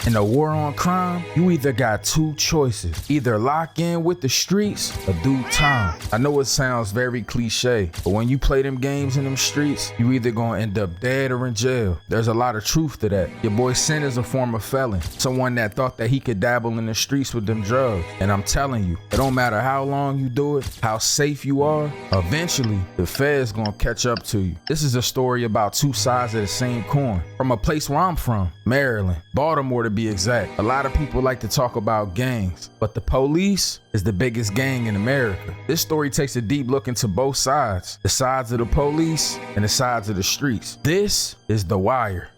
In a war on crime, you either got two choices. Either lock in with the streets or do time. I know it sounds very cliche, but when you play them games in them streets, you either gonna end up dead or in jail. There's a lot of truth to that. Your boy Sin is a former felon, someone that thought that he could dabble in the streets with them drugs. And I'm telling you, it don't matter how long you do it, how safe you are, eventually the feds gonna catch up to you. This is a story about two sides of the same coin. From a place where I'm from, Maryland, Baltimore to be exact. A lot of people like to talk about gangs, but the police is the biggest gang in America. This story takes a deep look into both sides, the sides of the police and the sides of the streets. This is The Wire.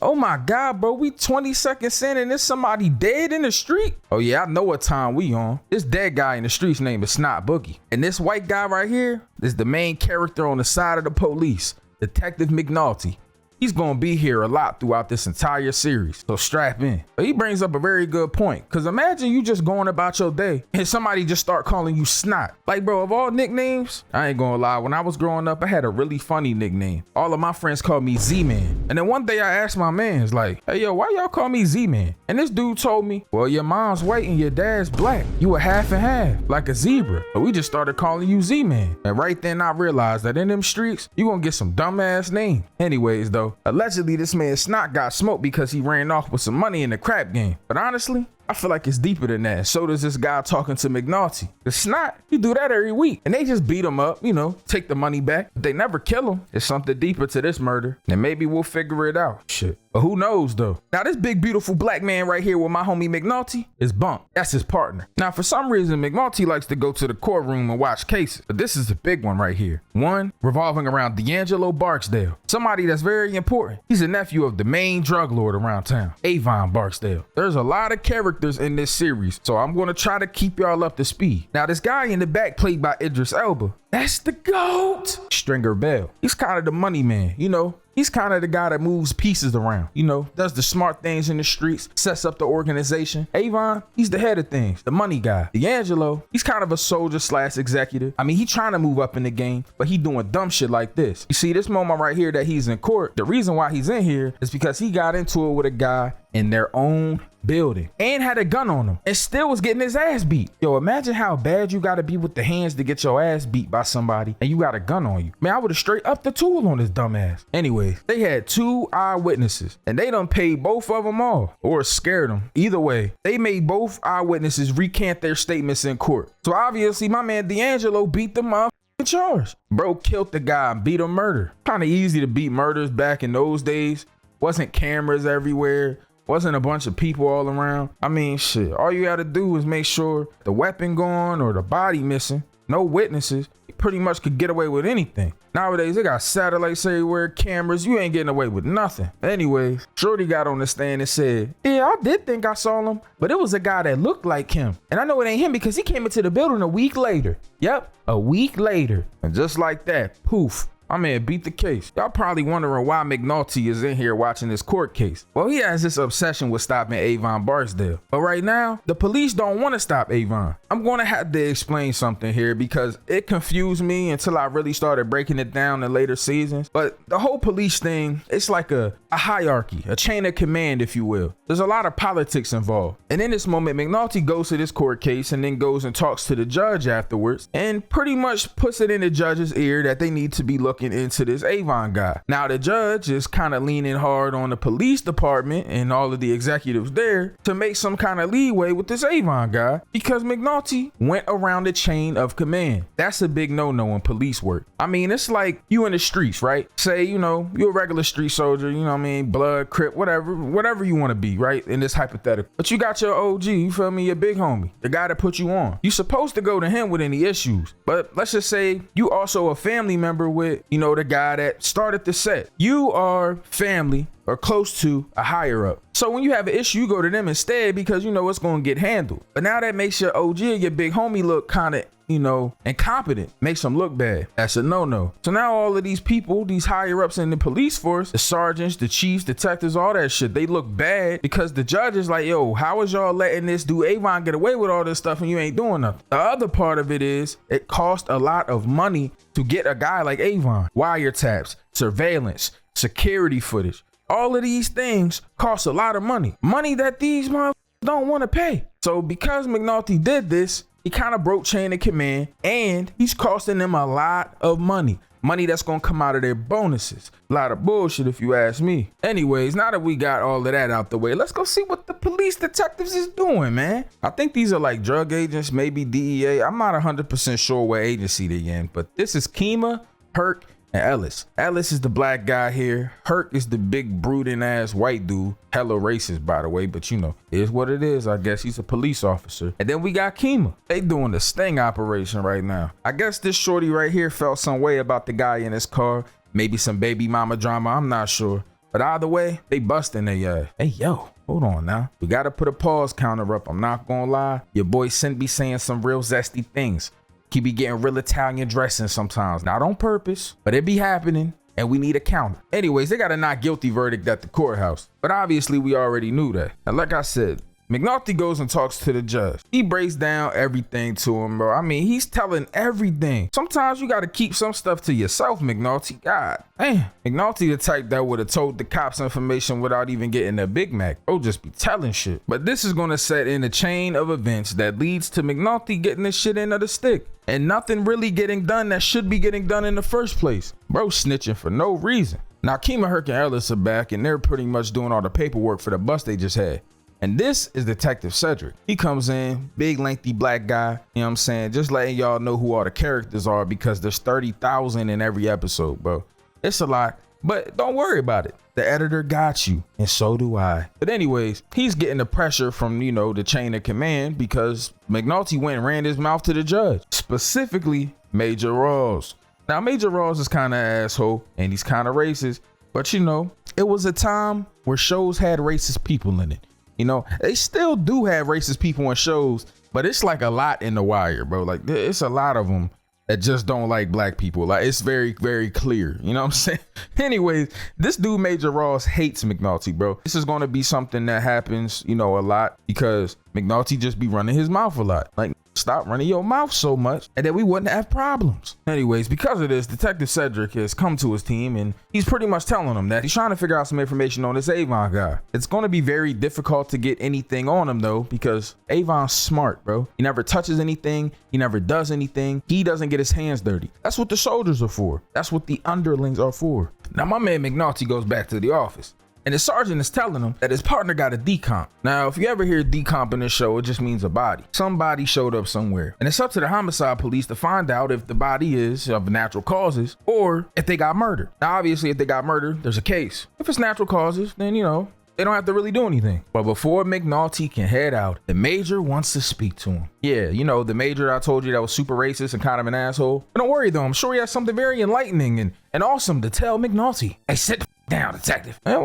Oh my God, bro, we 20 seconds in and there's somebody dead in the street? Oh yeah, I know what time we on. This dead guy in the street's name is Snot Boogie. And this white guy right here is the main character on the side of the police, Detective McNulty. He's gonna be here a lot throughout this entire series, so strap in. But he brings up a very good point, because imagine you just going about your day and somebody just start calling you Snot. Like, bro, of all nicknames, I ain't gonna lie, when I was growing up, I had a really funny nickname. All of my friends called me Z-Man. And then one day I asked my mans, like, hey, yo, why y'all call me Z-Man? And this dude told me, well, your mom's white and your dad's black. You were half and half, like a zebra. But we just started calling you Z-Man. And right then I realized that in them streets, you gonna get some dumbass names. Anyways, though, allegedly, this man Snot got smoked because he ran off with some money in the crap game. But honestly, I feel like it's deeper than that. So does this guy talking to McNulty. The Snot, he do that every week. And they just beat him up, you know, take the money back. But they never kill him. There's something deeper to this murder. And maybe we'll figure it out. Shit. But who knows though? Now this big beautiful black man right here with my homie McNulty is Bump. That's his partner. Now for some reason, McNulty likes to go to the courtroom and watch cases. But this is a big one right here. One revolving around D'Angelo Barksdale. Somebody that's very important. He's a nephew of the main drug lord around town, Avon Barksdale. There's a lot of characters in this series, so I'm going to try to keep y'all up to speed. Now this guy in the back played by Idris Elba, that's the GOAT, Stringer Bell. He's kind of the money man, you know. He's kind of the guy that moves pieces around, you know, does the smart things in the streets, sets up the organization. Avon, he's the head of things, the money guy. D'Angelo, he's kind of a soldier / executive. I mean, he trying to move up in the game, but he doing dumb shit like this. You see this moment right here that he's in court, the reason why he's in here is because he got into it with a guy in their own building and had a gun on him and still was getting his ass beat. Yo, imagine how bad you gotta be with the hands to get your ass beat by somebody and you got a gun on you. Man, I would have straight up the tool on this dumb ass. Anyways, they had 2 eyewitnesses and they done paid both of them off or scared them. Either way, they made both eyewitnesses recant their statements in court. So obviously my man D'Angelo beat them up in charge. Bro killed the guy and beat him murder. Kind of easy to beat murders back in those days. Wasn't cameras everywhere. Wasn't a bunch of people all around. I mean, shit, all you gotta do is make sure the weapon gone or the body missing, no witnesses, you pretty much could get away with anything. Nowadays, they got satellites everywhere, cameras, you ain't getting away with nothing. Anyways, Shorty got on the stand and said, yeah, I did think I saw him, but it was a guy that looked like him. And I know it ain't him because he came into the building a week later. Yep, a week later. And just like that, poof. My man beat the case. Y'all probably wondering why McNulty is in here watching this court case. Well, he has this obsession with stopping Avon Barksdale. But right now, the police don't want to stop Avon. I'm going to have to explain something here because it confused me until I really started breaking it down in later seasons. But the whole police thing, it's like a hierarchy, a chain of command, if you will. There's a lot of politics involved. And in this moment, McNulty goes to this court case and then goes and talks to the judge afterwards and pretty much puts it in the judge's ear that they need to be looking into this Avon guy. Now the judge is kind of leaning hard on the police department and all of the executives there to make some kind of leeway with this Avon guy because McNulty went around the chain of command. That's a big no-no in police work. I mean, it's like you in the streets, right? Say, you know, you're a regular street soldier, you know what I mean? Blood, Crip, whatever you want to be, right? In this hypothetical. But you got your OG, you feel me? Your big homie, the guy that put you on. You supposed to go to him with any issues. But let's just say you also a family member with, you know, the guy that started the set. You are family or close to a higher up. So when you have an issue, you go to them instead because you know it's going to get handled. But now that makes your OG or your big homie look kind of, you know, incompetent, makes them look bad. That's a no-no. So now all of these people, these higher ups in the police force, the sergeants, the chiefs, detectives, all that shit, they look bad because the judge is like, yo, how is y'all letting this dude Avon get away with all this stuff and you ain't doing nothing? The other part of it is it cost a lot of money to get a guy like Avon. Wiretaps, surveillance, security footage, All of these things cost a lot of money. Money that these motherfuckers don't want to pay. So because McNulty did this, he kind of broke chain of command, and he's costing them a lot of money. Money that's gonna come out of their bonuses. A lot of bullshit if you ask me. Anyways, now that we got all of that out the way, let's go see what the police detectives is doing, man. I think these are like drug agents, maybe DEA. I'm not 100% sure what agency they in, but this is Kima, Herc, and Ellis. Ellis is the black guy here. Herc is the big brooding ass white dude. Hella racist, by the way, but you know, it is what it is. I guess he's a police officer. And then we got Kima. They doing the sting operation right now. I guess this shorty right here felt some way about the guy in his car. Maybe some baby mama drama, I'm not sure. But either way, they busting their ass. Hey, yo, hold on now. We gotta put a pause counter up. I'm not gonna lie. Your boy Sin be saying some real zesty things. He be getting real Italian dressing sometimes. Not on purpose, but it be happening, and we need a counter. Anyways, they got a not guilty verdict at the courthouse. But obviously, we already knew that. And like I said, McNulty goes and talks to the judge. He breaks down everything to him, bro. I mean, he's telling everything. Sometimes you got to keep some stuff to yourself, McNulty. God damn. McNulty the type that would have told the cops information without even getting a Big Mac. Bro, just be telling shit. But this is going to set in a chain of events that leads to McNulty getting this shit into the stick. And nothing really getting done that should be getting done in the first place. Bro snitching for no reason. Now, Kima, Herc, and Ellis are back, and they're pretty much doing all the paperwork for the bust they just had. And this is Detective Cedric. He comes in, big lengthy black guy, you know what I'm saying? Just letting y'all know who all the characters are because there's 30,000 in every episode, bro. It's a lot, but don't worry about it. The editor got you, and so do I. But anyways, he's getting the pressure from, you know, the chain of command because McNulty went and ran his mouth to the judge, specifically Major Rawls. Now, Major Rawls is kind of an asshole, and he's kind of racist, but you know, it was a time where shows had racist people in it. You know, they still do have racist people on shows, but it's like a lot in The Wire, bro. Like, it's a lot of them that just don't like black people. Like, it's very, very clear. You know what I'm saying? Anyways, this dude, Major Ross, hates McNulty, bro. This is going to be something that happens, you know, a lot because McNulty just be running his mouth a lot. Like, stop running your mouth so much and then we wouldn't have problems. Anyways, because of this, Detective Cedric has come to his team and he's pretty much telling them that he's trying to figure out some information on this Avon guy. It's going to be very difficult to get anything on him though, because Avon's smart, bro. He never touches anything. He never does anything. He doesn't get his hands dirty. That's what the soldiers are for. That's what the underlings are for. Now, my man McNulty goes back to the office. And the sergeant is telling him that his partner got a decomp. Now, if you ever hear decomp in this show, it just means a body. Somebody showed up somewhere. And it's up to the homicide police to find out if the body is of natural causes or if they got murdered. Now, obviously, if they got murdered, there's a case. If it's natural causes, then, you know, they don't have to really do anything. But before McNulty can head out, the major wants to speak to him. Yeah, you know, the major I told you that was super racist and kind of an asshole. But don't worry, though. I'm sure he has something very enlightening and awesome to tell McNulty. Hey, sit down, detective. Man,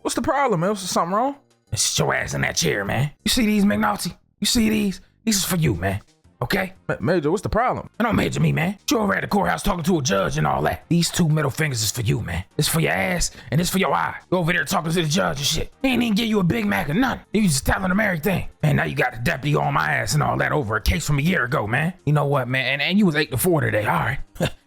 what's the problem, man? Was something wrong? Sit your ass in that chair, man. You see these, McNulty? You see these? These is for you, man. Okay? Major, what's the problem? Don't major me, man. You over at the courthouse talking to a judge and all that. These two middle fingers is for you, man. It's for your ass and it's for your eye. You over there talking to the judge and shit. He ain't even give you a Big Mac or nothing. You just telling him everything. Man, now you got the deputy on my ass and all that over a case from a year ago, man. You know what, man? And you was 8-4 today, all right?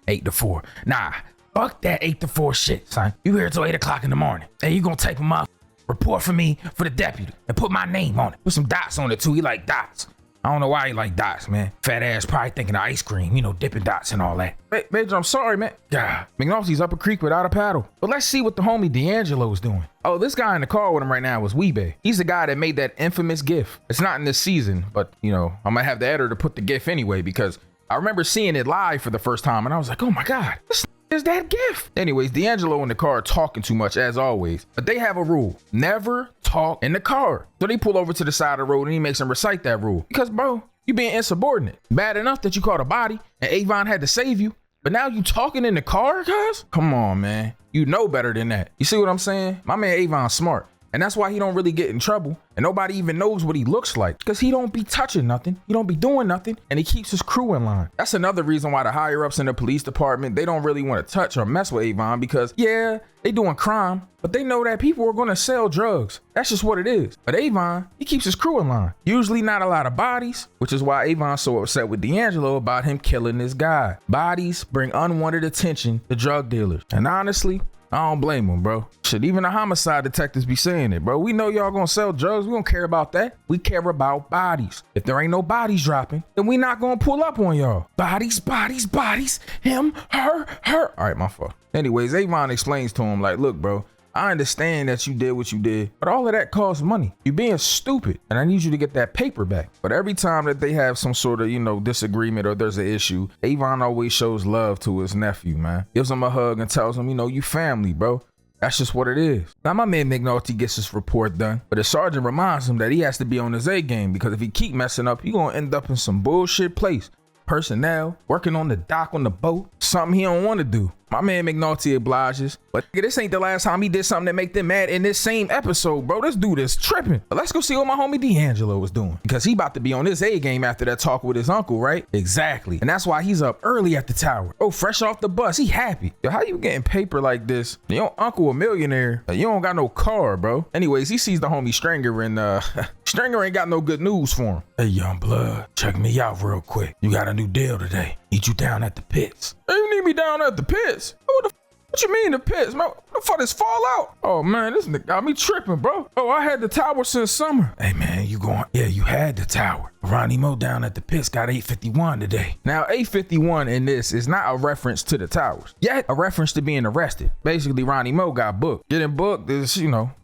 8-4. Nah. Fuck that 8-4 shit, son. You here till 8 o'clock in the morning. And you gonna tape him up, report for me for the deputy, and put my name on it. Put some dots on it too. He like dots. I don't know why he like dots, man. Fat ass probably thinking of ice cream, you know, dipping dots and all that. Hey, Major, I'm sorry, man. God, McNulty's up a creek without a paddle. But let's see what the homie D'Angelo's doing. Oh, this guy in the car with him right now is Weebay. He's the guy that made that infamous GIF. It's not in this season, but, you know, I might have the editor put the GIF anyway because I remember seeing it live for the first time and I was like, oh my God, this is that GIF. Anyways, D'Angelo in the car talking too much as always, but they have a rule: never talk in the car. So they pull over to the side of the road and he makes them recite that rule because, bro, you being insubordinate. Bad enough that you caught a body and Avon had to save you, but now you talking in the car, guys? Come on, man. You know better than that. You see what I'm saying? My man Avon's smart. And that's why he don't really get in trouble. And nobody even knows what he looks like. Because he don't be touching nothing. He don't be doing nothing. And he keeps his crew in line. That's another reason why the higher ups in the police department, they don't really want to touch or mess with Avon. Because, yeah, they doing crime. But they know that people are going to sell drugs. That's just what it is. But Avon, he keeps his crew in line. Usually not a lot of bodies. Which is why Avon's so upset with D'Angelo about him killing this guy. Bodies bring unwanted attention to drug dealers. And honestly, I don't blame him, bro. Shit, even the homicide detectives be saying it, bro. We know y'all gonna sell drugs. We don't care about that. We care about bodies. If there ain't no bodies dropping, then we not gonna pull up on y'all. Bodies, bodies, bodies. Him, her. All right, my fault. Anyways, Avon explains to him like, look, bro, I understand that you did what you did, but all of that costs money. You're being stupid, and I need you to get that paper back. But every time that they have some sort of, disagreement or there's an issue, Avon always shows love to his nephew, man. Gives him a hug and tells him, you family, bro. That's just what it is. Now, my man McNulty gets his report done, but the sergeant reminds him that he has to be on his A game because if he keep messing up, he gonna end up in some bullshit place. Personnel, working on the dock on the boat, something he don't want to do. My man McNulty obliges, but this ain't the last time he did something that make them mad in this same episode, bro. This dude is tripping. But let's go see what my homie D'Angelo was doing because he about to be on his A game after that talk with his uncle, right? Exactly. And that's why he's up early at the tower. Oh, fresh off the bus. He happy. Yo, how you getting paper like this? Your uncle a millionaire. You don't got no car, bro. Anyways, he sees the homie Stringer and Stringer ain't got no good news for him. Hey, young blood, check me out real quick. You got a new deal today. Need you down at the pits. Hey, you need me down at the pits? What you mean the pits, man? What the fuck is Fallout? Oh man, this nigga got me tripping, bro. Oh, I had the tower since summer. Hey man, you going? Yeah, you had the tower. Ronnie Mo down at the pits got 851 today. Now 851 in this is not a reference to the towers, yet a reference to being arrested. Basically, Ronnie Mo got booked. Getting booked is,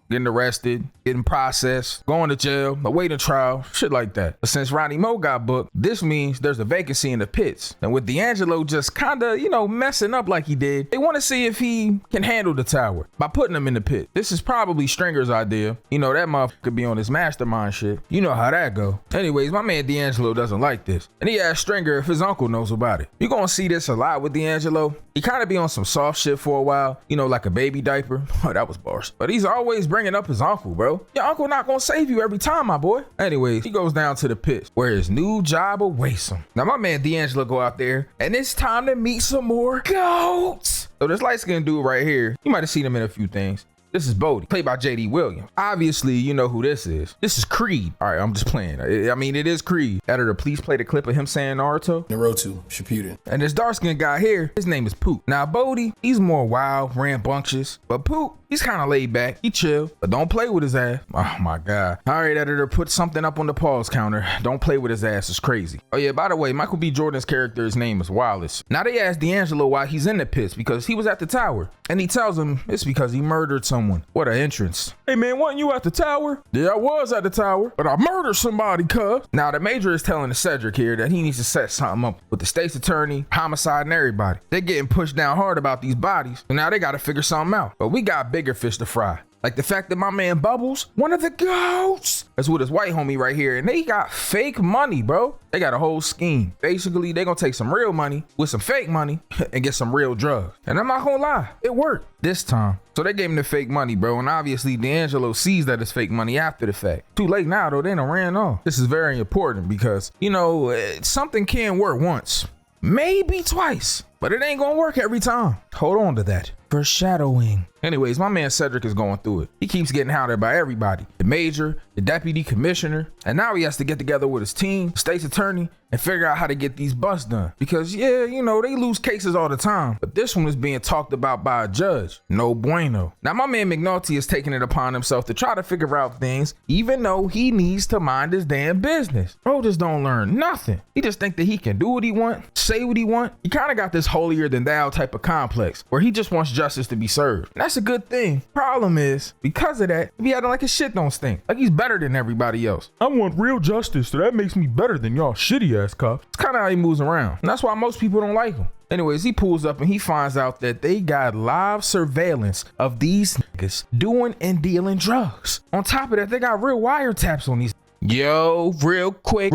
getting arrested, getting processed, going to jail, awaiting trial, shit like that. But since Ronnie Mo got booked, this means there's a vacancy in the pits. And with D'Angelo just kinda, messing up like he did, they want to see if he can handle the tower by putting him in the pit. This is probably Stringer's idea. That motherfucker could be on his mastermind shit. You know how that go. Anyways, my man D'Angelo doesn't like this. And he asked Stringer if his uncle knows about it. You're gonna see this a lot with D'Angelo. He kind of be on some soft shit for a while, like a baby diaper. Oh, that was bars. But he's always bringing up his uncle, bro. Your uncle not gonna save you every time, my boy. Anyways, he goes down to the pits where his new job awaits him. Now, my man D'Angelo go out there, and it's time to meet some more goats. So this light-skinned dude right here, you might have seen him in a few things. This is Bodie, played by J.D. Williams. Obviously, you know who this is. This is Creed. All right, I'm just playing. I mean, it is Creed. Editor, please play the clip of him saying Naruto. Naruto, Shippuden. And this dark-skinned guy here, his name is Poop. Now, Bodie, he's more wild, rambunctious, but Poop, he's kind of laid back. He chill, but don't play with his ass. Oh my God. All right, editor, put something up on the pause counter. Don't play with his ass. It's crazy. Oh yeah, by the way, Michael B. Jordan's character's name is Wallace. Now they asked D'Angelo why he's in the pits because he was at the tower. And he tells him it's because he murdered someone. What an entrance. Hey man, wasn't you at the tower? Yeah, I was at the tower, but I murdered somebody, cuz. Now the major is telling the Cedric here that he needs to set something up with the state's attorney, homicide, and everybody. They're getting pushed down hard about these bodies, and now they gotta figure something out. But we got bigger fish to fry. Like the fact that my man Bubbles, one of the goats, that's with his white homie right here, and they got fake money, bro. They got a whole scheme. Basically, they gonna take some real money with some fake money and get some real drugs. And I'm not gonna lie, it worked this time. So they gave him the fake money, bro, and obviously D'Angelo sees that it's fake money after the fact. Too late now, though, they done ran off. This is very important because, something can work once, maybe twice, but it ain't gonna work every time. Hold on to that. Foreshadowing. Anyways, my man Cedric is going through it. He keeps getting hounded by everybody. The major, the deputy commissioner, and now he has to get together with his team, the state's attorney, and figure out how to get these busts done. Because yeah, they lose cases all the time, but this one is being talked about by a judge. No bueno. Now my man McNulty is taking it upon himself to try to figure out things, even though he needs to mind his damn business. Bro just don't learn nothing. He just think that he can do what he want, say what he want. He kind of got this holier than thou type of complex where he just wants justice to be served. And that's a good thing. Problem is, because of that, he be acting like his shit don't stink. Like he's better than everybody else. I want real justice, so that makes me better than y'all shitty ass cops. It's kind of how he moves around. And that's why most people don't like him. Anyways, he pulls up and he finds out that they got live surveillance of these niggas doing and dealing drugs. On top of that, they got real wiretaps on these. Yo, real quick.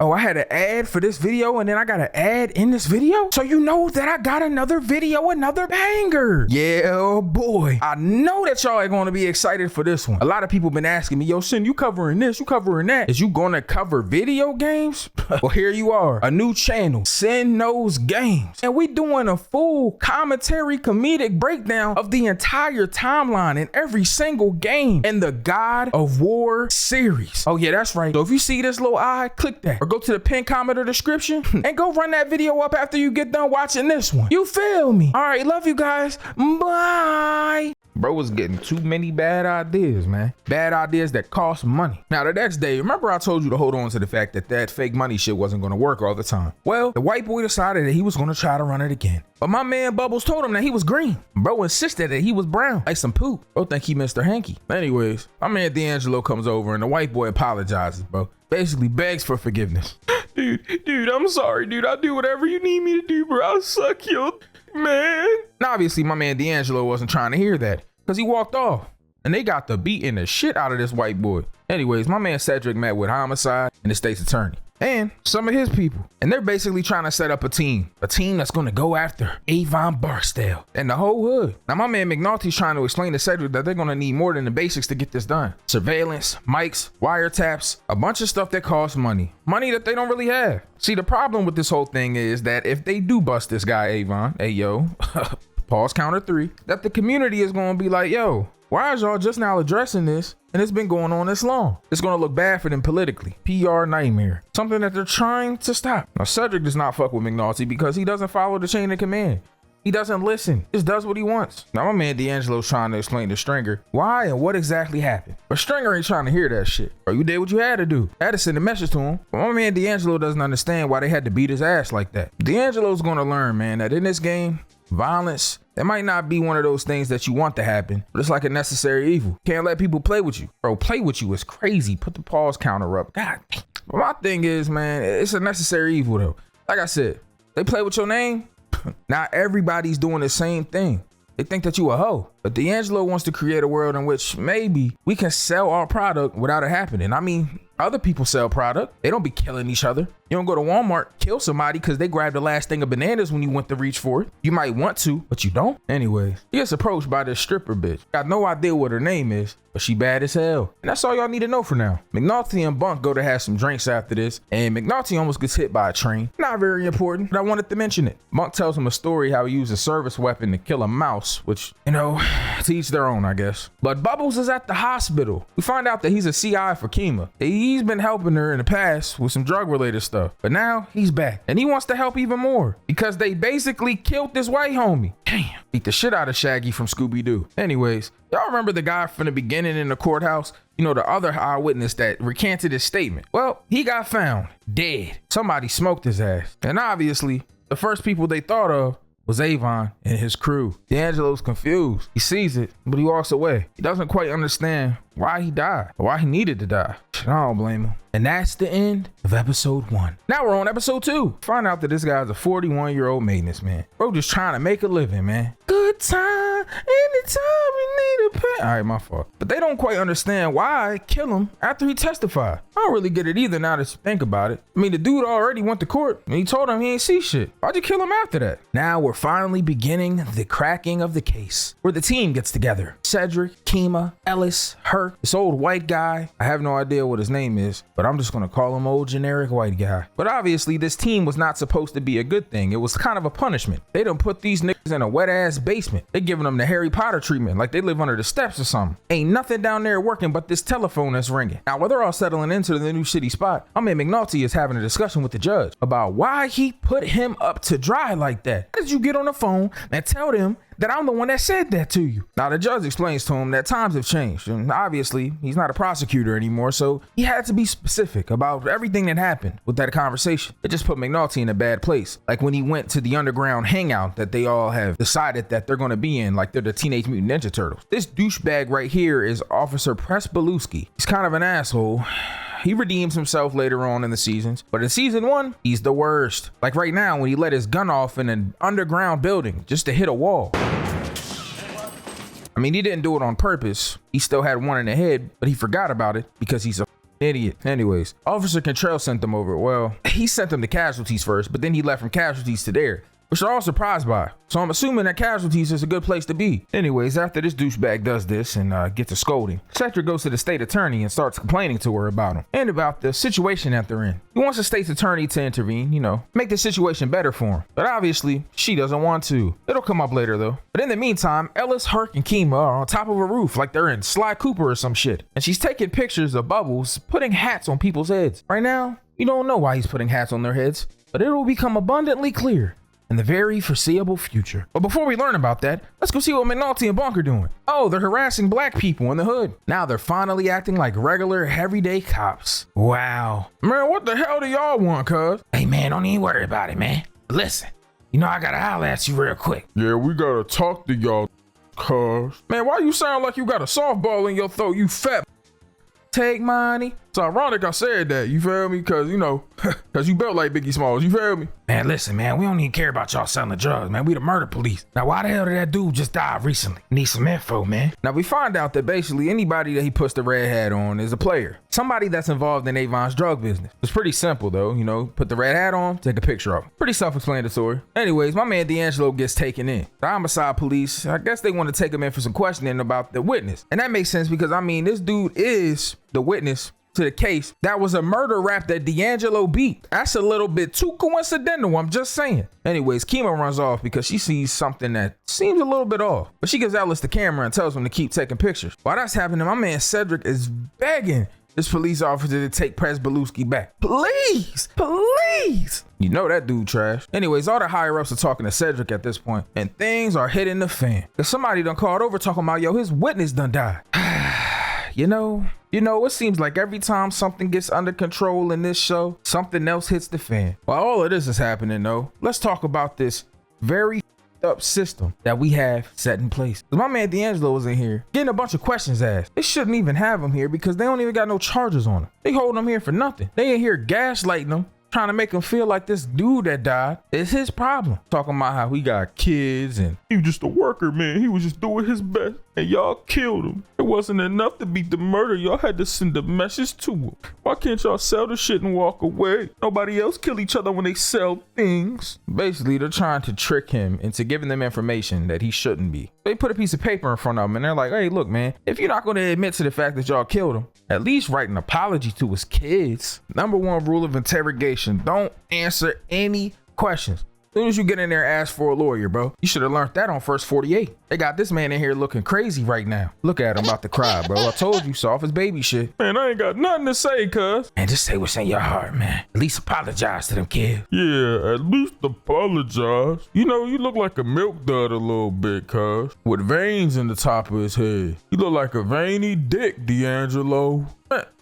Oh, I had an ad for this video and then I got an ad in this video. So you know that I got another video, another banger. Yeah, boy. I know that y'all are going to be excited for this one. A lot of people been asking me, yo, Sin, you covering this, you covering that. Is you going to cover video games? Well, here you are. A new channel, Sin Knows Games. And we doing a full commentary comedic breakdown of the entire timeline in every single game in the God of War series. Oh yeah, that's right. So if you see this little eye, click that or go to the pin comment or description and go run that video up after you get done watching this one. You feel me? All right, love you guys. Bye. Bro was getting too many bad ideas, man. Bad ideas that cost money. Now, the next day, remember I told you to hold on to the fact that that fake money shit wasn't going to work all the time. Well, the white boy decided that he was going to try to run it again. But my man Bubbles told him that he was green. Bro insisted that he was brown, like some poop. Bro think he Mr. Hanky. Anyways, my man D'Angelo comes over and the white boy apologizes, bro. Basically begs for forgiveness. Dude, I'm sorry, dude. I'll do whatever you need me to do, bro. I'll suck you, man. Now, obviously, my man D'Angelo wasn't trying to hear that because he walked off and they got the beating the shit out of this white boy. Anyways, my man Cedric met with homicide and the state's attorney and some of his people. And they're basically trying to set up a team that's going to go after Avon Barksdale and the whole hood. Now, my man McNulty's trying to explain to Cedric that they're going to need more than the basics to get this done. Surveillance, mics, wiretaps, a bunch of stuff that costs money. Money that they don't really have. See, the problem with this whole thing is that if they do bust this guy, Avon, hey, yo, pause counter 3, that the community is going to be like, yo, why is y'all just now addressing this? And it's been going on this long. It's going to look bad for them politically. PR nightmare. Something that they're trying to stop. Now, Cedric does not fuck with McNulty because he doesn't follow the chain of command. He doesn't listen. Just does what he wants. Now, my man D'Angelo's trying to explain to Stringer why and what exactly happened. But Stringer ain't trying to hear that shit. Bro, you did what you had to do. I had to send a message to him. But my man D'Angelo doesn't understand why they had to beat his ass like that. D'Angelo's going to learn, man, that in this game, violence, it might not be one of those things that you want to happen, but it's like a necessary evil. Can't let people play with you. Bro, play with you is crazy. Put the pause counter up. God. But my thing is, man, it's a necessary evil though. Like I said, they play with your name. Not everybody's doing the same thing. They think that you a hoe. But D'Angelo wants to create a world in which maybe we can sell our product without it happening. I mean, other people sell product. They don't be killing each other. You don't go to Walmart, kill somebody because they grabbed the last thing of bananas when you went to reach for it. You might want to, but you don't. Anyways, he gets approached by this stripper bitch. Got no idea what her name is, but she bad as hell. And that's all y'all need to know for now. McNulty and Bunk go to have some drinks after this, and McNulty almost gets hit by a train. Not very important, but I wanted to mention it. Bunk tells him a story how he used a service weapon to kill a mouse, which, you know, to each their own, I guess. But Bubbles is at the hospital. We find out that he's a CI for Kima. He's been helping her in the past with some drug-related stuff. But now he's back and he wants to help even more because they basically killed this white homie. Damn. Beat the shit out of Shaggy from Scooby-Doo. Anyways, y'all remember the guy from the beginning in the courthouse? You know, the other eyewitness that recanted his statement. Well, he got found dead. Somebody smoked his ass. And obviously, the first people they thought of was Avon and his crew. D'Angelo's confused. He sees it, but he walks away. He doesn't quite understand why he died or why he needed to die. I don't blame him. And that's the end of episode 1. Now we're on episode 2. Find out that this guy's a 41-year-old maintenance man. Bro just trying to make a living, man. Good time, anytime you need a pen. All right, my fault. But they don't quite understand why kill him after he testified. I don't really get it either now that you think about it. I mean, the dude already went to court and he told him he ain't see shit. Why'd you kill him after that? Now we're finally beginning the cracking of the case where the team gets together. Cedric, Kima, Ellis, Hurt, this old white guy. I have no idea what his name is, but I'm just gonna call him old generic white guy. But obviously this team was not supposed to be a good thing. It was kind of a punishment. They done put these niggas in a wet ass basement. They giving them the Harry Potter treatment like they live under the steps or something. Ain't nothing down there working but this telephone that's ringing. Now while they're all settling into the new city spot, I mean McNulty is having a discussion with the judge about why he put him up to dry like that. How did you get on the phone and tell them that I'm the one that said that to you? Now the judge explains to him that times have changed and obviously he's not a prosecutor anymore, so he had to be specific about everything that happened with that conversation. It just put McNulty in a bad place. Like when he went to the underground hangout that they all have decided that they're going to be in, like they're the Teenage Mutant Ninja Turtles. This douchebag right here is Officer Prespaluski. He's kind of an asshole. He redeems himself later on in the seasons, but in season 1, he's the worst. Like right now when he let his gun off in an underground building just to hit a wall. I mean, he didn't do it on purpose. He still had one in the head, but he forgot about it because he's a idiot. Anyways, Officer Cantrell sent them over. Well, he sent them to casualties first, but then he left from casualties to there. which they're all surprised by. So I'm assuming that casualties is a good place to be. Anyways, after this douchebag does this and gets a scolding, Cedric goes to the state attorney and starts complaining to her about him and about the situation that they're in. He wants the state's attorney to intervene, make the situation better for him. But obviously, she doesn't want to. It'll come up later though. But in the meantime, Ellis, Herc, and Kima are on top of a roof like they're in Sly Cooper or some shit. And she's taking pictures of Bubbles putting hats on people's heads. Right now, you don't know why he's putting hats on their heads, but it will become abundantly clear in the very foreseeable future. But before we learn about that, let's go see what McNulty and Bonk are doing. Oh, they're harassing black people in the hood. Now they're finally acting like regular, everyday cops. Wow. Man, what the hell do y'all want, cuz? Hey, man, don't even worry about it, man. Listen, I gotta holler at you real quick. Yeah, we gotta talk to y'all, cuz. Man, why you sound like you got a softball in your throat, you fat? Take money. It's ironic I said that, you feel me? Cause cause you built like Biggie Smalls, you feel me? Man, listen, man, we don't even care about y'all selling drugs, man. We the murder police. Now, why the hell did that dude just die recently? Need some info, man. Now, we find out that basically anybody that he puts the red hat on is a player. Somebody that's involved in Avon's drug business. It's pretty simple though, put the red hat on, take a picture of him. Pretty self-explanatory. Anyways, my man D'Angelo gets taken in. The homicide police, I guess they want to take him in for some questioning about the witness. And that makes sense because, this dude is the witness to the case. That was a murder rap that D'Angelo beat. That's a little bit too coincidental, I'm just saying. Anyways, Kima runs off because she sees something that seems a little bit off. But she gives Ellis the camera and tells him to keep taking pictures. While that's happening, my man Cedric is begging this police officer to take Prez Beluski back. Please, please. You know that dude trash. Anyways, all the higher ups are talking to Cedric at this point, and things are hitting the fan. Cause somebody done called over talking about, yo, his witness done died. It seems like every time something gets under control in this show, something else hits the fan. While all of this is happening though, let's talk about this very up system that we have set in place. My man D'Angelo was in here getting a bunch of questions asked. They shouldn't even have him here because they don't even got no charges on him. They hold him here for nothing. They in here gaslighting him, trying to make him feel like this dude that died is his problem. Talking about how he got kids and he was just a worker, man. He was just doing his best and y'all killed him. It wasn't enough to beat the murder. Y'all had to send a message to him. Why can't y'all sell the shit and walk away? Nobody else kill each other when they sell things. Basically, they're trying to trick him into giving them information that he shouldn't be. They put a piece of paper in front of him and they're like, hey, look, man, if you're not going to admit to the fact that y'all killed him, at least write an apology to his kids. Number one rule of interrogation, don't answer any questions. As soon as you get in there, ask for a lawyer, bro. You should have learned that on first 48. They got this man in here looking crazy right now. Look at him about to cry, bro. I told you, soft as baby shit. Man, I ain't got nothing to say, cuz. Man, just say what's in your heart, man. At least apologize to them kids. Yeah, at least apologize. You look like a milk dud a little bit, cuz. With veins in the top of his head. You look like a veiny dick, D'Angelo.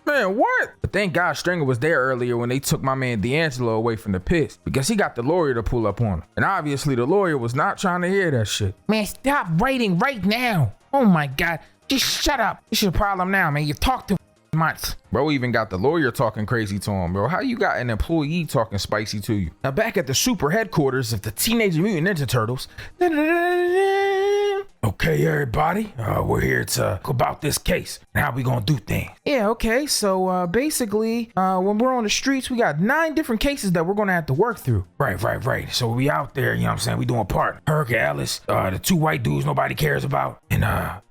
Man, what? But thank God Stringer was there earlier when they took my man D'Angelo away from the pits because he got the lawyer to pull up on him. And obviously the lawyer was not trying to hear that shit. Man, stop writing right now. Oh my God, just shut up. This is a problem now, man. You talk too much. Bro even got the lawyer talking crazy to him, bro. How you got an employee talking spicy to you? Now back at the super headquarters of the Teenage Mutant Ninja Turtles. Okay, everybody, we're here to talk about this case and how we gonna do things. Yeah, okay, so basically, when we're on the streets, we got 9 different cases that we're gonna have to work through. Right. So we out there, you know what I'm saying? We doing part. Herc and Ellis, the 2 white dudes nobody cares about, and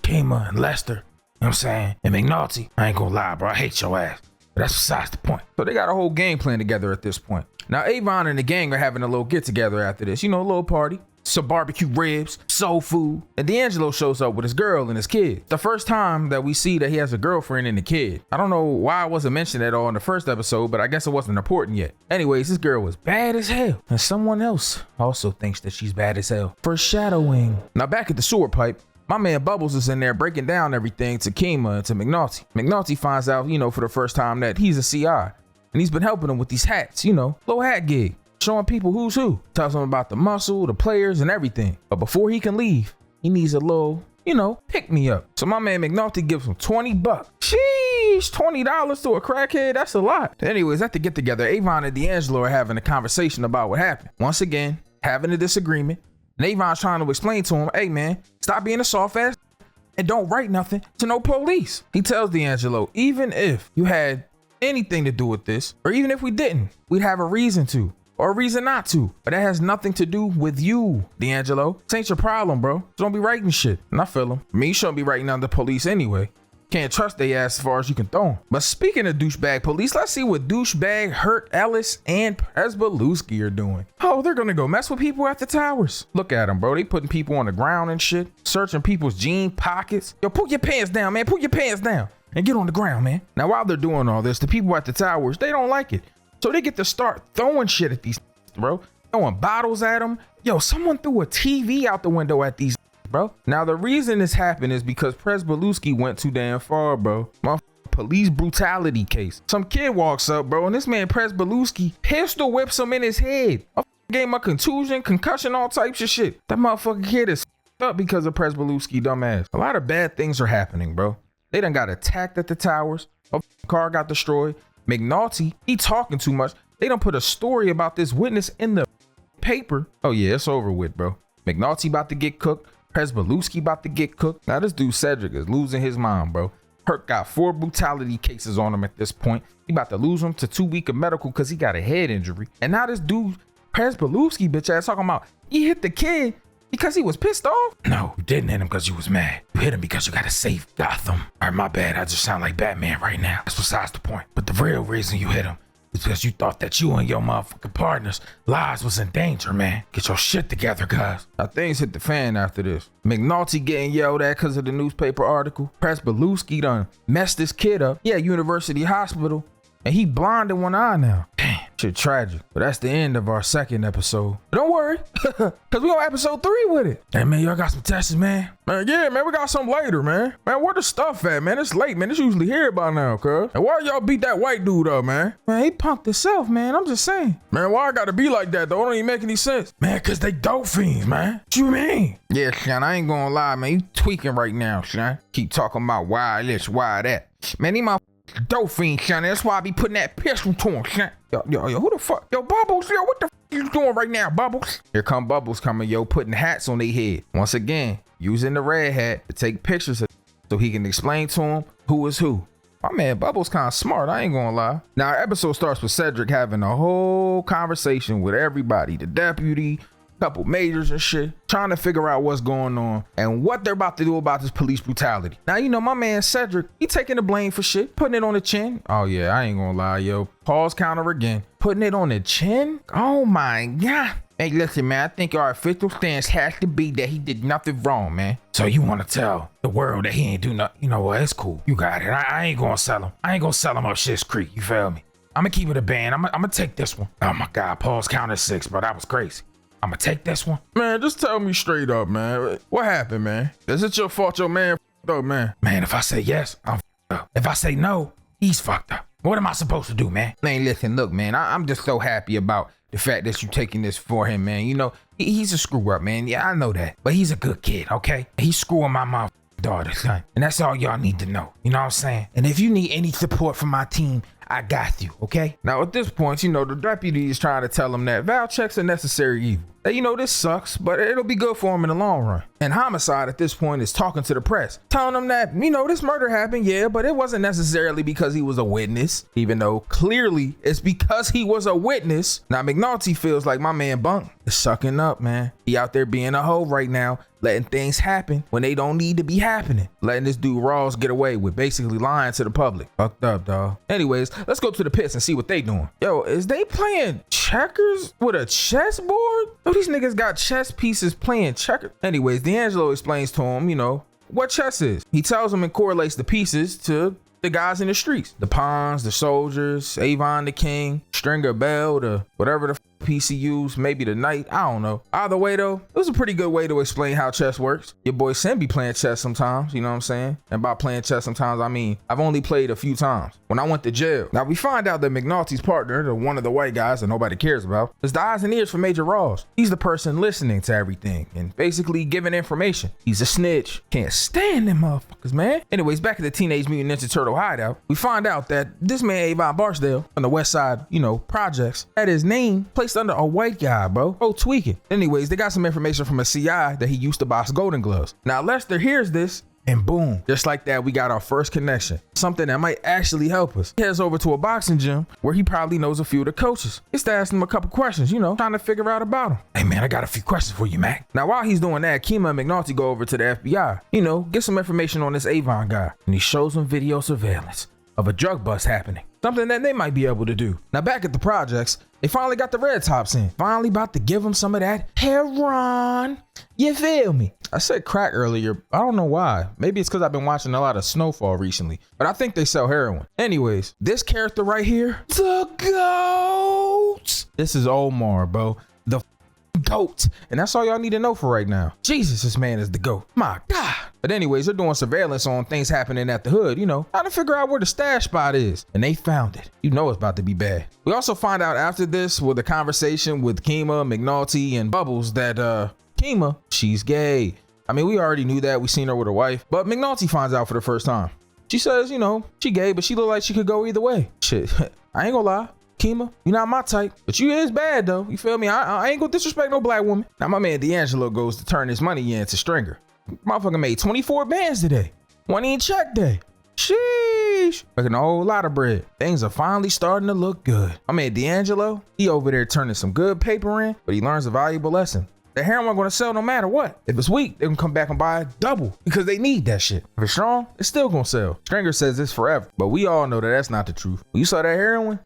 Kima and Lester, you know what I'm saying? And McNulty. I ain't gonna lie, bro, I hate your ass. But that's besides the point. So they got a whole game plan together at this point. Now Avon and the gang are having a little get together after this, a little party. Some barbecue ribs, soul food, and D'Angelo shows up with his girl and his kid. The first time that we see that he has a girlfriend and a kid. I don't know why it wasn't mentioned at all in the first episode, but I guess it wasn't important yet. Anyways, this girl was bad as hell, and someone else also thinks that she's bad as hell. Foreshadowing. Now back at the sewer pipe, my man Bubbles is in there breaking down everything to Kima and to McNulty. McNulty finds out, for the first time that he's a CI, and he's been helping him with these hats, little hat gig. Showing people who's who. Tells them about the muscle, the players, and everything. But before he can leave, he needs a little, pick me up. So my man McNulty gives him $20. Sheesh, $20 to a crackhead? That's a lot. Anyways, at the get together, Avon and D'Angelo are having a conversation about what happened. Once again, having a disagreement. And Avon's trying to explain to him, hey man, stop being a soft ass and don't write nothing to no police. He tells D'Angelo, even if you had anything to do with this, or even if we didn't, we'd have a reason to. or a reason not to. But that has nothing to do with you, D'Angelo. This ain't your problem, bro. Just don't be writing shit. And I feel him. I mean, you shouldn't be writing down the police anyway. Can't trust they ass as far as you can throw them. But speaking of douchebag police, let's see what douchebag Hurt Ellis and Presbalewski are doing. Oh, they're gonna go mess with people at the towers. Look at them, bro. They putting people on the ground and shit, searching people's jean pockets. Yo, pull your pants down, man. Pull your pants down and get on the ground, man. Now, while they're doing all this, the people at the towers, they don't like it. So they get to start throwing shit at these, bro. Throwing bottles at them. Yo, someone threw a TV out the window at these, bro. Now, the reason this happened is because Presbalewski went too damn far, bro. My police brutality case. Some kid walks up, bro, and this man Presbalewski pistol whips him in his head. I gave him a contusion, concussion, all types of shit. That motherfucking kid is up because of Presbalewski, dumbass. A lot of bad things are happening, bro. They done got attacked at the towers. A car got destroyed. McNulty, he talking too much. They done put a story about this witness in the paper. Oh yeah, it's over with, bro. McNulty about to get cooked. Presbalewski about to get cooked. Now this dude Cedric is losing his mind, bro. Hurt got 4 brutality cases on him at this point. He about to lose him to 2 weeks of medical because he got a head injury. And now this dude Presbalewski bitch ass talking about he hit the kid because he was pissed off? No, you didn't hit him because you was mad. You hit him because you gotta save Gotham. All right, my bad. I just sound like Batman right now. That's besides the point. But the real reason you hit him is because you thought that you and your motherfucking partners' lives was in danger, man. Get your shit together, guys. Now things hit the fan after this. McNulty getting yelled at because of the newspaper article. Presbalewski done messed this kid up. Yeah, University Hospital. And he blind in one eye now. Damn, shit tragic. But that's the end of our second episode. But don't worry, because we on episode 3 with it. Hey, man, y'all got some tests, man? Man, yeah, man, we got some later, man. Man, where the stuff at, man? It's late, man. It's usually here by now, cuz. And why y'all beat that white dude up, man? Man, he punked himself, man. I'm just saying. Man, why I gotta be like that, though? It don't even make any sense. Man, because they dope fiends, man. What you mean? Yeah, Sean, I ain't gonna lie, man. You tweaking right now, Sean. Keep talking about why this, why that. Man, he my dope fiend, Sean. That's why I be putting that pistol to him, Sean. Yo, who the fuck? Yo, Bubbles, yo, what the fuck you doing right now, Bubbles? Here come Bubbles coming, yo, putting hats on their head. Once again, using the red hat to take pictures of so he can explain to him who is who. My man Bubbles kind of smart, I ain't gonna lie. Now, our episode starts with Cedric having a whole conversation with everybody, the deputy, couple majors and shit, trying to figure out what's going on and what they're about to do about this police brutality. Now, you know, my man Cedric, he taking the blame for shit, putting it on the chin. Oh yeah, I ain't gonna lie, yo. Pause counter again. Putting it on the chin? Oh my God. Hey, listen, man, I think our official stance has to be that he did nothing wrong, man. So you want to tell the world that he ain't do nothing? You know what, it's cool. You got it. I ain't gonna sell him. I ain't gonna sell him up Shit's Creek, you feel me? I'm gonna keep it a band. I'm gonna take this one. Oh my God, pause counter 6, bro, that was crazy. I'm gonna take this one. Man, just tell me straight up, man. What happened, man? Is it your fault your man f***ed up, man? Man, if I say yes, I'm f***ed up. If I say no, he's fucked up. What am I supposed to do, man? Man, listen, look, man, I'm just so happy about the fact that you taking this for him, man. You know, he's a screw up, man. Yeah, I know that. But he's a good kid, okay? He's screwing my mom daughter, son. And that's all y'all need to know. You know what I'm saying? And if you need any support from my team, I got you, okay? Now, at this point, you know, the deputy is trying to tell him that Val checks are necessary evil. That, you know, this sucks, but it'll be good for him in the long run. And Homicide at this point is talking to the press, telling them that, you know, this murder happened, yeah, but it wasn't necessarily because he was a witness, even though clearly it's because he was a witness. Now, McNulty feels like my man Bunk is sucking up, man. He out there being a hoe right now, letting things happen when they don't need to be happening. Letting this dude Rawls get away with basically lying to the public. Fucked up, dog. Anyways, let's go to the pits and see what they doing. Yo, is they playing checkers with a chessboard? Oh, these niggas got chess pieces playing checkers. Anyways, D'Angelo explains to him, you know, what chess is. He tells him and correlates the pieces to the guys in the streets. The pawns, the soldiers, Avon the king, Stringer Bell, the whatever the PCUs, maybe the knight, I don't know. Either way though, it was a pretty good way to explain how chess works. Your boy Sam be playing chess sometimes, you know what I'm saying? And by playing chess sometimes, I mean, I've only played a few times when I went to jail. Now we find out that McNulty's partner, the one of the white guys that nobody cares about, is the eyes and ears for Major Rawls. He's the person listening to everything and basically giving information. He's a snitch. Can't stand them motherfuckers, man. Anyways, back at the Teenage Mutant Ninja Turtle hideout, we find out that this man Avon Barksdale on the west side, you know, projects, had his name placed under a white guy, bro. Oh, tweaking. Anyways, they got some information from a CI that he used to box Golden Gloves. Now, Lester hears this And boom, just like that, we got our first connection. Something that might actually help us. He heads over to a boxing gym where he probably knows a few of the coaches. He's to ask them a couple questions, trying to figure out about him. Hey man, I got a few questions for you, Mac. Now, while he's doing that, Kima and McNulty go over to the FBI, get some information on this Avon guy. And he shows them video surveillance of a drug bust happening. Something that they might be able to do. Now, back at the projects, they finally got the red tops in. Finally about to give them some of that heroin. You feel me? I said crack earlier. I don't know why. Maybe it's because I've been watching a lot of Snowfall recently. But I think they sell heroin. Anyways, this character right here, the GOAT. This is Omar, bro. The GOAT. And that's all y'all need to know for right now. Jesus, this man is the GOAT. My God. But anyways, they're doing surveillance on things happening at the hood, trying to figure out where the stash spot is. And they found it. It's about to be bad. We also find out after this with a conversation with Kima, McNulty, and Bubbles that Kima, she's gay. I mean, we already knew that. We seen her with her wife. But McNulty finds out for the first time. She says, she gay, but she look like she could go either way. Shit, I ain't gonna lie. Kima, you not my type, but you is bad though. You feel me? I ain't gonna disrespect no black woman. Now my man D'Angelo goes to turn his money into Stringer. Motherfucker made 24 bands today. One ain't check day. Sheesh. Making a whole lot of bread. Things are finally starting to look good. My man D'Angelo, he over there turning some good paper in, but he learns a valuable lesson. The heroin gonna sell no matter what. If it's weak, they can come back and buy it double because they need that shit. If it's strong, it's still gonna sell. Stringer says this forever, but we all know that that's not the truth. When you saw that heroin,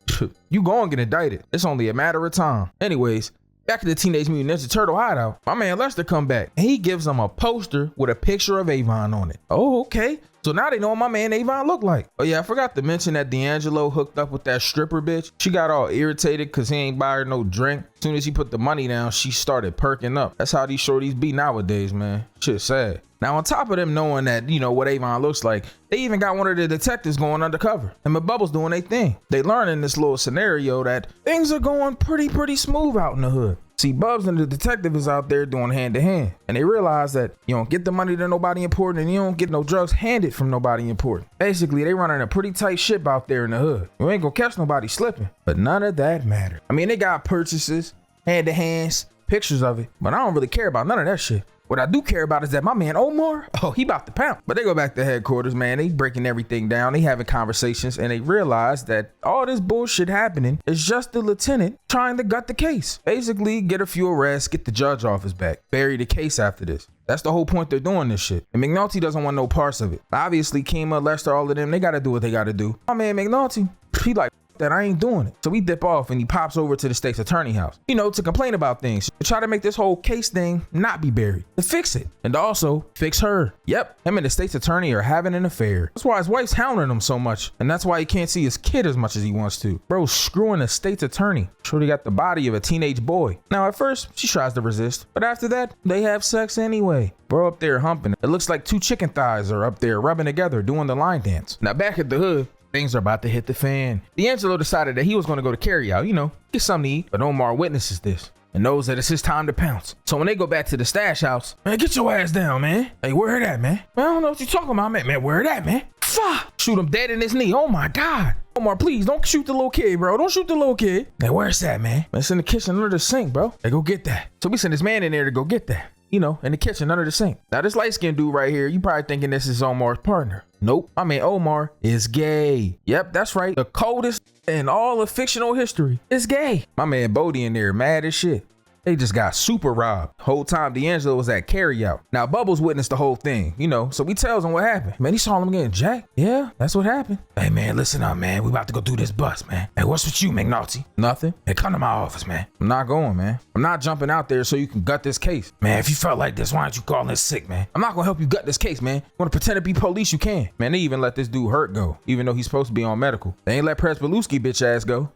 you gonna get indicted. It's only a matter of time. Anyways, back to the Teenage Mutant Ninja Turtle hideout. My man Lester come back and he gives them a poster with a picture of Avon on it. Oh, okay. So now they know what my man Avon looked like. Oh yeah, I forgot to mention that D'Angelo hooked up with that stripper bitch. She got all irritated because he ain't buy her no drink. As soon as he put the money down, she started perking up. That's how these shorties be nowadays, man. Shit sad. Now on top of them knowing that, what Avon looks like, they even got one of the detectives going undercover. And my Bubbles doing their thing. They learn in this little scenario that things are going pretty smooth out in the hood. See, Bubs and the detective is out there doing hand to hand. And they realize that you don't get the money to nobody important and you don't get no drugs handed from nobody important. Basically, they running a pretty tight ship out there in the hood. You ain't gonna catch nobody slipping. But none of that mattered. I mean, they got purchases, hand to hands, pictures of it. But I don't really care about none of that shit. What I do care about is that my man Omar, he about to pound. But they go back to headquarters, man. They breaking everything down. They having conversations and they realize that all this bullshit happening is just the lieutenant trying to gut the case. Basically, get a few arrests, get the judge off his back, bury the case after this. That's the whole point they're doing this shit. And McNulty doesn't want no parts of it. Obviously, Kima, Lester, all of them, they got to do what they got to do. My man McNulty, he like, that I ain't doing it. So we dip off and he pops over to the state's attorney house, to complain about things, to try to make this whole case thing not be buried, to fix it, and to also fix her. Yep, him and the state's attorney are having an affair. That's why his wife's hounding him so much, and that's why he can't see his kid as much as he wants to. Bro, screwing the state's attorney. Shorty got the body of a teenage boy. Now at first, she tries to resist, but after that, they have sex anyway. Bro up there humping. It looks like two chicken thighs are up there rubbing together doing the line dance. Now back at the hood, things are about to hit the fan. D'Angelo decided that he was going to go to carryout, get something to eat. But Omar witnesses this and knows that it's his time to pounce. So when they go back to the stash house, man, get your ass down, man. Hey, where it at, man? I don't know what you're talking about, man. Where it at, man? Fuck! Shoot him dead in his knee. Oh my God. Omar, please don't shoot the little kid, bro. Don't shoot the little kid. Hey, where's that, man? It's in the kitchen under the sink, bro. Hey, go get that. So we send this man in there to go get that. In the kitchen under the sink. Now this light-skinned dude right here, you probably thinking this is Omar's partner. Nope. I mean, Omar is gay. Yep, that's right. The coldest in all of fictional history is gay. My man Bodie in there mad as shit. They just got super robbed. Whole time D'Angelo was at carryout. Now Bubbles witnessed the whole thing, so he tells him what happened. Man, he saw him getting jacked. Yeah, that's what happened. Hey man, listen up, man. We about to go through this bus, man. Hey, what's with you, McNulty? Nothing. Hey, come to my office, man. I'm not going, man. I'm not jumping out there so you can gut this case. Man, if you felt like this, why don't you call in sick, man? I'm not gonna help you gut this case, man. You wanna pretend to be police, you can. Man, they even let this dude Hurt go, even though he's supposed to be on medical. They ain't let Presbeluski bitch ass go.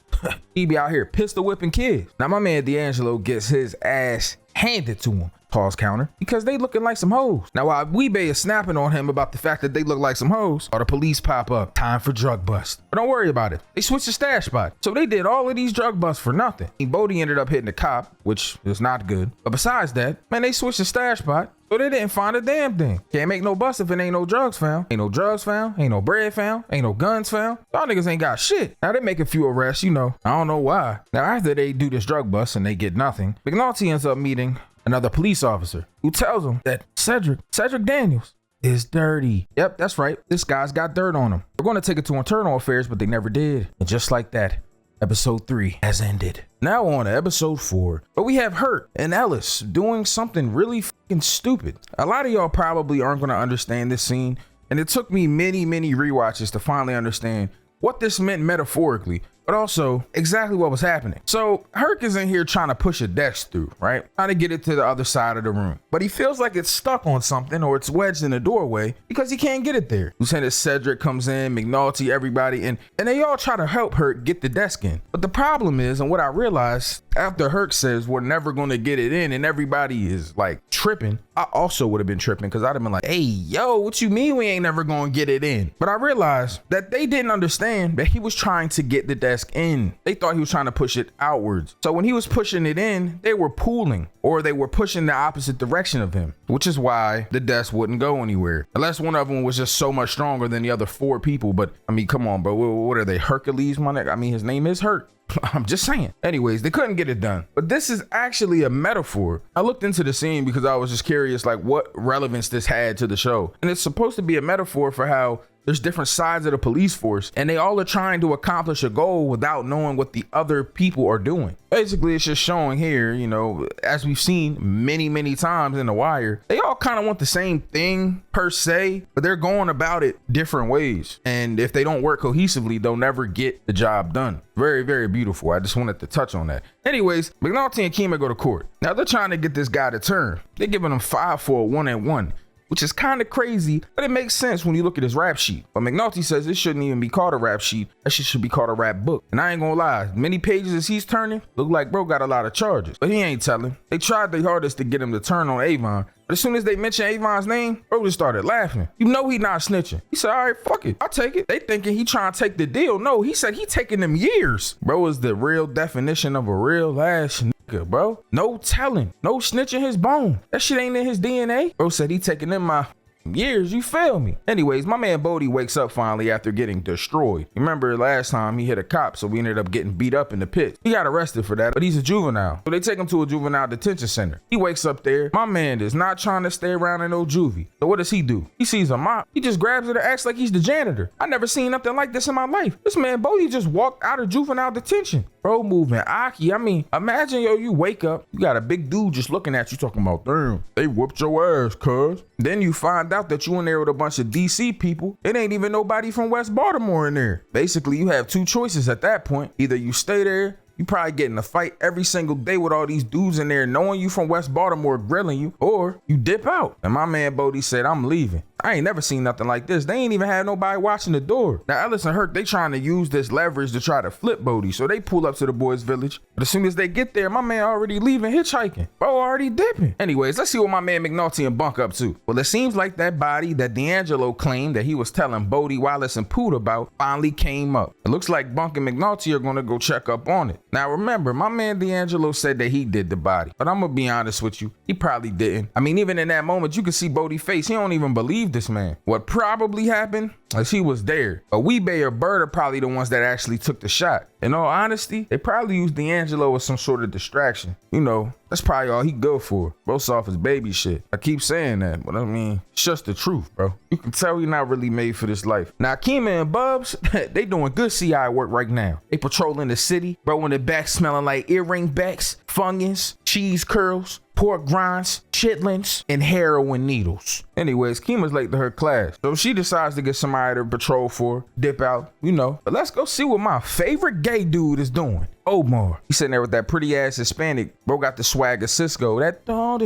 He be out here pistol whipping kids. Now my man D'Angelo gets his ass handed to him. Pause counter. Because they looking like some hoes. Now while Weebay is snapping on him about the fact that they look like some hoes, all the police pop up. Time for drug bust. But don't worry about it. They switched the stash spot. So they did all of these drug busts for nothing. Bodie ended up hitting the cop, which is not good. But besides that, man, they switched the stash spot. So they didn't find a damn thing. Can't make no bust if it ain't no drugs found. Ain't no drugs found. Ain't no bread found. Ain't no guns found. Y'all niggas ain't got shit. Now they make a few arrests, I don't know why. Now after they do this drug bust and they get nothing, McNulty ends up meeting another police officer who tells him that Cedric Daniels is dirty. Yep, that's right. This guy's got dirt on him. We're going to take it to internal affairs, but they never did. And just like that, episode 3 has ended. Now on to episode 4, but we have Hurt and Ellis doing something really fucking stupid. A lot of y'all probably aren't going to understand this scene, and it took me many rewatches to finally understand what this meant metaphorically, but also exactly what was happening. So Herc is in here trying to push a desk through, right? Trying to get it to the other side of the room. But he feels like it's stuck on something or it's wedged in the doorway because he can't get it there. Lieutenant Cedric comes in, McNulty, everybody, and they all try to help Herc get the desk in. But the problem is, and what I realized after Herc says we're never gonna get it in and everybody is like tripping, I also would have been tripping because I'd have been like, hey, yo, what you mean we ain't never gonna get it in? But I realized that they didn't understand that he was trying to get the desk in. They thought he was trying to push it outwards. So when he was pushing it in, they were pulling or they were pushing the opposite direction of him, which is why the desk wouldn't go anywhere. Unless one of them was just so much stronger than the other 4 people. But I mean, come on, bro. What are they? Hercules, my nigga? I mean, his name is Hurt. I'm just saying. Anyways, they couldn't get it done. But this is actually a metaphor. I looked into the scene because I was just curious, like what relevance this had to the show. And it's supposed to be a metaphor for how there's different sides of the police force and they all are trying to accomplish a goal without knowing what the other people are doing. Basically, it's just showing here, you know, as we've seen many times in The Wire, they all kind of want the same thing per se, but they're going about it different ways. And if they don't work cohesively, they'll never get the job done. Very beautiful. I just wanted to touch on that. Anyways, McNulty and Kima go to court. Now they're trying to get this guy to turn. They're giving him 5 for a 1-and-1. Which is kind of crazy, but it makes sense when you look at his rap sheet. But McNulty says it shouldn't even be called a rap sheet. That shit should be called a rap book. And I ain't gonna lie, many pages as he's turning, look like bro got a lot of charges. But he ain't telling. They tried their hardest to get him to turn on Avon. But as soon as they mentioned Avon's name, bro just started laughing. You know he not snitching. He said, all right, fuck it. I'll take it. They thinking he trying to take the deal. No, he said he taking them years. Bro is the real definition of a real ass nigga, bro. No telling. No snitching his bone. That shit ain't in his DNA. Bro said he taking them my years, you feel me? Anyways, my man Bodie wakes up finally after getting destroyed. Remember last time he hit a cop, so we ended up getting beat up in the pit. He got arrested for that, but he's a juvenile. So they take him to a juvenile detention center. He wakes up there. My man is not trying to stay around in no juvie. So what does he do? He sees a mop. He just grabs it and acts like he's the janitor. I never seen nothing like this in my life. This man Bodie just walked out of juvenile detention. Bro moving Aki. I mean, imagine you wake up, you got a big dude just looking at you talking about, damn, they whooped your ass, cuz. Then you find out that you in there with a bunch of DC people. It ain't even nobody from West Baltimore in there. Basically, you have 2 choices at that point. Either you stay there, you probably get in a fight every single day with all these dudes in there knowing you from West Baltimore grilling you, or you dip out. And my man Bodie said, I'm leaving. I ain't never seen nothing like this. They ain't even had nobody watching the door. Now Ellis and Herc, they trying to use this leverage to try to flip Bodie. So they pull up to the boys' village. But as soon as they get there, my man already leaving hitchhiking. Bro already dipping. Anyways, let's see what my man McNulty and Bunk up to. Well, it seems like that body that D'Angelo claimed that he was telling Bodie, Wallace, and Poot about finally came up. It looks like Bunk and McNulty are gonna go check up on it. Now remember, my man D'Angelo said that he did the body. But I'm gonna be honest with you, he probably didn't. I mean, even in that moment, you could see Bodie's face. He don't even believe this man. What probably happened is he was there. But Weebay or Bird are probably the ones that actually took the shot. In all honesty, they probably used D'Angelo as some sort of distraction. You know, that's probably all he good for. Bro's off his baby shit. I keep saying that, but I mean, it's just the truth, bro. You can tell he's not really made for this life. Now, Kima and Bubs, they doing good CI work right now. They patrolling the city, bro in the back smelling like earring backs, fungus, cheese curls, pork grinds, chitlins, and heroin needles. Anyways, Kima's late to her class, so she decides to get somebody to patrol for, dip out, you know. But let's go see what my favorite gay dude is doing. Omar. He's sitting there with that pretty ass Hispanic. Bro got the swag of Cisco. That don.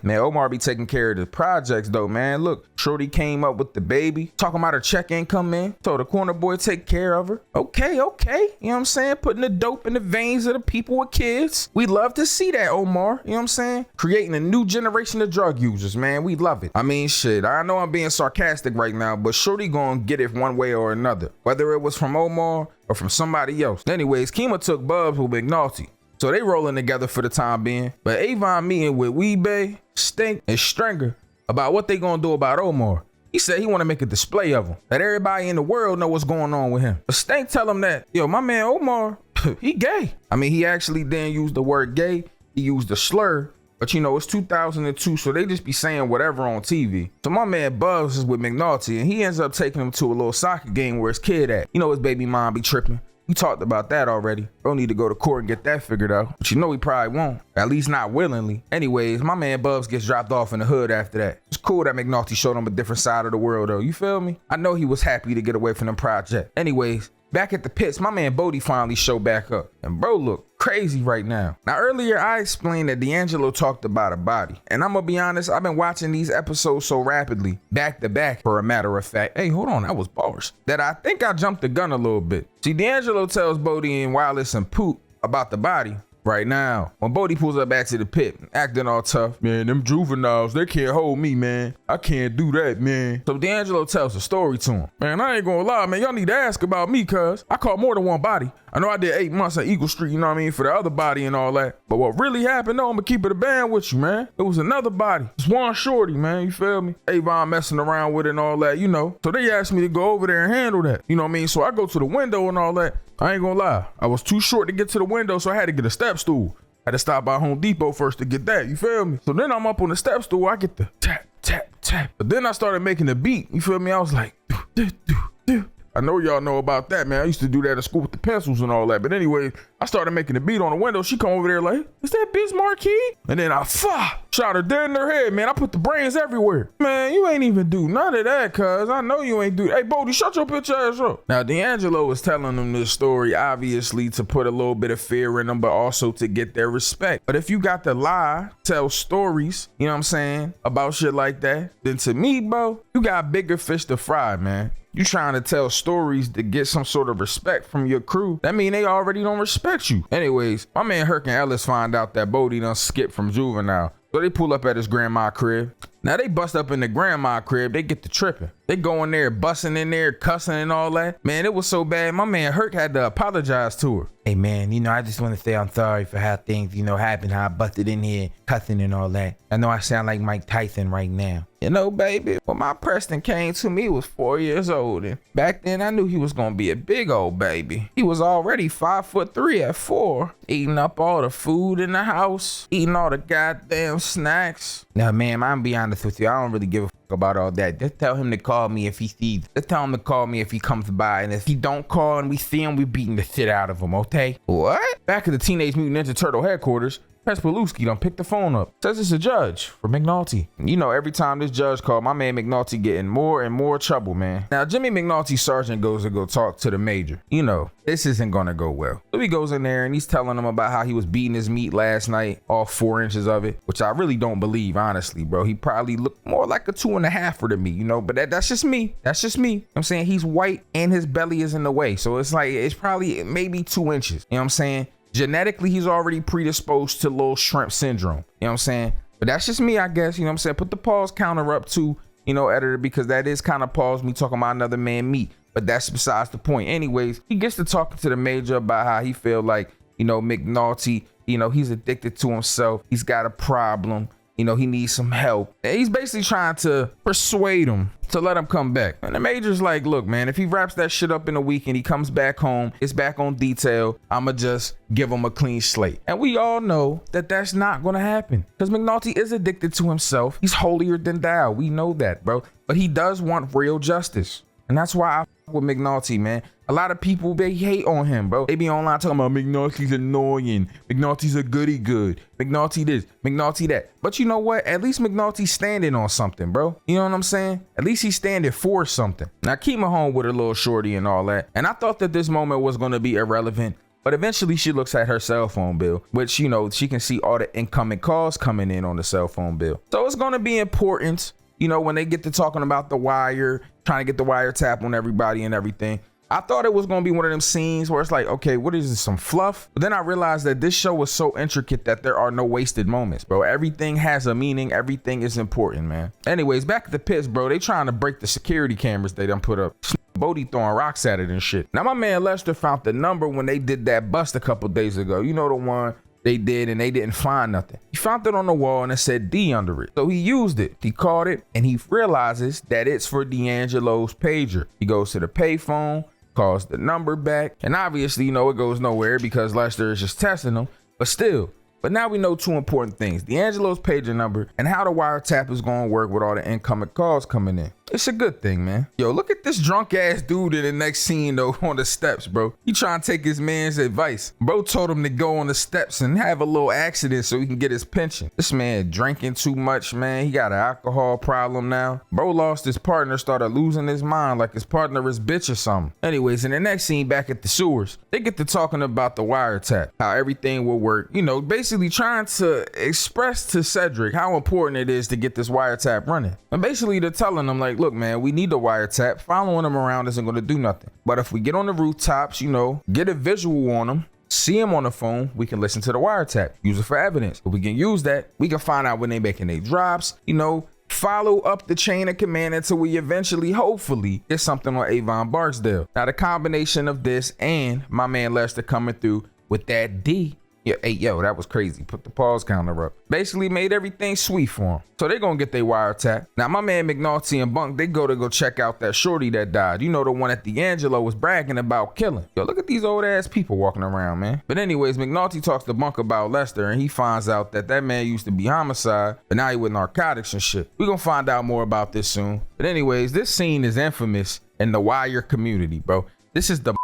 Man, Omar be taking care of the projects though, man. Look, Shorty came up with the baby. Talking about her check income, man. Told the corner boy take care of her. Okay. You know what I'm saying? Putting the dope in the veins of the people with kids. We love to see that, Omar. You know what I'm saying? Creating a new generation of drug users, man. We love it. I mean, shit, I know I'm being sarcastic right now, but Shorty gonna get it one way or another. Whether it was from Omar or from somebody else. Anyways, Kima took Bubs with McNulty. So they rolling together for the time being. But Avon meeting with Weebay, Stink, and Stringer about what they gonna do about Omar. He said he want to make a display of him. That everybody in the world know what's going on with him. But Stank tell him that, yo, my man Omar, he gay. I mean, he actually didn't use the word gay. He used a slur, But you know, it's 2002, so they just be saying whatever on TV. So my man Bubs is with McNulty, and he ends up taking him to a little soccer game where his kid at. You know his baby mom be tripping. We talked about that already. Bro need to go to court and get that figured out. But you know he probably won't. At least not willingly. Anyways, my man Bubs gets dropped off in the hood after that. It's cool that McNulty showed him a different side of the world though. You feel me? I know he was happy to get away from them project. Anyways, back at the pits, my man Bodie finally showed back up. And bro look crazy right now. Now earlier I explained that D'Angelo talked about a body. And I'm gonna be honest, I've been watching these episodes so rapidly, back to back for a matter of fact. Hey, hold on, that was bars. That I think I jumped the gun a little bit. See, D'Angelo tells Bodie and Wallace and Poot about the body. Right now, when Bodie pulls up back to the pit, acting all tough, man, them juveniles, they can't hold me, man. I can't do that, man. So D'Angelo tells a story to him. Man, I ain't gonna lie, man, y'all need to ask about me, cuz I caught more than one body. I know I did 8 months at Eagle Street, you know what I mean, for the other body and all that. But what really happened, though, I'm gonna keep it a band with you, man. It was another body. It's one shorty, man, you feel me? Avon messing around with it and all that, you know. So they asked me to go over there and handle that, you know what I mean? So I go to the window and all that. I ain't gonna lie, I was too short to get to the window, so I had to get a step stool. I had to stop by Home Depot first to get that, you feel me? So then I'm up on the step stool, I get the tap, tap, tap. But then I started making the beat, you feel me? I was like, do, do, do, do. I know y'all know about that, man. I used to do that at school with the pencils and all that. But anyway, I started making the beat on the window. She come over there like, is that Bismarck key? And then I shot her dead in her head, man. I put the brains everywhere. Man, you ain't even do none of that, cuz. I know you ain't do. Hey, Bodie, shut your bitch ass up. Now, D'Angelo was telling them this story, obviously, to put a little bit of fear in them, but also to get their respect. But if you got to lie, tell stories, you know what I'm saying, about shit like that, then to me, bro, you got bigger fish to fry, man. You trying to tell stories to get some sort of respect from your crew. That mean they already don't respect you. Anyways, my man Herc and Ellis find out that Bodie done skipped from juvenile. So they pull up at his grandma crib. Now they bust up in the grandma crib, they get to tripping. They go in there, busting in there, cussing and all that. Man, it was so bad, my man Herc had to apologize to her. Hey man, you know, I just want to say I'm sorry for how things, you know, happened, how I busted in here, cussing and all that. I know I sound like Mike Tyson right now. You know, baby, when my Preston came to me, he was 4 years old. And back then, I knew he was going to be a big old baby. He was already 5'3" at 4, eating up all the food in the house, eating all the goddamn snacks. Now, man, I'm gonna be honest with you. I don't really give a fuck about all that. Just tell him to call me if he sees. Just tell him to call me if he comes by. And if he don't call and we see him, we beating the shit out of him, okay? What? Back at the Teenage Mutant Ninja Turtle headquarters, Pespaluski done picked the phone up. Says it's a judge for McNulty. You know, every time this judge called, my man McNulty getting more and more trouble, man. Now, Jimmy McNulty's sergeant goes to go talk to the major. You know, this isn't gonna go well. So he goes in there and he's telling him about how he was beating his meat last night, all 4 inches of it, which I really don't believe, honestly, bro. He probably looked more like a 2.5 to me, you know, but that's just me. That's just me. I'm saying he's white and his belly is in the way. So it's like, it's probably maybe 2 inches. You know what I'm saying? Genetically, he's already predisposed to little shrimp syndrome. You know what I'm saying? But that's just me, I guess. You know what I'm saying? Put the pause counter up too, you know, editor, because that is kind of pause me talking about another man meat. But that's besides the point. Anyways, he gets to talking to the major about how he feel like, you know, McNulty, you know, he's addicted to himself. He's got a problem. You know, he needs some help. And he's basically trying to persuade him to let him come back. And the major's like, look, man, if he wraps that shit up in a week and he comes back home, it's back on detail, I'ma just give him a clean slate. And we all know that that's not gonna happen because McNulty is addicted to himself. He's holier than thou. We know that, bro. But he does want real justice. And that's why I fuck with McNulty, man. A lot of people, they hate on him, bro. They be online talking about McNulty's annoying. McNulty's a goody good. McNulty this, McNulty that. But you know what? At least McNulty's standing on something, bro. You know what I'm saying? At least he's standing for something. Now, keep my home with her little shorty and all that. And I thought that this moment was going to be irrelevant. But eventually she looks at her cell phone bill, which, you know, she can see all the incoming calls coming in on the cell phone bill. So it's going to be important, you know, when they get to talking about the wire, trying to get the wiretap on everybody and everything. I thought it was going to be one of them scenes where it's like, okay, what is this, some fluff? But then I realized that this show was so intricate that there are no wasted moments, bro. Everything has a meaning. Everything is important, man. Anyways, back at the pits, bro, they trying to break the security cameras they done put up. Bodie throwing rocks at it and shit. Now, my man Lester found the number when they did that bust a couple days ago. You know, the one they did and they didn't find nothing. He found it on the wall and it said D under it. So he used it. He called it and he realizes that it's for D'Angelo's pager. He goes to the payphone, calls the number back, and obviously, you know, it goes nowhere because Lester is just testing him. But still, But now we know two important things: D'Angelo's pager number and how the wiretap is going to work with all the incoming calls coming in. It's a good thing, man. Yo, look at this drunk ass dude in the next scene though on the steps, bro. He trying to take his man's advice. Bro told him to go on the steps and have a little accident so he can get his pension. This man drinking too much, man. He got an alcohol problem now. Bro lost his partner, started losing his mind like his partner is bitch or something. Anyways, in the next scene back at the sewers, they get to talking about the wiretap, how everything will work. You know, basically trying to express to Cedric how important it is to get this wiretap running. And basically they're telling him like, look, man, we need the wiretap. Following them around isn't going to do nothing. But if we get on the rooftops, you know, get a visual on them, see him on the phone, we can listen to the wiretap, use it for evidence. If we can use that, we can find out when they making their drops, you know, follow up the chain of command until we eventually, hopefully, get something on Avon Barksdale. Now, the combination of this and my man Lester coming through with that D, yeah, hey, yo, that was crazy. Put the pause counter up. Basically made everything sweet for him. So they're gonna get their wiretap. Now, my man McNulty and Bunk, they go check out that shorty that died. You know, the one that D'Angelo was bragging about killing. Yo, look at these old ass people walking around, man. But anyways, McNulty talks to Bunk about Lester, and he finds out that man used to be homicide, but now he with narcotics and shit. We're gonna find out more about this soon. But anyways, this scene is infamous in the Wire community, bro. This is the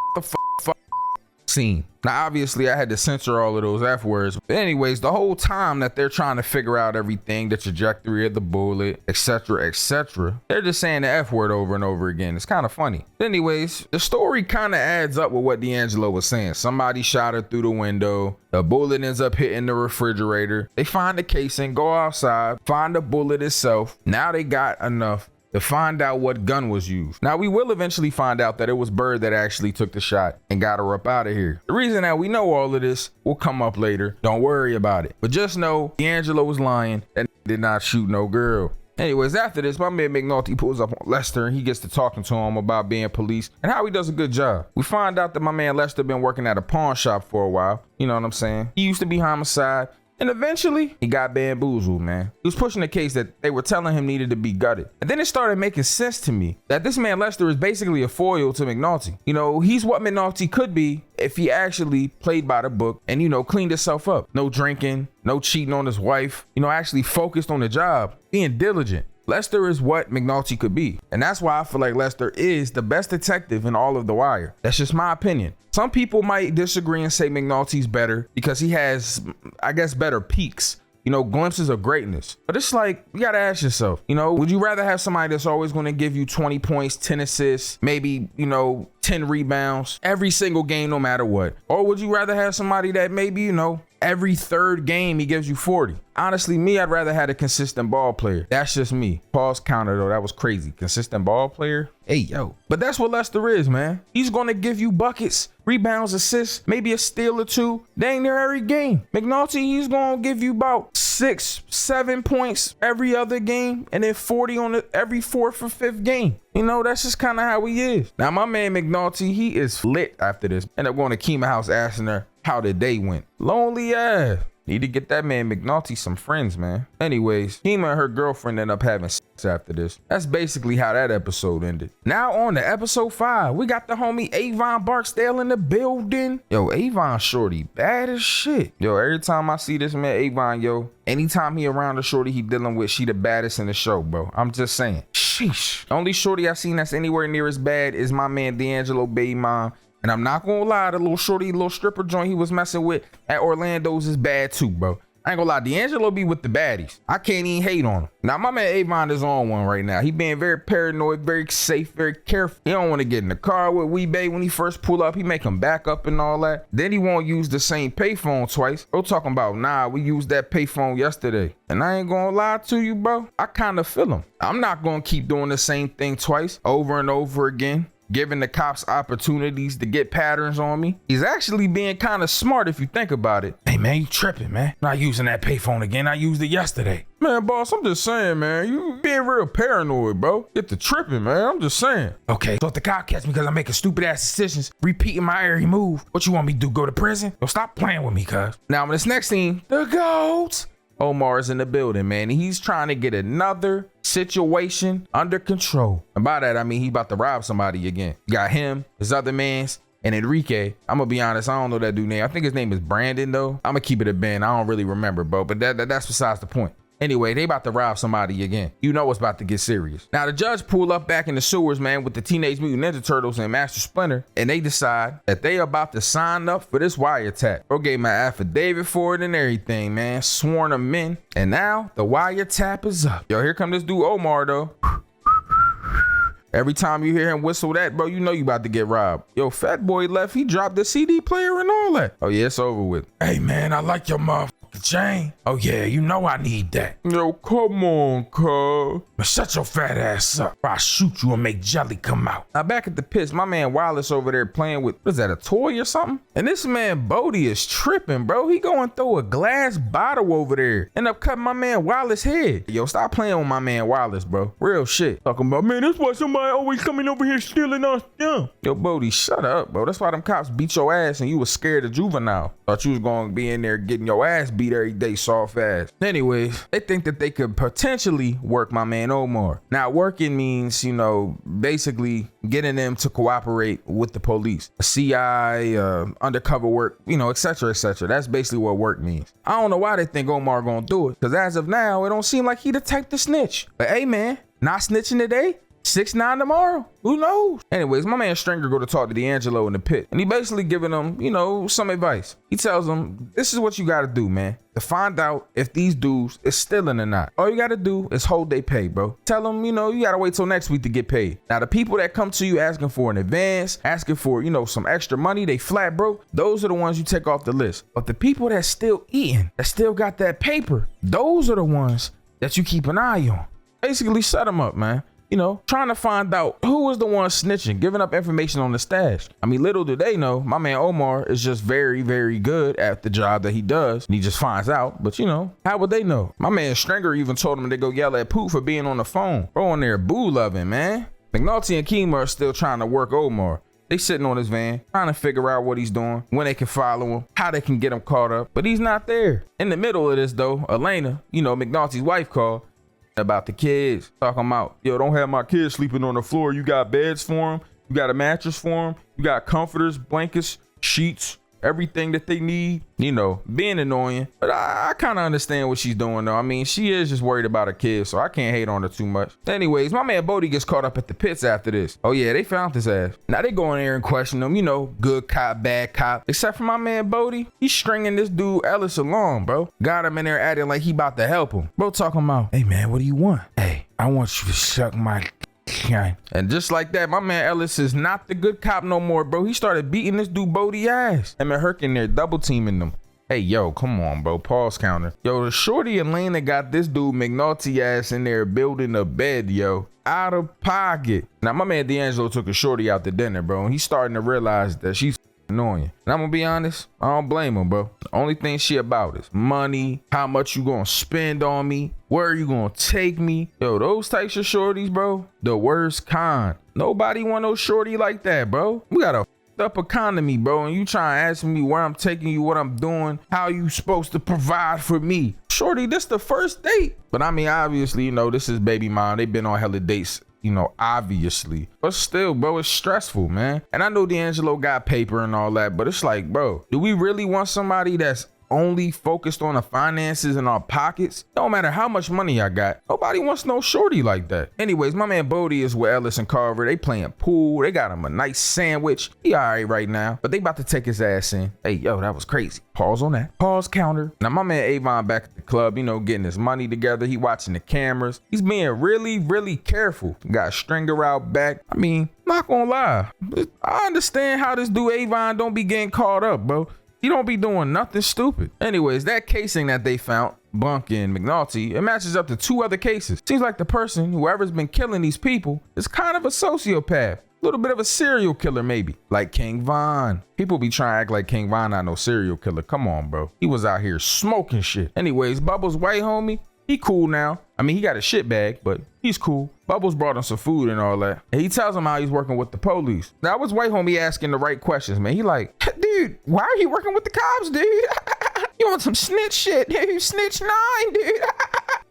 scene. Now, obviously, I had to censor all of those F words. But anyways, the whole time that they're trying to figure out everything, the trajectory of the bullet, etc., they're just saying the F word over and over again. It's kind of funny. But anyways, the story kind of adds up with what D'Angelo was saying. Somebody shot her through the window. The bullet ends up hitting the refrigerator. They find the casing, go outside, find the bullet itself. Now they got enough to find out what gun was used. Now, we will eventually find out that it was Bird that actually took the shot and got her up out of here. The reason that we know all of this will come up later. Don't worry about it. But just know D'Angelo was lying and did not shoot no girl. Anyways, after this, my man McNulty pulls up on Lester and he gets to talking to him about being police and how he does a good job. We find out that my man Lester been working at a pawn shop for a while. You know what I'm saying? He used to be homicide. And eventually, he got bamboozled, man. He was pushing a case that they were telling him needed to be gutted. And then it started making sense to me that this man Lester is basically a foil to McNulty. You know, he's what McNulty could be if he actually played by the book and, you know, cleaned himself up. No drinking, no cheating on his wife, you know, actually focused on the job, being diligent. Lester is what McNulty could be. And that's why I feel like Lester is the best detective in all of The Wire. That's just my opinion. Some people might disagree and say McNulty's better because he has, I guess, better peaks, you know, glimpses of greatness. But it's like, you gotta ask yourself, you know, would you rather have somebody that's always gonna give you 20 points, 10 assists, maybe, you know, 10 rebounds every single game, no matter what? Or would you rather have somebody that maybe, you know, every third game he gives you 40? Honestly, me, I'd rather have a consistent ball player. That's just me. Pause counter though, that was crazy. Consistent ball player? Hey, yo. But that's what Lester is, man. He's gonna give you buckets, rebounds, assists, maybe a steal or two, dang near every game. McNulty, he's gonna give you about 6, 7 points every other game, and then 40 on every fourth or fifth game. You know, that's just kind of how he is. Now, my man McNulty, he is lit after this. End up going to Kima house asking her how the day went. Lonely ass. Need to get that man McNulty some friends, man. Anyways, Kima and her girlfriend end up having sex after this. That's basically how that episode ended. Now on to episode 5. We got the homie Avon Barksdale in the building. Yo, Avon shorty bad as shit. Yo, every time I see this man Avon, yo, anytime he around the shorty he dealing with, she the baddest in the show, bro. I'm just saying. Sheesh. The only shorty I seen that's anywhere near as bad is my man D'Angelo baby mom. And I'm not gonna lie, the little shorty, little stripper joint he was messing with at Orlando's is bad too, bro. I ain't gonna lie, D'Angelo be with the baddies. I can't even hate on him. Now, my man Avon is on one right now. He being very paranoid, very safe, very careful. He don't want to get in the car with Weebay when he first pull up. He make him back up and all that. Then he won't use the same payphone twice. We're talking about, nah, we used that payphone yesterday. And I ain't gonna lie to you, bro. I kind of feel him. I'm not gonna keep doing the same thing twice, over and over again, giving the cops opportunities to get patterns on me. He's actually being kind of smart if you think about it. Hey, man, you tripping, man. Not using that payphone again. I used it yesterday. Man, boss, I'm just saying, man. You being real paranoid, bro. Get to tripping, man. I'm just saying. Okay, so if the cop catch me because I'm making stupid ass decisions, repeating my every move, what you want me to do, go to prison? Yo, stop playing with me, cuz. Now, in this next scene, the GOAT, Omar's in the building, man. He's trying to get another situation under control. And by that, I mean he's about to rob somebody again. You got him, his other mans, and Enrique. I'm gonna be honest, I don't know that dude name. I think his name is Brandon though. I'm gonna keep it a Ben. I don't really remember, bro, but that's besides the point. Anyway, they about to rob somebody again. You know it's about to get serious. Now the judge pull up back in the sewers, man, with the Teenage Mutant Ninja Turtles and Master Splinter, and they decide that they about to sign up for this wiretap. Bro gave my affidavit for it and everything, man. Sworn them in, and now the wiretap is up. Yo, here come this dude Omar though. Every time you hear him whistle that, bro, you know you about to get robbed. Yo, Fat Boy left. He dropped the CD player and all that. Oh yeah, it's over with. Hey man, I like your motherfucking chain. Oh yeah, you know I need that. Yo, come on, cuz. But shut your fat ass up, or I'll shoot you and make jelly come out. Now back at the pits, my man Wallace over there playing with, what is that, a toy or something? And this man Bodie is tripping, bro. He going throw a glass bottle over there. End up cutting my man Wallace's head. Yo, stop playing with my man Wallace, bro. Real shit. Talking about, man, that's why somebody always coming over here stealing our stuff. Yo, Bodie, shut up, bro. That's why them cops beat your ass and you was scared of juvenile. Thought you was going to be in there getting your ass beat every day, soft ass. Anyways, they think that they could potentially work my man Omar. Now, working means, you know, basically getting them to cooperate with the police. CI, undercover work, you know, etc., etc. That's basically what work means. I don't know why they think Omar gonna do it, because as of now, it don't seem like he the type to snitch. But hey, man, not snitching today, 6ix9ine tomorrow. Who knows? Anyways, my man Stringer go to talk to D'Angelo in the pit, and he basically giving him, you know, some advice. He tells him, this is what you got to do, man, to find out if these dudes is stealing or not. All you got to do is hold they pay, bro. Tell them, you know, you got to wait till next week to get paid. Now, the people that come to you asking for an advance, asking for, you know, some extra money, they flat broke, those are the ones you take off the list. But the people that's still eating, that still got that paper, those are the ones that you keep an eye on. Basically, set them up, man. You know, trying to find out who was the one snitching, giving up information on the stash. I mean, little do they know, my man Omar is just very, very good at the job that he does. And he just finds out, but you know, how would they know? My man Stringer even told him to go yell at Poot for being on the phone. Bro on there boo loving, man. McNulty and Kima are still trying to work Omar. They sitting on his van, trying to figure out what he's doing, when they can follow him, how they can get him caught up, but he's not there. In the middle of this though, Elena, you know, McNulty's wife called about the kids, talking about, yo, don't have my kids sleeping on the floor. You got beds for them, you got a mattress for them, you got comforters, blankets, sheets, everything that they need. You know, being annoying, but I kind of understand what she's doing though. I mean, she is just worried about her kids, so I can't hate on her too much. Anyways, my man Bodie gets caught up at the pits after this. Oh yeah, they found his ass. Now they go in there and question him, you know, good cop, bad cop. Except for my man Bodie, he's stringing this dude Ellis along, bro. Got him in there acting like he about to help him. Bro talking about, hey man, what do you want? Hey, I want you to suck my and just like that, my man Ellis is not the good cop no more, bro. He started beating this dude Bodie ass. Him and Herc in there double teaming them. Hey, yo, come on, bro. Pause counter. Yo, the shorty Elena got this dude McNulty ass in there building a bed, yo. Out of pocket. Now, my man D'Angelo took a shorty out to dinner, bro. And he's starting to realize that she's annoying. And I'm gonna be honest, I don't blame him, bro. The only thing she about is money, how much you gonna spend on me, where you gonna take me. Yo, those types of shorties, bro, the worst kind. Nobody want no shorty like that, bro. We got a up economy, bro, and you trying to ask me where I'm taking you, what I'm doing, how you supposed to provide for me. Shorty, this the first date. But I mean, obviously, you know, this is baby mom. They've been on hella dates, you know, obviously. But still, bro, it's stressful, man. And I know D'Angelo got paper and all that, but it's like, bro, do we really want somebody that's only focused on the finances in our pockets? Don't matter how much money I got, nobody wants no shorty like that. Anyways, my man Bodie is with Ellis and Carver. They playing pool. They got him a nice sandwich. He all right right now, but they about to take his ass in. Hey, yo, that was crazy. Pause on that. Pause counter. Now my man Avon back at the club, you know, getting his money together. He watching the cameras. He's being really, really careful. Got Stringer out back. I mean, not gonna lie, I understand how this dude Avon don't be getting caught up, bro. He don't be doing nothing stupid. Anyways, that casing that they found, Bunk and McNulty, it matches up to 2 other cases. Seems like the person, whoever's been killing these people, is kind of a sociopath. A little bit of a serial killer maybe, like King Von. People be trying to act like King Von not no serial killer. Come on, bro. He was out here smoking shit. Anyways, Bubbles' white homie, he cool now. I mean, he got a shit bag, but he's cool. Bubbles brought him some food and all that. And he tells him how he's working with the police. Now, was white homie asking the right questions, man. He like, dude, why are you working with the cops, dude? You want some snitch shit, dude? Snitch 9, dude.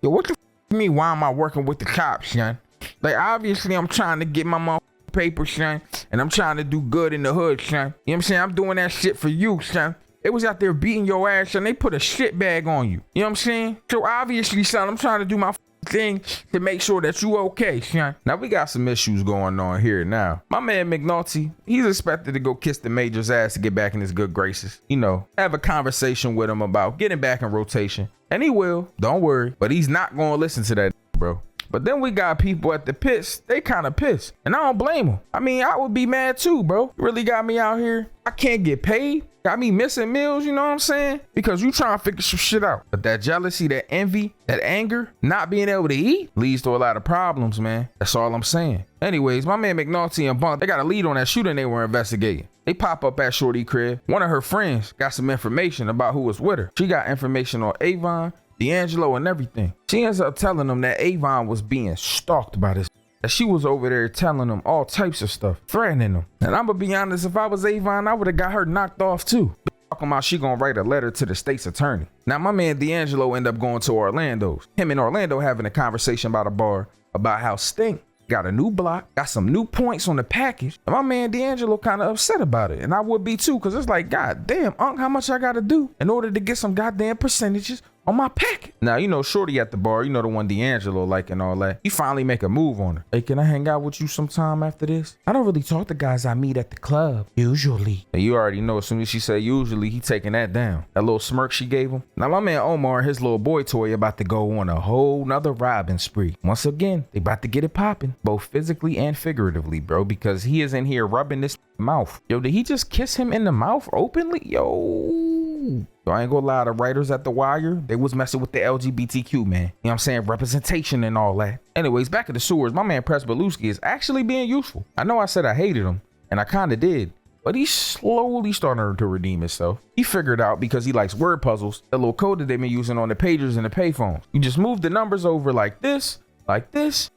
Yo, what the f*** me? Why am I working with the cops, son? Like, obviously, I'm trying to get my motherfucking paper, son, and I'm trying to do good in the hood, son. You know what I'm saying? I'm doing that shit for you, son. They was out there beating your ass and they put a shit bag on you. You know what I'm saying? So obviously, son, I'm trying to do my thing to make sure that you okay, son. Now we got some issues going on here now. My man McNulty, he's expected to go kiss the Major's ass to get back in his good graces. You know, have a conversation with him about getting back in rotation. And he will, don't worry. But he's not gonna listen to that, bro. But then we got people at the pits, they kind of pissed. And I don't blame them. I mean, I would be mad too, bro. You really got me out here. I can't get paid. Got me missing meals, you know what I'm saying? Because you trying to figure some shit out. But that jealousy, that envy, that anger, not being able to eat leads to a lot of problems, man. That's all I'm saying. Anyways, my man McNulty and Bunk, they got a lead on that shooting they were investigating. They pop up at Shorty crib. One of her friends got some information about who was with her. She got information on Avon, D'Angelo, and everything. She ends up telling them that Avon was being stalked by this. That she was over there telling them all types of stuff, threatening them. And I'm gonna be honest, if I was Avon, I would have got her knocked off too. Talking about she gonna write a letter to the state's attorney. Now my man D'Angelo ended up going to Orlando's. Him and Orlando having a conversation about a bar, about how Stink got a new block, got some new points on the package. And my man D'Angelo kind of upset about it. And I would be too, because it's like, God damn, Unc, how much I gotta do in order to get some goddamn percentages on my packet? Now, you know, Shorty at the bar, you know, the one D'Angelo like and all that. He finally make a move on her. Hey, can I hang out with you sometime after this? I don't really talk to guys I meet at the club, usually. And you already know, as soon as she said usually, he taking that down. That little smirk she gave him. Now, my man Omar and his little boy toy about to go on a whole nother robbing spree. Once again, they about to get it popping, both physically and figuratively, bro, because he is in here rubbing this mouth. Yo, did he just kiss him in the mouth openly? Yo, I ain't gonna lie, the writers at The Wire, they was messing with the LGBTQ, man. You know what I'm saying? Representation and all that. Anyways, back at the sewers, my man Presbeluski is actually being useful. I know I said I hated him, and I kinda did, but he's slowly starting to redeem himself. He figured out, because he likes word puzzles, the little code that they've been using on the pagers and the payphones. You just move the numbers over like this,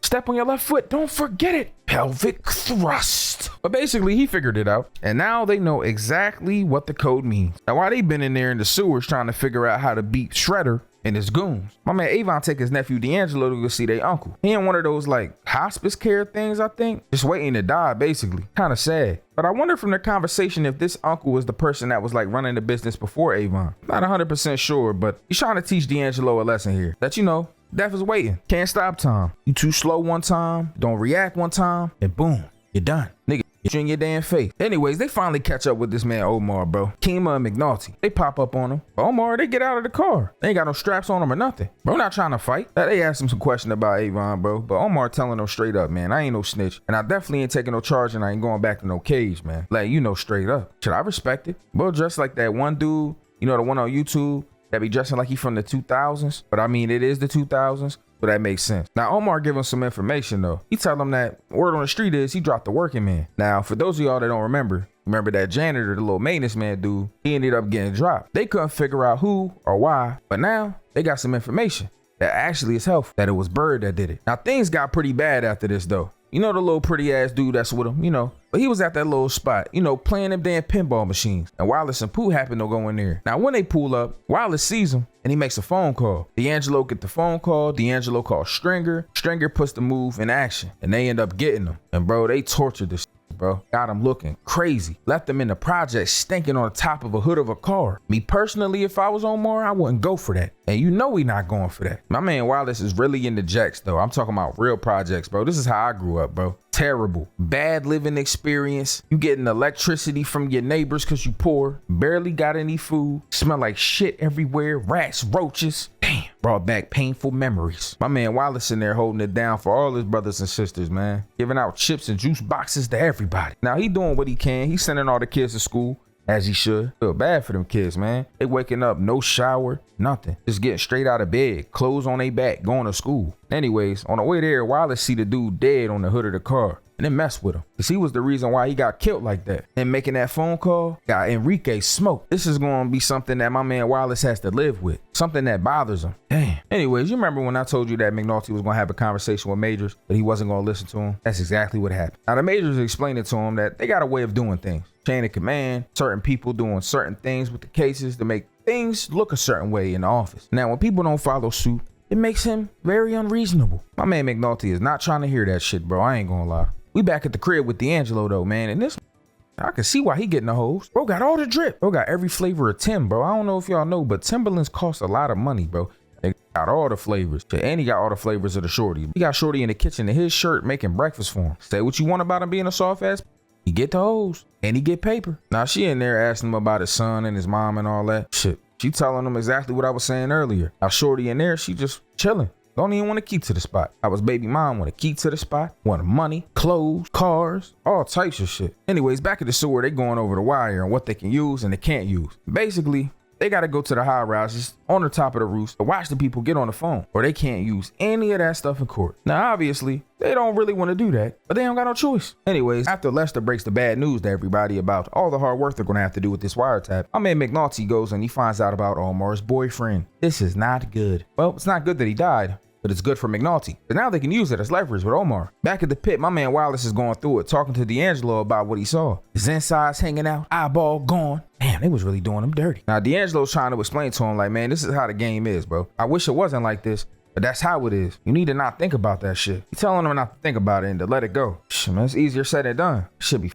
step on your left foot, don't forget it, pelvic thrust. But basically, he figured it out, and now they know exactly what the code means. Now, while they been in there in the sewers trying to figure out how to beat Shredder and his goons, my man Avon take his nephew D'Angelo to go see their uncle. He in one of those like hospice care things, I think, just waiting to die, basically. Kind of sad. But I wonder from the conversation if this uncle was the person that was like running the business before Avon. Not 100% sure, but he's trying to teach D'Angelo a lesson here. That, you know, death is waiting. Can't stop time. You too slow one time, don't react one time, and boom, you're done. Nigga, you in your damn face. Anyways, they finally catch up with this man Omar, bro. Kima and McNulty. They pop up on him. But Omar, they get out of the car. They ain't got no straps on him or nothing. Bro, not trying to fight. They asked him some question about Avon, bro. But Omar telling them straight up, man, I ain't no snitch. And I definitely ain't taking no charge, and I ain't going back to no cage, man. Like, you know, straight up. Should I respect it? Bro, dressed like that one dude, you know, the one on YouTube that be dressing like he from the 2000s. But I mean, it is the 2000s. So that makes sense. Now, Omar give him some information though. He tell him that word on the street is he dropped the working man. Now, for those of y'all that don't remember that janitor, the little maintenance man dude, he ended up getting dropped. They couldn't figure out who or why, but now they got some information that actually is helpful, that it was Bird that did it. Now, things got pretty bad after this though. You know, the little pretty ass dude that's with him, you know, but he was at that little spot, you know, playing them damn pinball machines. And Wallace and Pooh happen to go in there. Now, when they pull up, Wallace sees him and he makes a phone call. D'Angelo get the phone call. D'Angelo calls Stringer. Stringer puts the move in action and they end up getting him. And bro, they tortured this, bro. Got him looking crazy. Left him in the project stinking on the top of a hood of a car. Me personally, if I was Omar, I wouldn't go for that. And you know we not going for that. My man Wallace is really into jacks though. I'm talking about real projects, bro. This is how I grew up, bro. Terrible. Bad living experience. You getting electricity from your neighbors because you poor. Barely got any food. Smell like shit everywhere. Rats, roaches. Damn. Brought back painful memories. My man Wallace in there holding it down for all his brothers and sisters, man. Giving out chips and juice boxes to everybody. Now he doing what he can. He's sending all the kids to school. As he should. Feel bad for them kids, man. They waking up, no shower, nothing. Just getting straight out of bed, clothes on their back, going to school. Anyways, on the way there, Wallace see the dude dead on the hood of the car. And then mess with him. Cause he was the reason why he got killed like that. And making that phone call got Enrique smoked. This is gonna be something that my man Wallace has to live with. Something that bothers him. Damn. Anyways, you remember when I told you that McNulty was gonna have a conversation with Majors, but he wasn't gonna listen to him? That's exactly what happened. Now the Majors explained it to him that they got a way of doing things. Chain of command, certain people doing certain things with the cases to make things look a certain way in the office. Now when people don't follow suit, it makes him very unreasonable. My man McNulty is not trying to hear that shit, bro. I ain't gonna lie. We back at the crib with D'Angelo though, man, and this, I can see why he getting the hoes. Bro got all the drip. Bro got every flavor of Tim, bro. I don't know if y'all know, but Timberlands cost a lot of money, bro. They got all the flavors. And he got all the flavors of the shorty. He got shorty in the kitchen in his shirt making breakfast for him. Say what you want about him being a soft ass. He get the hoes and he get paper. Now she in there asking him about his son and his mom and all that shit. She telling him exactly what I was saying earlier. Now shorty in there, she just chilling. Don't even want to keep to the spot. I was baby mom want to keep to the spot. Want money, clothes, cars, all types of shit. Anyways, back at the sewer, they going over the wire and what they can use and they can't use. Basically, they got to go to the high rises on the top of the roofs to watch the people get on the phone, or they can't use any of that stuff in court. Now, obviously, they don't really want to do that, but they don't got no choice. Anyways, after Lester breaks the bad news to everybody about all the hard work they're going to have to do with this wiretap, my man McNulty goes and he finds out about Omar's boyfriend. This is not good. Well, it's not good that he died, but it's good for McNulty. So now they can use it as leverage with Omar. Back at the pit, my man Wallace is going through it, talking to D'Angelo about what he saw. His insides hanging out, eyeball gone. Damn, they was really doing him dirty. Now D'Angelo's trying to explain to him like, man, this is how the game is, bro. I wish it wasn't like this, but that's how it is. You need to not think about that shit. He's telling him not to think about it and to let it go. Shit, man, it's easier said than done. Should be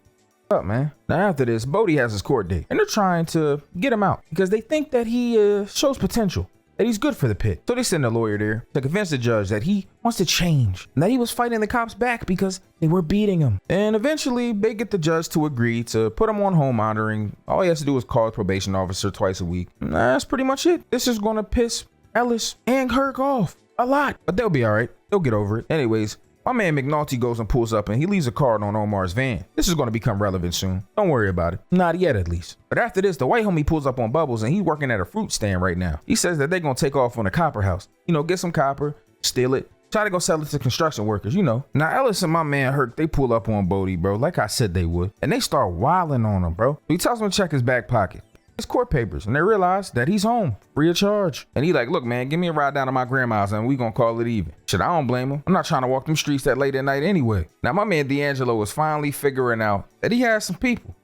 up, man. Now after this, Bodie has his court date, and they're trying to get him out because they think that he shows potential. That he's good for the pit. So they send a lawyer there to convince the judge that he wants to change and that he was fighting the cops back because they were beating him. And eventually they get the judge to agree to put him on home monitoring. All he has to do is call his probation officer twice a week. And that's pretty much it. This is going to piss Ellis and Kirk off a lot, but they'll be all right. They'll get over it. Anyways, my man McNulty goes and pulls up and he leaves a card on Omar's van. This is going to become relevant soon. Don't worry about it. Not yet, at least. But after this, the white homie pulls up on Bubbles and he's working at a fruit stand right now. He says that they're going to take off on a copper house. You know, get some copper, steal it, try to go sell it to construction workers, you know. Now, Ellis and my man Herc, they pull up on Bodie, bro, like I said they would. And they start wilding on him, bro. He tells them to check his back pocket. His court papers, and they realize that he's home free of charge. And he like, look, man, give me a ride down to my grandma's and we gonna call it even. Shit, I don't blame him. I'm not trying to walk them streets that late at night anyway. Now my man D'Angelo is finally figuring out that he has some people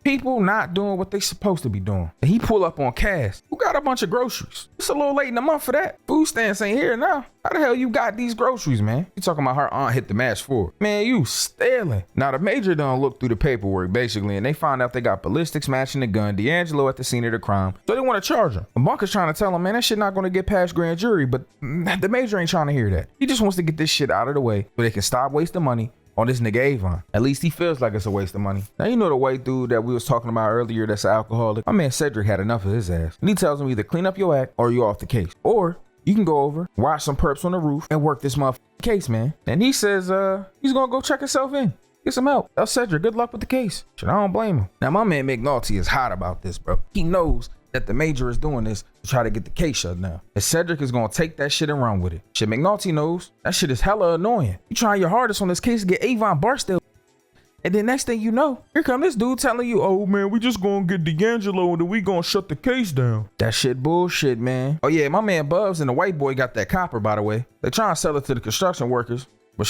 not doing what they supposed to be doing. And he pull up on Cass, who got a bunch of groceries. It's a little late in the month for that. Food stamps ain't here now. How the hell you got these groceries, man? You talking about her aunt hit the match for it. Man, you stealing. Now the major done look through the paperwork basically, and they find out they got ballistics matching the gun, D'Angelo at the scene of the crime. So they want to charge him. And Bunker's trying to tell him, man, that shit not going to get past grand jury, but the major ain't trying to hear that. He just wants to get this shit out of the way so they can stop wasting money on this nigga Avon. At least he feels like it's a waste of money. Now you know the white dude that we was talking about earlier that's an alcoholic? My man Cedric had enough of his ass. And he tells him either clean up your act or you off the case. Or you can go over, watch some perps on the roof, and work this motherfucking case, man. And he says he's gonna go check himself in. Get some help. Tell Cedric, good luck with the case. Shit, I don't blame him. Now my man McNulty is hot about this, bro. He knows that the major is doing this to try to get the case shut down. And Cedric is gonna take that shit and run with it. Shit, McNulty knows that shit is hella annoying. You trying your hardest on this case to get Avon Barksdale. And then next thing you know, here come this dude telling you, oh man, we just gonna get D'Angelo and then we gonna shut the case down. That shit bullshit, man. Oh yeah, my man Bubs and the white boy got that copper, by the way. They trying to sell it to the construction workers, but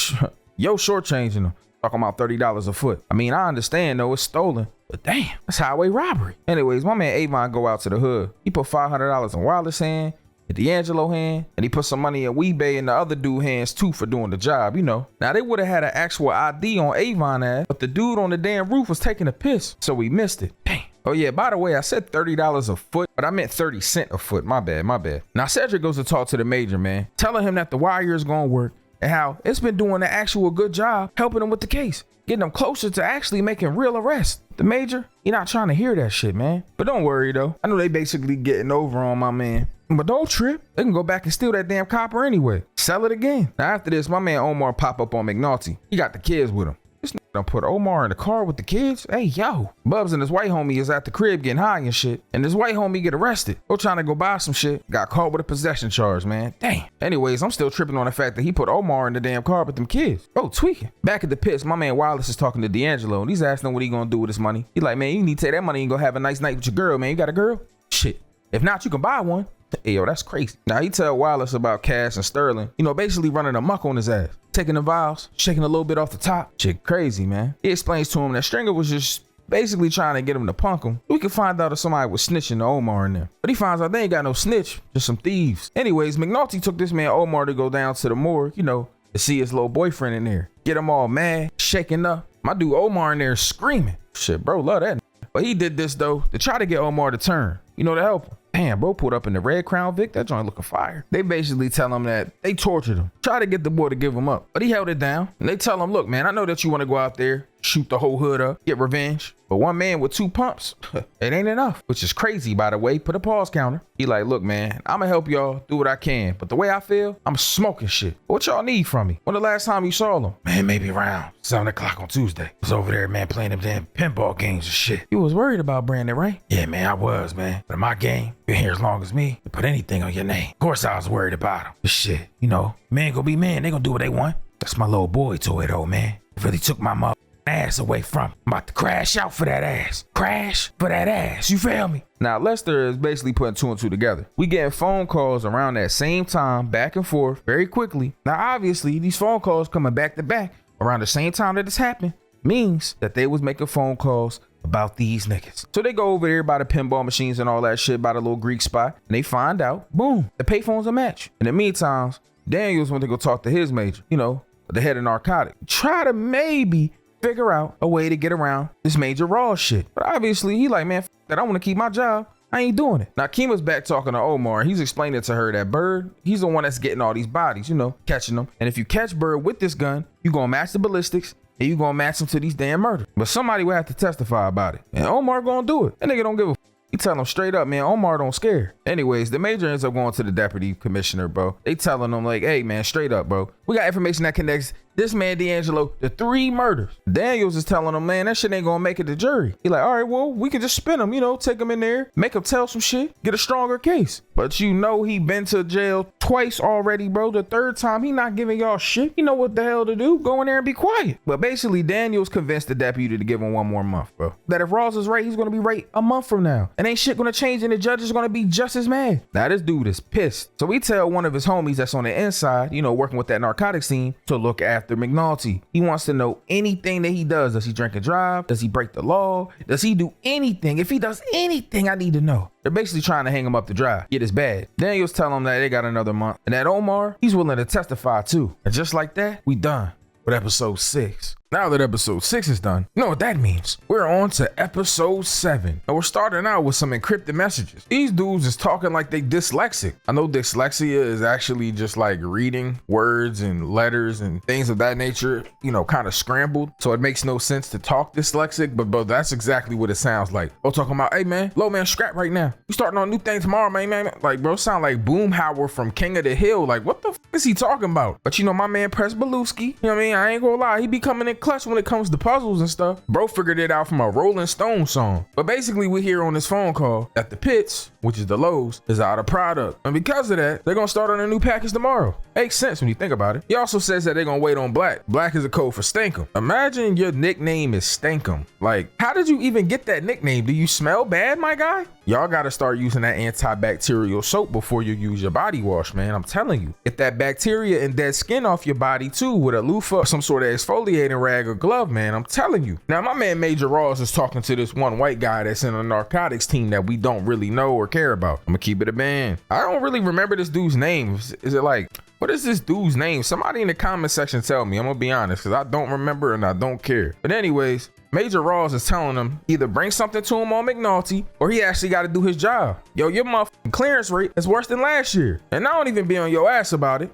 yo shortchanging them. Talking about $30 a foot. I mean, I understand though, it's stolen, but damn, that's highway robbery. Anyways, my man Avon go out to the hood. He put $500 in Wallace's hand, in D'Angelo hand, and he put some money in Weebay and the other dude hands too for doing the job, you know. Now they would have had an actual ID on Avon ass, but the dude on the damn roof was taking a piss, so we missed it. Damn. Oh yeah, by the way, I said $30 a foot, but I meant 30 cents a foot. My bad. Now Cedric goes to talk to the major, man, telling him that the wire is gonna work and how it's been doing an actual good job helping him with the case, getting him closer to actually making real arrests. The major, he not trying to hear that shit, man. But don't worry though. I know they basically getting over on my man. But don't trip. They can go back and steal that damn copper anyway. Sell it again. Now after this, my man Omar pop up on McNulty. He got the kids with him. This nigga done put Omar in the car with the kids. Hey, yo. Bubs and his white homie is at the crib getting high and shit. And this white homie get arrested. Go trying to go buy some shit. Got caught with a possession charge, man. Damn. Anyways, I'm still tripping on the fact that he put Omar in the damn car with them kids. Oh, tweaking. Back at the pits, my man Wallace is talking to D'Angelo and he's asking him what he gonna do with his money. He like, man, you need to take that money and go have a nice night with your girl, man. You got a girl? Shit. If not, you can buy one. Hey, yo, that's crazy. Now he tell Wallace about Cass and Sterling, you know, basically running amok on his ass, taking the vials, shaking a little bit off the top. Shit crazy, man. He explains to him that Stringer was just basically trying to get him to punk him. We can find out if somebody was snitching to Omar in there. But he finds out they ain't got no snitch, just some thieves. Anyways, McNulty took this man Omar to go down to the morgue, you know, to see his little boyfriend in there. Get him all mad, shaking up. My dude Omar in there screaming. Shit, bro, love that. But he did this though to try to get Omar to turn, you know, to help him. Damn, bro, pulled up in the red Crown Vic. That joint looking fire. They basically tell him that they tortured him, try to get the boy to give him up, but he held it down. And they tell him, look, man, I know that you want to go out there, shoot the whole hood up, get revenge, but one man with 2 pumps, it ain't enough. Which is crazy, by the way. Put a pause counter. He like, look, man, I'ma help y'all do what I can, but the way I feel, I'm smoking shit. What y'all need from me? When the last time you saw them? Man, maybe around 7 o'clock on Tuesday. I was over there, man, playing them damn pinball games and shit. You was worried about Brandon, right? Yeah, man, I was, man. But in my game, been here as long as me, to put anything on your name. Of course I was worried about him. But shit, you know, man gonna be man. They gonna do what they want. That's my little boy toy though, man. It really took my mother ass away from him. I'm about to crash out for that ass. Crash for that ass. You feel me? Now, Lester is basically putting 2 and 2 together. We getting phone calls around that same time, back and forth, very quickly. Now, obviously, these phone calls coming back to back around the same time that this happened means that they was making phone calls about these niggas. So they go over there by the pinball machines and all that shit, by the little Greek spot, and they find out, boom, the payphone's a match. In the meantime, Daniels went to go talk to his major, you know, the head of narcotic. Try to maybe figure out a way to get around this Major Raw shit. But obviously, he like, man, that I want to keep my job. I ain't doing it. Now, Kima's back talking to Omar. He's explaining to her that Bird, he's the one that's getting all these bodies, you know, catching them. And if you catch Bird with this gun, you gonna match the ballistics and you gonna match them to these damn murders. But somebody will have to testify about it. And Omar gonna do it. That nigga don't give a He tell him straight up, man, Omar don't scare. Anyways, the major ends up going to the deputy commissioner, bro. They telling him like, hey, man, straight up, bro. We got information that connects this man, D'Angelo, to 3 murders. Daniels is telling him, man, that shit ain't gonna make it to jury. He like, all right, well, we can just spin him, you know, take him in there, make him tell some shit, get a stronger case. But you know he been to jail twice already, bro. The 3rd time, he not giving y'all shit. You know what the hell to do. Go in there and be quiet. But basically, Daniels convinced the deputy to give him 1 more month, bro. That if Ross is right, he's gonna be right a month from now. And ain't shit gonna change and the judge is gonna be just as mad. Now, this dude is pissed. So we tell one of his homies that's on the inside, you know, working with that narcotics team, to look after McNulty. He wants to know anything that he does. Does he drink and drive? Does he break the law? Does he do anything? If he does anything, I need to know. They're basically trying to hang him up to dry. Get his bad. Daniels telling him that they got another month. And that Omar, he's willing to testify too. And just like that, we done with episode 6. Now that episode 6 is done, you know what that means. We're on to episode 7. And we're starting out with some encrypted messages. These dudes is talking like they dyslexic. I know dyslexia is actually just like reading words and letters and things of that nature, you know, kind of scrambled. So it makes no sense to talk dyslexic, but that's exactly what it sounds like. Bro talking about, hey man, low man, scrap right now. You starting on a new thing tomorrow, man. Like, bro, sound like Boomhauer from King of the Hill. Like, what the f is he talking about? But you know, my man Press Beluski, you know what I mean? I ain't gonna lie, he be coming in clutch when it comes to puzzles and stuff. Bro figured it out from a Rolling Stone song. But basically we hear on this phone call that the Pits, which is the Lowe's, is out of product. And because of that, they're gonna start on a new package tomorrow. Makes sense when you think about it. He also says that they're gonna wait on Black. Black is a code for Stankum. Imagine your nickname is Stankum. Like, how did you even get that nickname? Do you smell bad, my guy? Y'all gotta start using that antibacterial soap before you use your body wash, man. I'm telling you. Get that bacteria and dead skin off your body too with a loofah or some sort of exfoliating rag or glove, man. I'm telling you. Now, my man Major Ross is talking to this one white guy that's in a narcotics team that we don't really know or care about. I'm gonna keep it a band. I don't really remember this dude's name. Is it like, what is this dude's name? Somebody in the comment section tell me. I'm gonna be honest, because I don't remember and I don't care. But anyways, Major Ross is telling him either bring something to him on McNulty or he actually got to do his job. Yo, your motherfucking clearance rate is worse than last year. And I don't even be on your ass about it.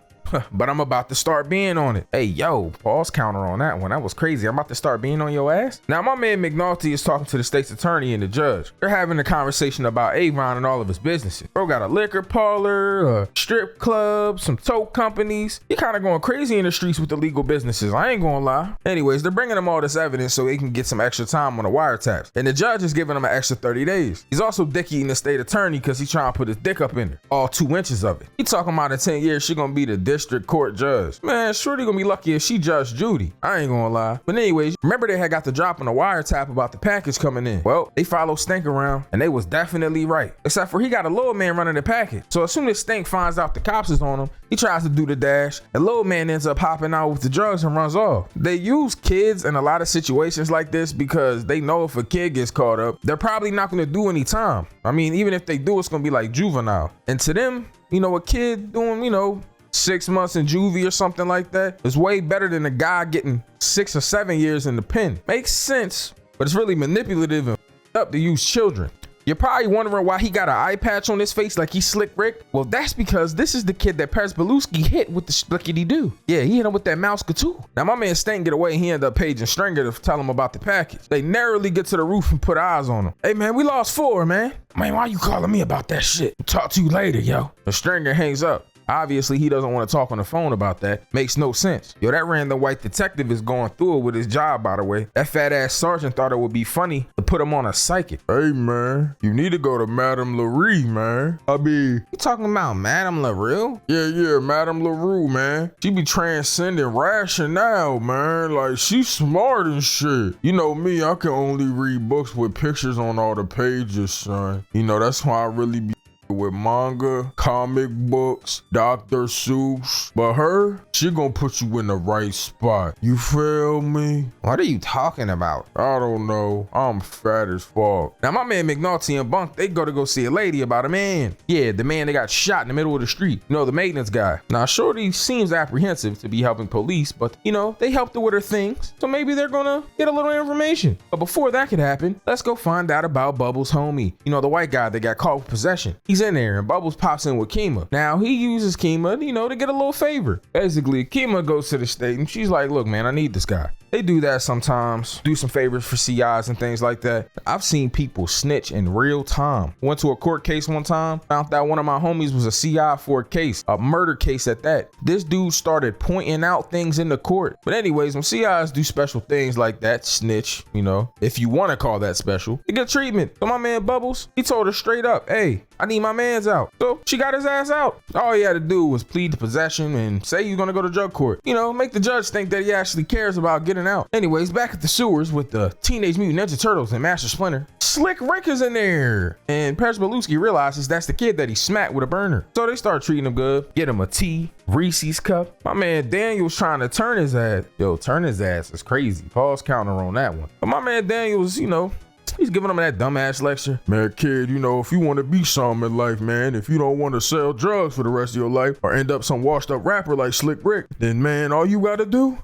But I'm about to start being on it. Hey, yo, pause counter on that one. That was crazy. I'm about to start being on your ass. Now, my man McNulty is talking to the state's attorney and the judge. They're having a conversation about Avon and all of his businesses. Bro got a liquor parlor, a strip club, some tote companies. He kind of going crazy in the streets with the legal businesses. I ain't gonna lie. Anyways, they're bringing him all this evidence so he can get some extra time on the wiretaps. And the judge is giving him an extra 30 days. He's also dicking the state attorney because he's trying to put his dick up in there. All 2 inches of it. He talking about in 10 years, she gonna be the district court judge. Man, Shorty gonna be lucky if she Judge Judy. I ain't gonna lie. But anyways, remember they had got the drop on the wiretap about the package coming in. Well, they followed Stank around and they was definitely right. Except for he got a little man running the package. So as soon as Stank finds out the cops is on him, he tries to do the dash and little man ends up hopping out with the drugs and runs off. They use kids in a lot of situations like this because they know if a kid gets caught up, they're probably not gonna do any time. I mean, even if they do, it's gonna be like juvenile. And to them, you know, a kid doing, you know, 6 months in juvie or something like that is way better than a guy getting 6 or 7 years in the pen. Makes sense, but it's really manipulative and up to use children. You're probably wondering why he got an eye patch on his face like he's Slick Rick. Well, that's because this is the kid that Persbalewski hit with the slickety-doo. Yeah, he hit him with that mouse katoo. Now, my man Stank get away. He ended up paging Stringer to tell him about the package. They narrowly get to the roof and put eyes on him. Hey, man, we lost 4, man. Man, why you calling me about that shit? Talk to you later, yo. The Stringer hangs up. Obviously, he doesn't want to talk on the phone about that. Makes no sense. Yo, that random white detective is going through it with his job, by the way. That fat ass sergeant thought it would be funny to put him on a psychic. Hey, man, you need to go to Madame LaRue, man. You talking about Madame LaRue? Yeah, Madame LaRue, man. She be transcending rationale, man. Like, she's smart and shit. You know me, I can only read books with pictures on all the pages, son. You know, that's why I really be with manga, comic books, Dr. Seuss. But her, she gonna put you in the right spot. You feel me? What are you talking about? I don't know. I'm fat as fuck. Now, my man McNulty and Bunk, they go see a lady about a man. Yeah, the man that got shot in the middle of the street. You know, the maintenance guy. Now, Shorty seems apprehensive to be helping police, but, you know, they helped her with her things. So maybe they're gonna get a little information. But before that could happen, let's go find out about Bubbles' homie. You know, the white guy that got caught with possession. He's in there and Bubbles pops in with Kima. Now he uses Kima, you know, to get a little favor. Basically, Kima goes to the state and she's like, look, man, I need this guy. They do that sometimes, do some favors for CIs and things like that. I've seen people snitch in real time. Went to a court case one time, found out one of my homies was a CI for a case, a murder case at that. This dude started pointing out things in the court. But anyways, when CIs do special things like that, snitch, you know, if you want to call that special, they get treatment. So my man Bubbles, he told her straight up, hey, I need my mans out. So she got his ass out. All he had to do was plead to possession and say he's gonna go to drug court. You know, make the judge think that he actually cares about getting out. Anyways, back at the sewers with the Teenage Mutant Ninja Turtles and Master Splinter, Slick Rick is in there. And Persbalewski realizes that's the kid that he smacked with a burner. So they start treating him good, get him a tea, Reese's cup. My man Daniel's trying to turn his ass. Yo, turn his ass is crazy. Pause counter on that one. But my man Daniel's, you know, he's giving him that dumbass lecture. Man, kid, you know, if you want to be something in life, man, if you don't want to sell drugs for the rest of your life or end up some washed up rapper like Slick Rick, then man, all you got to do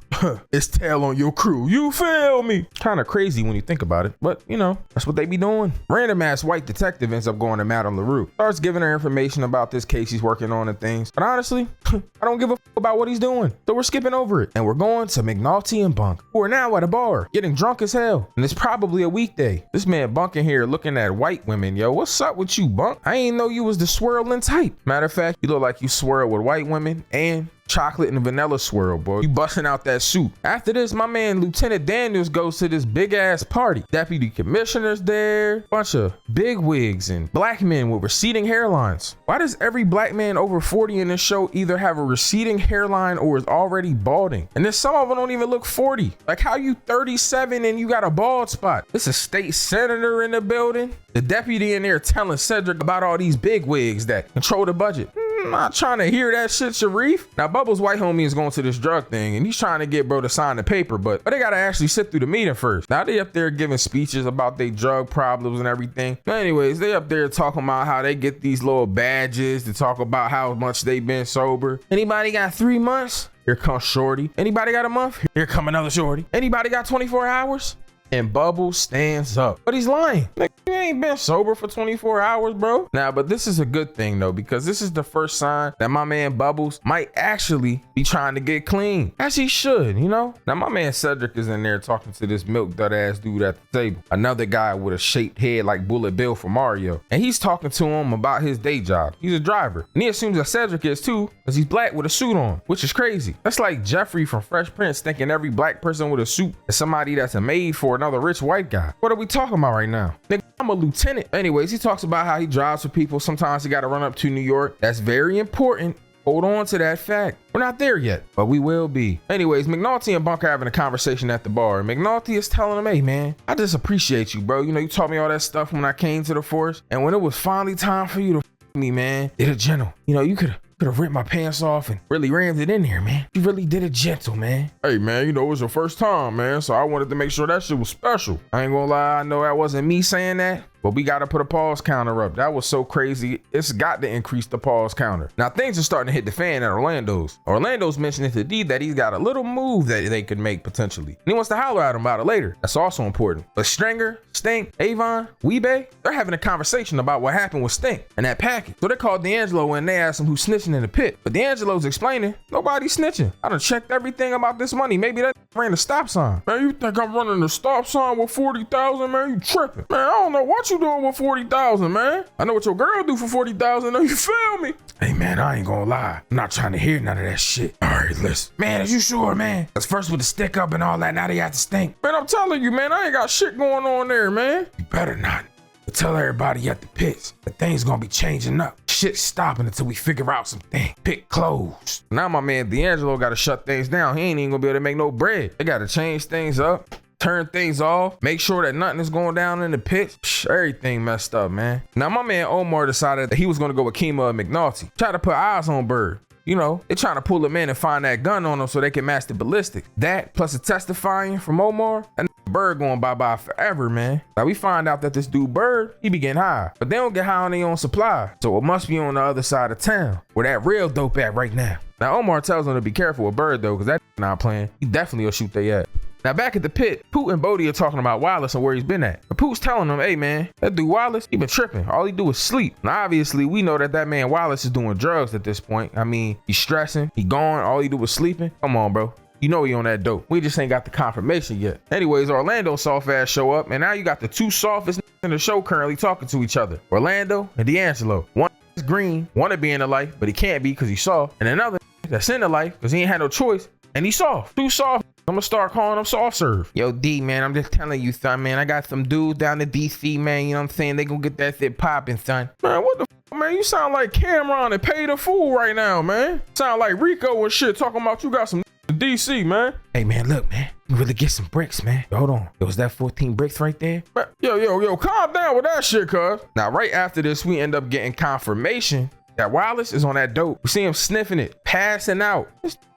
is tell on your crew. You feel me? Kind of crazy when you think about it, but you know, that's what they be doing. Random ass white detective ends up going to Madame LaRue. Starts giving her information about this case he's working on and things. But honestly, I don't give a f about what he's doing. So we're skipping over it. And we're going to McNulty and Bunk, who are now at a bar, getting drunk as hell. And it's probably a weekday. This man Bunk in here looking at white women. Yo, what's up with you, Bunk? I ain't know you was the swirling type. Matter of fact, you look like you swirl with white women and chocolate and vanilla swirl, boy. You busting out that suit. After this, my man Lieutenant Daniels goes to this big ass party. Deputy commissioners there, bunch of big wigs and black men with receding hairlines. Why does every black man over 40 in this show either have a receding hairline or is already balding? And then some of them don't even look 40. Like, how you 37 and you got a bald spot? This is state senator in the building. The deputy in there telling Cedric about all these big wigs that control the budget. I'm not trying to hear that shit, Sharif. Now, Bubbles' white homie is going to this drug thing, and he's trying to get bro to sign the paper, but they gotta actually sit through the meeting first. Now, they up there giving speeches about their drug problems and everything. But anyways, they up there talking about how they get these little badges to talk about how much they've been sober. Anybody got 3 months? Here comes Shorty. Anybody got a month? Here come another Shorty. Anybody got 24 hours? And Bubbles stands up. But he's lying. Like, you ain't been sober for 24 hours, bro. Now, but this is a good thing, though, because this is the first sign that my man Bubbles might actually be trying to get clean. As he should, you know? Now, my man Cedric is in there talking to this milk dud ass dude at the table. Another guy with a shaped head like Bullet Bill from Mario. And he's talking to him about his day job. He's a driver. And he assumes that Cedric is too, because he's black with a suit on, which is crazy. That's like Jeffrey from Fresh Prince thinking every black person with a suit is somebody that's a maid for another rich white guy. What are we talking about right now? Nigga, I'm a lieutenant. Anyways, he talks about how he drives for people. Sometimes he got to run up to New York. That's very important. Hold on to that fact. We're not there yet, but we will be. Anyways, McNulty and Bunk are having a conversation at the bar. McNulty is telling him, hey man, I just appreciate you, bro. You know, you taught me all that stuff when I came to the force. And when it was finally time for you to me, man, did it gentle. You know, you could have ripped my pants off and really rammed it in there, man. You really did it gentle, man. Hey, man, you know, it was your first time, man. So I wanted to make sure that shit was special. I ain't gonna lie, I know that wasn't me saying that. but we got to put a pause counter up. That was so crazy. It's got to increase the pause counter. Now things are starting to hit the fan at Orlando's. Orlando's mentioning to D that he's got a little move that they could make potentially. And he wants to holler at him about it later. That's also important. But Stringer, Stink, Avon, Weebay, they're having a conversation about what happened with Stink and that package. So they called D'Angelo and they asked him who's snitching in the pit. But D'Angelo's explaining, nobody's snitching. I done checked everything about this money. Maybe that ran a stop sign. Man, you think I'm running the stop sign with 40,000, man? You tripping. Man, I don't know what you doing with 40,000, man. I know what your girl do for 40,000, though, you feel me? Hey, man, I ain't gonna lie. I'm not trying to hear none of that shit. All right, listen. Man, is you sure, man? Cause first with the stick up and all that, now they got to Stink. Man, I'm telling you, man, I ain't got shit going on there, man. You better not. But tell everybody at the pits that things gonna be changing up. Shit's stopping until we figure out some things. Pit closed. Now my man D'Angelo got to shut things down. He ain't even gonna be able to make no bread. They got to change things up, turn things off, make sure that nothing is going down in the pits. Everything messed up, man. Now my man Omar decided that he was gonna go with Kima and McNulty. Try to put eyes on Bird. You know, they trying to pull him in and find that gun on him so they can match the ballistic. That plus the testifying from Omar, and Bird going bye-bye forever, man. Now we find out that this dude Bird, he be getting high, but they don't get high on their own supply. So it must be on the other side of town where that real dope at right now. Now Omar tells them to be careful with Bird though, cause that not playing. He definitely will shoot they at. Now back at the pit, Poot and Bodie are talking about Wallace and where he's been at. But Poot's telling them, hey man, that dude Wallace, he been tripping. All he do is sleep. Now obviously we know that man Wallace is doing drugs at this point. I mean, he's stressing, he gone, all he do is sleeping. Come on, bro. You know he on that dope. We just ain't got the confirmation yet. Anyways, Orlando soft ass show up, and now you got the two softest in the show currently talking to each other. Orlando and D'Angelo. One is green, wanna be in the life, but he can't be because he's soft. And another that's in the life because he ain't had no choice, and he's soft. Two soft. I'm gonna start calling them soft serve. Yo, D, man, I'm just telling you, son, man. I got some dudes down in DC, man. You know what I'm saying? They gonna get that shit popping, son. Man, what the f, man? You sound like Cameron and Pay the Fool right now, man. Sound like Rico and shit talking about you got some in DC, man. Hey, man, look, man. You really get some bricks, man. Yo, hold on. Yo, was that 14 bricks right there? Man, yo, calm down with that shit, cuz. Now, right after this, we end up getting confirmation that Wallace is on that dope. We see him sniffing it, passing out.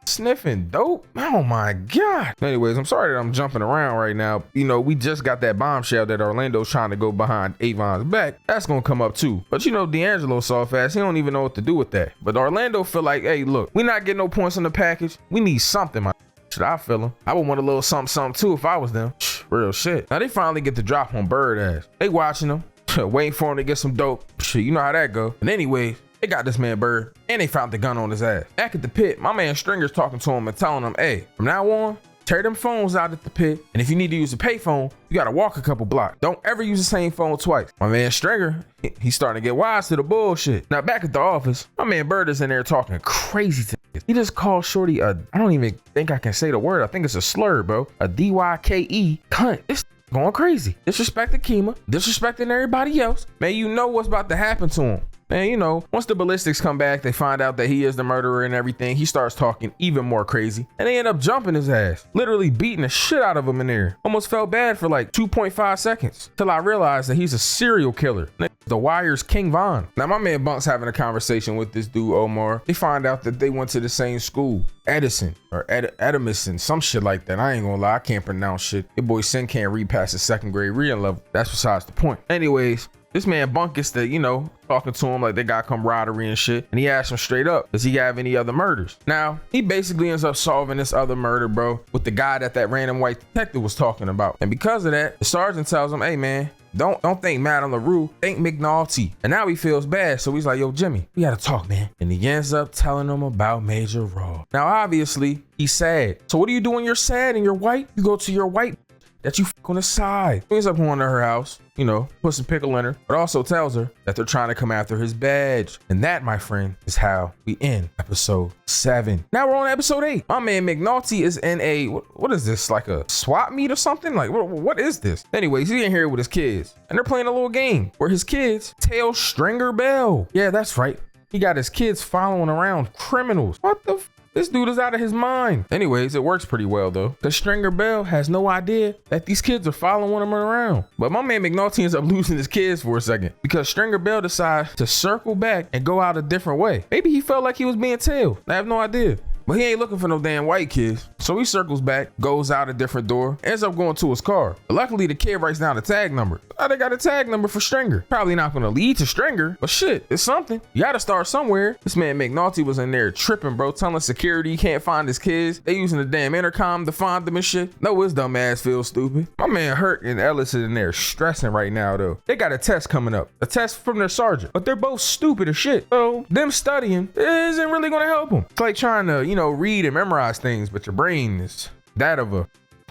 Sniffing dope? Oh my God. Anyways, I'm sorry that I'm jumping around right now. You know, we just got that bombshell that Orlando's trying to go behind Avon's back. That's gonna come up too. But you know, D'Angelo saw fast. He don't even know what to do with that. But Orlando feel like, hey, look, we not getting no points on the package. We need something, my shit. I feel him. I would want a little something too if I was them. Real shit. Now they finally get the drop on Bird ass. They watching him, waiting for him to get some dope. You know how that go. And anyways, they got this man Bird, and they found the gun on his ass. Back at the pit, my man Stringer's talking to him and telling him, hey, from now on, tear them phones out at the pit, and if you need to use a payphone, you gotta walk a couple blocks. Don't ever use the same phone twice. My man Stringer, he's starting to get wise to the bullshit. Now back at the office, my man Bird is in there talking crazy to me. He just called Shorty I don't even think I can say the word. I think it's a slur, bro. A DYKE cunt. This going crazy. Disrespecting Kima, disrespecting everybody else. Man, you know what's about to happen to him. And you know, once the ballistics come back, they find out that he is the murderer and everything. He starts talking even more crazy, and they end up jumping his ass, literally beating the shit out of him in there. Almost felt bad for like 2.5 seconds till I realized that he's a serial killer. The Wire's King Von. Now my man Bunk's having a conversation with this dude Omar. They find out that they went to the same school, Edison or Edemison, some shit like that. I ain't gonna lie, I can't pronounce shit. Your boy Sin can't read past his second grade reading level. That's besides the point. Anyways, this man Bunk gets to, you know, talking to him like they got camaraderie and shit. And he asks him straight up, does he have any other murders? Now, he basically ends up solving this other murder, bro, with the guy that random white detective was talking about. And because of that, the sergeant tells him, hey man, don't think Madame LaRue, think McNulty. And now he feels bad. So he's like, yo, Jimmy, we gotta talk, man. And he ends up telling him about Major Raw. Now, obviously, he's sad. So what do you do when you're sad and you're white? You go to your white that you fuck on the side. He ends up going to her house, you know, put some pickle in her, but also tells her that they're trying to come after his badge. And that, my friend, is how we end episode 7. Now we're on episode 8. My man McNulty is in a, what is this, like a swap meet or something? Like, what is this? Anyways, he's in here with his kids, and they're playing a little game where his kids tail Stringer Bell. Yeah, that's right. He got his kids following around criminals. What the This dude is out of his mind. Anyways, it works pretty well though. The Stringer Bell has no idea that these kids are following him around. But my man McNulty ends up losing his kids for a second because Stringer Bell decides to circle back and go out a different way. Maybe he felt like he was being tailed. I have no idea. but he ain't looking for no damn white kids. So he circles back, goes out a different door, ends up going to his car. But luckily the kid writes down the tag number. Oh, they got a tag number for Stringer. Probably not gonna lead to Stringer, but shit, it's something. You gotta start somewhere. This man McNulty was in there tripping, bro, telling security he can't find his kids. They using the damn intercom to find them and shit. No, his dumb ass feels stupid. My man Hurt and Ellis is in there stressing right now though. They got a test coming up, a test from their sergeant, but they're both stupid as shit. So them studying isn't really gonna help them. It's like trying to, read and memorize things, but your brain is that of a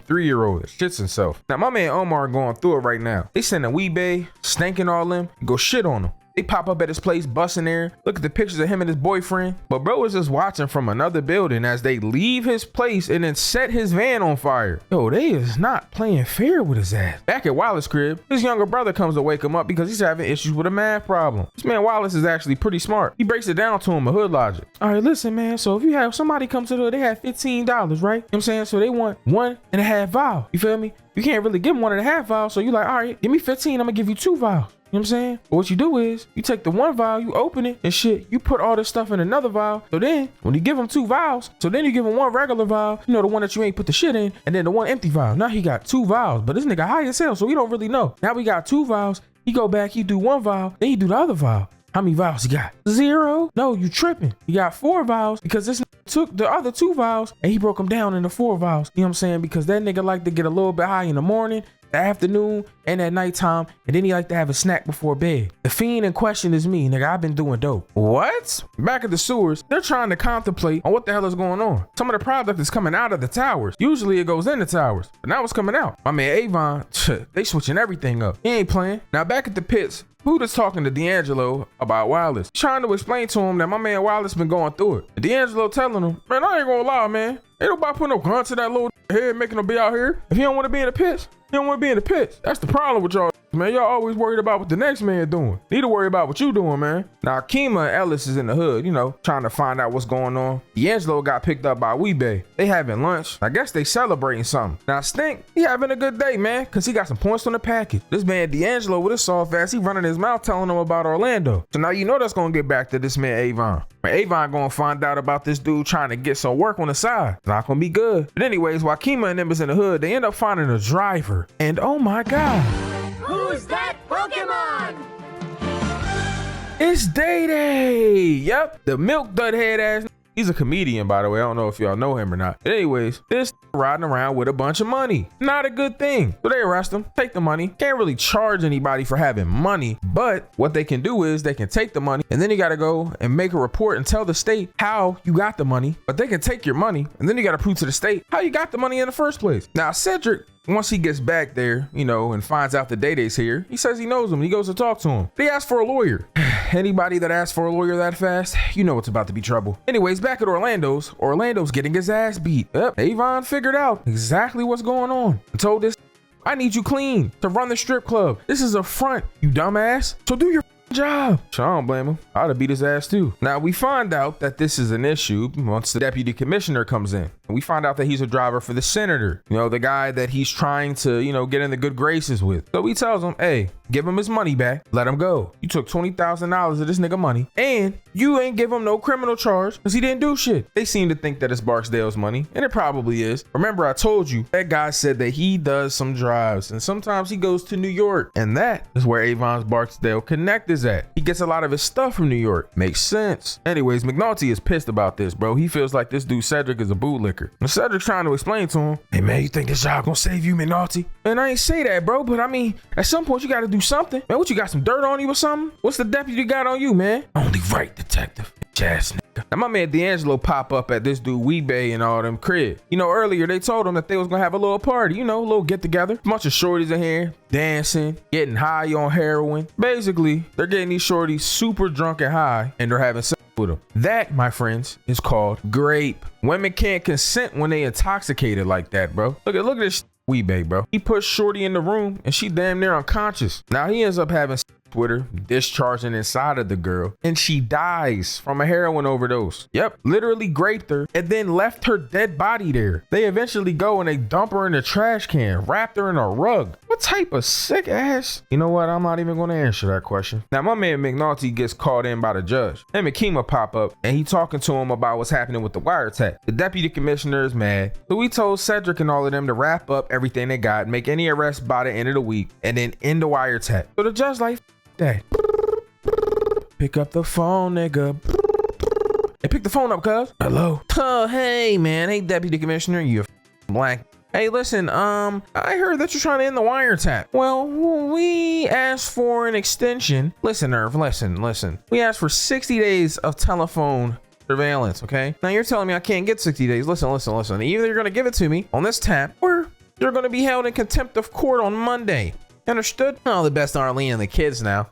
3-year-old that shits himself. Now my man Omar going through it right now. They sending Weebay, Stankin' all them, go shit on him. They pop up at his place, busting there. Look at the pictures of him and his boyfriend. But bro was just watching from another building as they leave his place and then set his van on fire. Yo, they is not playing fair with his ass. Back at Wallace's crib, his younger brother comes to wake him up because he's having issues with a math problem. This man Wallace is actually pretty smart. He breaks it down to him in hood logic. All right, listen, man. So if you have somebody come to the hood, they have $15, right? You know what I'm saying? So they want 1.5 vials. You feel me? You can't really give them 1.5 vials. So you like, all right, give me 15. I'm gonna give you 2 vials. You know what I'm saying? But what you do is you take the 1 vial, you open it and shit, you put all this stuff in another vial. So then when you give him 2 vials, so then you give him 1 regular vial, the one that you ain't put the shit in, and then the 1 empty vial. Now he got 2 vials, but this nigga high as hell, so we don't really know. Now we got 2 vials. He go back, he do 1 vial, then he do the other vial. How many vials he got? 0? No, you tripping. You got 4 vials because this took the other 2 vials and he broke them down into 4 vials. You know what I'm saying? Because that nigga like to get a little bit high in the morning, the afternoon, and at nighttime, and then he like to have a snack before bed. The fiend in question is me, nigga. I've been doing dope. What? Back at the sewers, they're trying to contemplate on what the hell is going on. Some of the product is coming out of the towers. Usually it goes in the towers, but now it's coming out. My man Avon, they switching everything up. He ain't playing. Now back at the pits, Buddha's talking to D'Angelo about Wallace, trying to explain to him that my man Wallace been going through it. And D'Angelo telling him, man, I ain't gonna lie, man. Ain't nobody putting no gun to that little head making him be out here. If he don't want to be in the pits, he don't want to be in the pits. That's the problem with y'all, man. Y'all always worried about what the next man doing. Need to worry about what you doing, man. Now, Kima and Ellis is in the hood, trying to find out what's going on. D'Angelo got picked up by Weebay. They having lunch. I guess they celebrating something. Now, Stink, he having a good day, man, because he got some points on the package. This man D'Angelo with his soft ass, he running his mouth telling him about Orlando. So now that's going to get back to this man Avon. Avon going to find out about this dude trying to get some work on the side. It's not going to be good. But anyways, while Kima and them is in the hood, they end up finding a driver. And oh my God. Who's that Pokemon? It's Day. Yep, the milk dud head ass. He's a comedian, by the way. I don't know if y'all know him or not. But anyways, this riding around with a bunch of money. Not a good thing. So they arrest him, take the money. Can't really charge anybody for having money. But what they can do is they can take the money and then you got to go and make a report and tell the state how you got the money. But they can take your money and then you got to prove to the state how you got the money in the first place. Now, Cedric, once he gets back there, and finds out the Day-Day's here, he says he knows him. He goes to talk to him. They ask for a lawyer. Anybody that asks for a lawyer that fast, it's about to be trouble. Anyways, back at Orlando's getting his ass beat. Yep, Avon figured out exactly what's going on and told this, I need you clean to run the strip club. This is a front, you dumbass. So do your job. So I don't blame him. I'd have beat his ass too. Now we find out that this is an issue once the deputy commissioner comes in. And we find out that he's a driver for the senator, the guy that he's trying to, get in the good graces with. So he tells him, hey, give him his money back. Let him go. You took $20,000 of this nigga money and you ain't give him no criminal charge because he didn't do shit. They seem to think that it's Barksdale's money, and it probably is. Remember, I told you that guy said that he does some drives and sometimes he goes to New York, and that is where Avon's Barksdale Connect is at. He gets a lot of his stuff from New York. Makes sense. Anyways, McNulty is pissed about this, bro. He feels like this dude Cedric is a bootlicker. And Cedric's trying to explain to him, hey man, you think this job gonna save you, McNulty? And I ain't say that, bro, but I mean, at some point you gotta do something. Man, what, you got some dirt on you or something? What's the deputy got on you, man? Only right, detective. Ass nigga. Now my man D'Angelo pop up at this dude Weebay and all them crib. Earlier they told him that they was gonna have a little party, a little get together. Bunch of shorties in here, dancing, getting high on heroin. Basically, they're getting these shorties super drunk and high, and they're having sex with them. That, my friends, is called grape. Women can't consent when they intoxicated like that, bro. Look at this Weebay, bro. He put shorty in the room and she damn near unconscious. Now he ends up having with her, discharging inside of the girl, and she dies from a heroin overdose. Yep, literally raped her and then left her dead body there. They eventually go and they dump her in the trash can, wrapped her in a rug. What type of sick ass? You know what? I'm not even going to answer that question. Now, my man McNulty gets called in by the judge. Him and Kima pop up and he talking to him about what's happening with the wiretap. The deputy commissioner is mad, so we told Cedric and all of them to wrap up everything they got, make any arrests by the end of the week, and then end the wiretap. So the judge like, that. Pick up the phone, nigga. Hey, pick the phone up, cuz. Hello? Oh, hey, man. Hey, deputy commissioner, you black. Hey, listen, I heard that you're trying to end the wiretap. Well, we asked for an extension. Listen, Irv, listen. We asked for 60 days of telephone surveillance, okay? Now you're telling me I can't get 60 days. Listen. Either you're gonna give it to me on this tap, or you're gonna be held in contempt of court on Monday. Understood? All the best, Arlene and the kids now.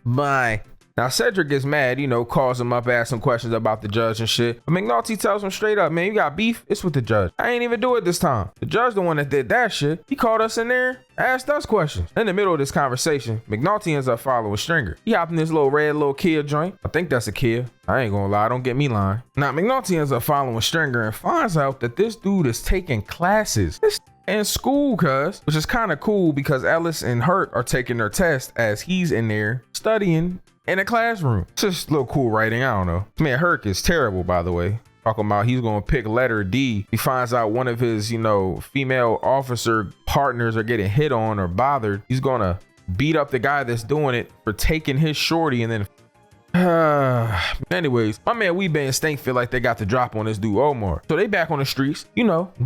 Bye. Now Cedric gets mad, calls him up, asks him questions about the judge and shit. But McNulty tells him straight up, man, you got beef? It's with the judge. I ain't even do it this time. The judge the one that did that shit. He called us in there, asked us questions. In the middle of this conversation, McNulty ends up following Stringer. He hopped in this little Kia joint. I think that's a Kia. I ain't gonna lie, don't get me lying. Now McNulty ends up following Stringer and finds out that this dude is taking classes. This in school, which is kind of cool because Ellis and Hurt are taking their test as he's in there studying in a classroom. It's just a little cool writing. I don't know. Man, Herc is terrible, by the way. Talking about he's gonna pick letter D. He finds out one of his, female officer partners are getting hit on or bothered. He's gonna beat up the guy that's doing it for taking his shorty and then anyways, my man Weebay and Stink feel like they got the drop on this dude Omar. So they back on the streets,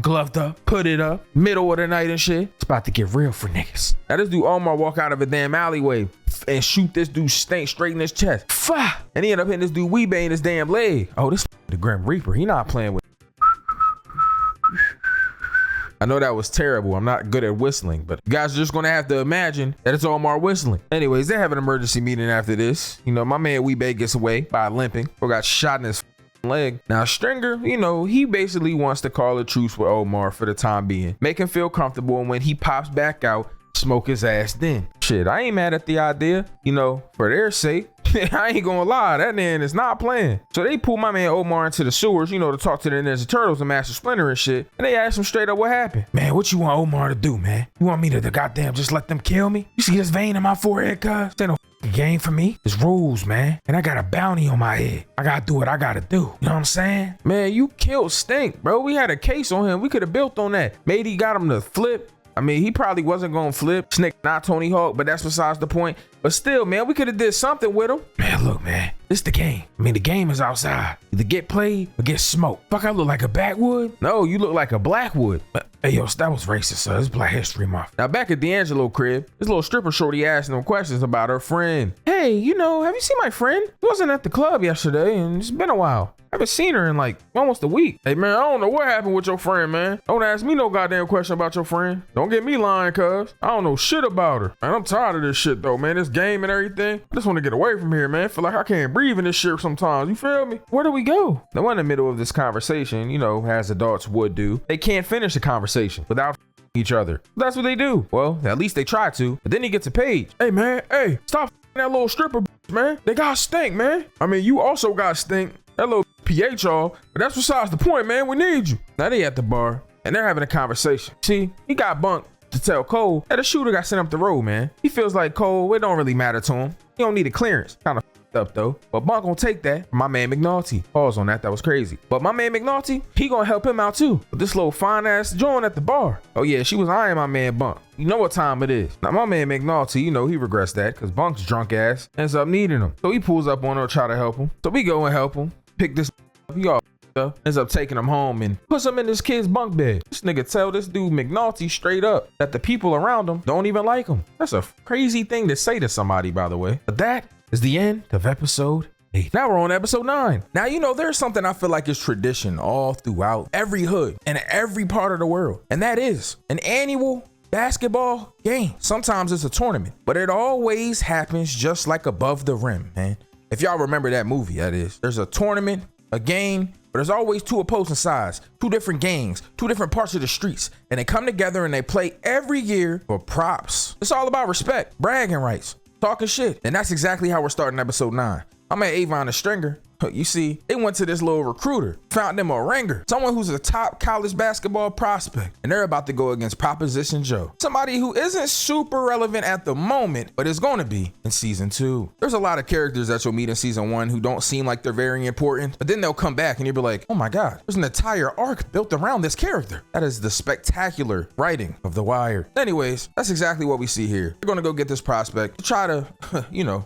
gloved up, put it up, middle of the night and shit. It's about to get real for niggas. Now this dude Omar walk out of a damn alleyway and shoot this dude Stink straight in his chest. Fah! And he end up hitting this dude Weebay in his damn leg. Oh, this the Grim Reaper. He not playing with. I know that was terrible. I'm not good at whistling, but you guys are just gonna have to imagine that it's Omar whistling. Anyways, they have an emergency meeting after this. My man Weebay gets away by limping or got shot in his leg. Now Stringer, he basically wants to call a truce with Omar for the time being, make him feel comfortable, and when he pops back out, smoke his ass then. Shit, I ain't mad at the idea, for their sake. I ain't gonna lie, that man is not playing. So they pull my man Omar into the sewers, to talk to the Ninja Turtles and Master Splinter and shit. And they ask him straight up what happened. Man, what you want Omar to do, man? You want me to goddamn just let them kill me? You see this vein in my forehead, cuz? This ain't no game for me. It's rules, man. And I got a bounty on my head. I gotta do what I gotta do. You know what I'm saying? Man, you killed Stink, bro. We had a case on him. We could have built on that. Maybe got him to flip. I mean, he probably wasn't gonna flip. Snake, not Tony Hawk, but that's besides the point. But still, man, we could have did something with him. Man, look, man, this the game. I mean, the game is outside. Either get played or get smoked. Fuck, I look like a backwood? No, you look like a Blackwood. Hey, yo, that was racist, sir. It's Black History Month. Now, back at D'Angelo crib, this little stripper shorty asking him questions about her friend. Hey, have you seen my friend? He wasn't at the club yesterday, and it's been a while. I haven't seen her in like almost a week. Hey, man, I don't know what happened with your friend, man. Don't ask me no goddamn question about your friend. Don't get me lying, cuz. I don't know shit about her. Man, I'm tired of this shit, though, man. This game and everything. I just want to get away from here, man. Feel like I can't breathe in this shit sometimes. You feel me? Where do we go? Now, we're in the middle of this conversation, as adults would do. They can't finish a conversation without each other. That's what they do. Well, at least they try to. But then he gets a page. Hey, man. Hey, stop that little stripper, man. They got Stink, man. I mean, you also got Stink. That little PH all, but that's besides the point, man. We need you. Now they at the bar and they're having a conversation. See, he got bunked to tell Cole that a shooter got sent up the road, man. He feels like Cole, it don't really matter to him. He don't need a clearance. Kind of up though. But Bunk gonna take that from my man McNulty. Pause on that, that was crazy. But my man McNulty, he gonna help him out too. With this little fine ass joint at the bar. Oh yeah, she was eyeing my man Bunk. You know what time it is. Now my man McNulty, he regrets that because Bunk's drunk ass ends up needing him. So he pulls up on her to try to help him. So we go and help him. Pick this up, he all up, ends up taking him home and puts him in this kid's bunk bed. This nigga tell this dude McNulty straight up that the people around him don't even like him. That's a crazy thing to say to somebody, by the way. But that is the end of episode 8. Now we're on episode 9. Now, there's something I feel like is tradition all throughout every hood and every part of the world. And that is an annual basketball game. Sometimes it's a tournament, but it always happens just like above the rim, man. If y'all remember that movie, that is. There's a tournament, a game, but there's always two opposing sides, two different gangs, two different parts of the streets, and they come together and they play every year for props. It's all about respect, bragging rights. talking shit. And that's exactly how we're starting episode 9. I'm at Avon the Stringer. You see, they went to this little recruiter, found them a ringer, someone who's a top college basketball prospect, and they're about to go against Proposition Joe, somebody who isn't super relevant at the moment, but is going to be in season 2. There's a lot of characters that you'll meet in season 1 who don't seem like they're very important, but then they'll come back and you'll be like, oh my God, there's an entire arc built around this character. That is the spectacular writing of The Wire. Anyways, that's exactly what we see here. They're going to go get this prospect to try to,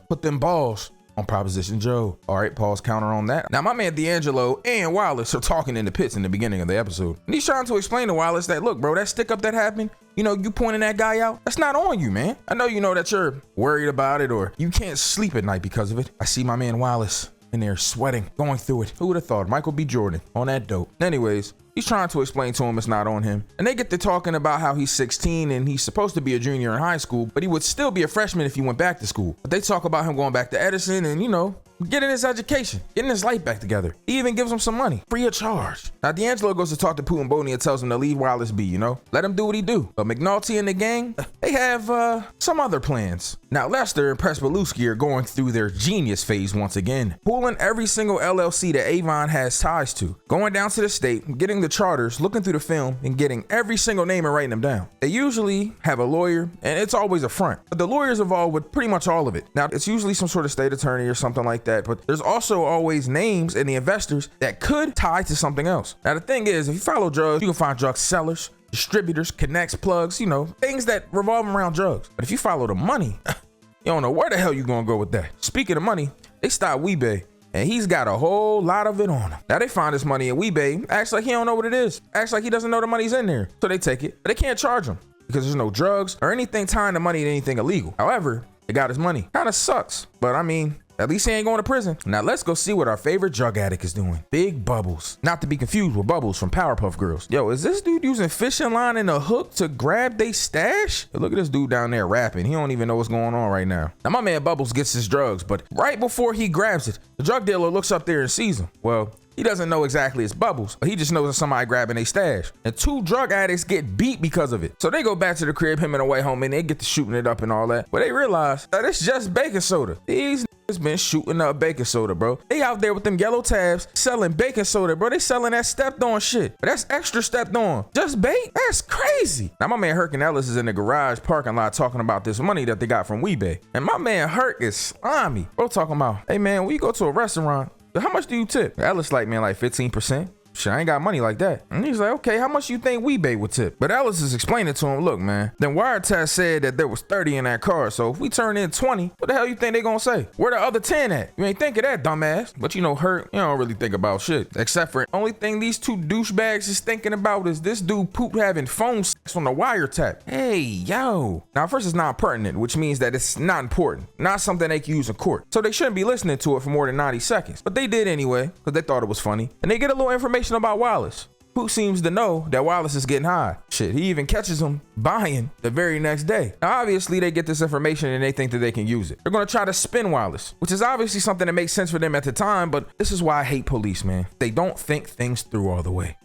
put them balls on Proposition Joe. All right, pause counter on that. Now, my man D'Angelo and Wallace are talking in the pits in the beginning of the episode. And he's trying to explain to Wallace that, look, bro, that stick up that happened, you pointing that guy out, that's not on you, man. I know you know that you're worried about it or you can't sleep at night because of it. I see my man Wallace in there sweating, going through it. Who would have thought? Michael B. Jordan on that dope. Anyways, he's trying to explain to him it's not on him. And they get to talking about how he's 16 and he's supposed to be a junior in high school, but he would still be a freshman if he went back to school. But they talk about him going back to Edison and, getting his education, getting his life back together. He even gives him some money, free of charge. Now, D'Angelo goes to talk to Pooh and Boney and tells him to leave Wallace be, let him do what he do. But McNulty and the gang, they have some other plans. Now, Lester and Prespaluski are going through their genius phase once again, pulling every single LLC that Avon has ties to, going down to the state, getting the charters, looking through the film, and getting every single name and writing them down. They usually have a lawyer, and it's always a front, but the lawyer's involved with pretty much all of it. Now, it's usually some sort of state attorney or something like that, but there's also always names in the investors that could tie to something else. Now, the thing is, if you follow drugs, you can find drug sellers, distributors, connects, plugs, things that revolve around drugs. But if you follow the money, you don't know where the hell you're gonna go with that. Speaking of money, they stopped Weebay, and he's got a whole lot of it on him. Now, they find this money in Weebay, acts like he don't know what it is, acts like he doesn't know the money's in there. So they take it, but they can't charge him because there's no drugs or anything tying the money to anything illegal. However, they got his money. Kind of sucks, but I mean, at least he ain't going to prison. Now let's go see what our favorite drug addict is doing. Big Bubbles. Not to be confused with Bubbles from Powerpuff Girls. Yo, is this dude using fishing line and a hook to grab they stash? Look at this dude down there rapping. He don't even know what's going on right now. Now my man Bubbles gets his drugs, but right before he grabs it, the drug dealer looks up there and sees him. Well, he doesn't know exactly it's Bubbles, but he just knows it's somebody grabbing a stash. And 2 drug addicts get beat because of it. So they go back to the crib, him and a white homie, and they get to shooting it up and all that. But they realize that it's just baking soda. These niggas been shooting up baking soda, bro. They out there with them yellow tabs selling baking soda, bro. They selling that stepped on shit. But that's extra stepped on. Just bait? That's crazy. Now my man Herc and Ellis is in the garage parking lot talking about this money that they got from Weebay. And my man Herc is slimy. Bro talking about, hey man, when you go to a restaurant, how much do you tip? Ellis like, man, like 15%. Shit, I ain't got money like that. And he's like, okay, how much you think Weebay would tip? But Ellis is explaining to him, look, man, then Wiretap said that there was 30 in that car. So if we turn in 20, what the hell you think they gonna say? Where the other 10 at? You ain't think of that, dumbass. But Hurt, you don't really think about shit. Except for only thing these 2 douchebags is thinking about is this dude Poop having phone sex on the Wiretap. Hey, yo. Now, first it's not pertinent, which means that it's not important. Not something they can use in court. So they shouldn't be listening to it for more than 90 seconds. But they did anyway, because they thought it was funny. And they get a little information about Wallace, who seems to know that Wallace is getting high. Shit, he even catches him buying the very next day. Now, obviously, they get this information and they think that they can use it. They're gonna try to spin Wallace, which is obviously something that makes sense for them at the time, but this is why I hate police, man. They don't think things through all the way.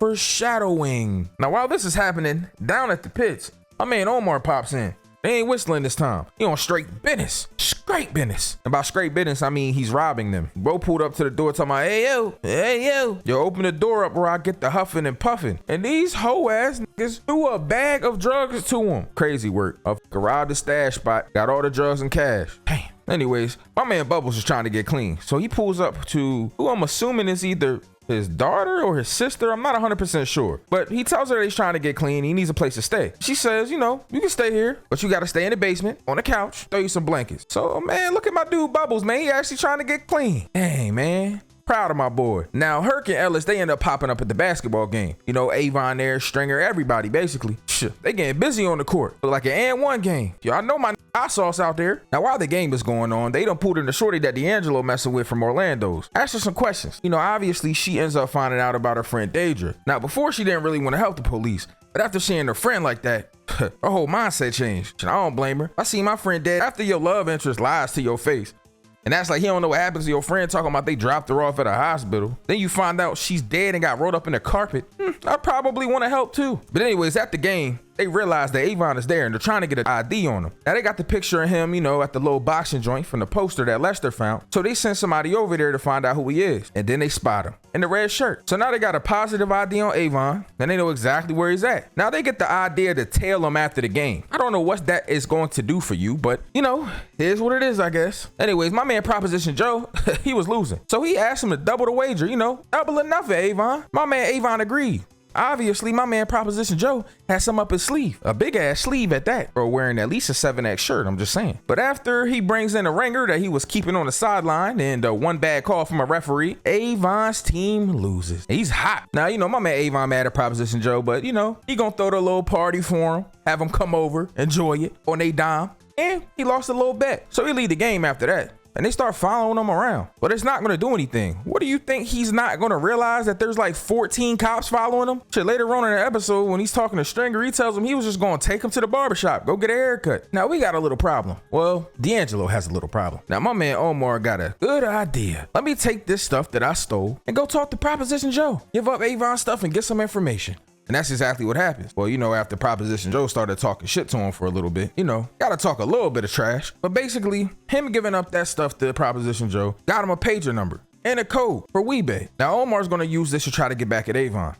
Foreshadowing. Now, while this is happening, down at the pits, my man Omar pops in. They ain't whistling this time. He on straight business. Straight business. And by straight business, I mean he's robbing them. Bro pulled up to the door talking about, hey yo, open the door up or I get the huffing and puffing. And these hoe ass niggas threw a bag of drugs to him. Crazy work. Robbed the stash spot, got all the drugs and cash. Damn. Anyways, my man Bubbles is trying to get clean. So he pulls up to who I'm assuming is either his daughter or his sister. I'm not 100% sure, but he tells her that he's trying to get clean. He needs a place to stay. She says, you can stay here, but you got to stay in the basement on the couch, throw you some blankets. So, man, look at my dude Bubbles, man. He actually trying to get clean. Dang, man. Proud of my boy. Now, Herc and Ellis, they end up popping up at the basketball game. Avon there, Stringer, everybody, basically. Shit, they getting busy on the court. But like an and 1 game. Y'all know my hot sauce out there. Now, while the game is going on, they done pulled in the shorty that D'Angelo messing with from Orlando's. Asked her some questions. Obviously, she ends up finding out about her friend Deidre. Now, before she didn't really want to help the police, but after seeing her friend like that, her whole mindset changed. I don't blame her. I see my friend dead after your love interest lies to your face. And that's like he don't know what happens to your friend talking about they dropped her off at a hospital. Then you find out she's dead and got rolled up in the carpet. I probably want to help too. But anyways, at the game, they realize that Avon is there and they're trying to get an ID on him. Now they got the picture of him, you know, at the little boxing joint from the poster that Lester found. So they send somebody over there to find out who he is. And then they spot him in the red shirt. So now they got a positive ID on Avon and they know exactly where he's at. Now they get the idea to tail him after the game. I don't know what that is going to do for you, but you know, here's what it is, I guess. Anyways, my man Proposition Joe, he was losing. So he asked him to double the wager, you know, double enough, Avon. My man Avon agreed. Obviously, my man Proposition Joe had some up his sleeve, a big ass sleeve at that, or wearing at least a 7X shirt, I'm just saying. But after he brings in a ringer that he was keeping on the sideline and one bad call from a referee, Avon's team loses. He's hot. Now, you know, my man Avon mad at Proposition Joe, but you know, he gonna throw the little party for him, have him come over, enjoy it on they dime, and he lost a little bet. So he lead the game after that. And they start following him around, but it's not going to do anything. What do you think? He's not going to realize that there's like 14 cops following him? Shit, later on in the episode, when he's talking to Stringer, he tells him he was just going to take him to the barbershop, go get a haircut. Now we got a little problem. Well, D'Angelo has a little problem. Now my man Omar got a good idea. Let me take this stuff that I stole and go talk to Proposition Joe. Give up Avon stuff and get some information. And that's exactly what happens. Well, you know, after Proposition Joe started talking shit to him for a little bit, you know, gotta talk a little bit of trash. But basically, him giving up that stuff to Proposition Joe got him a pager number and a code for Weebay. Now, Omar's gonna use this to try to get back at Avon.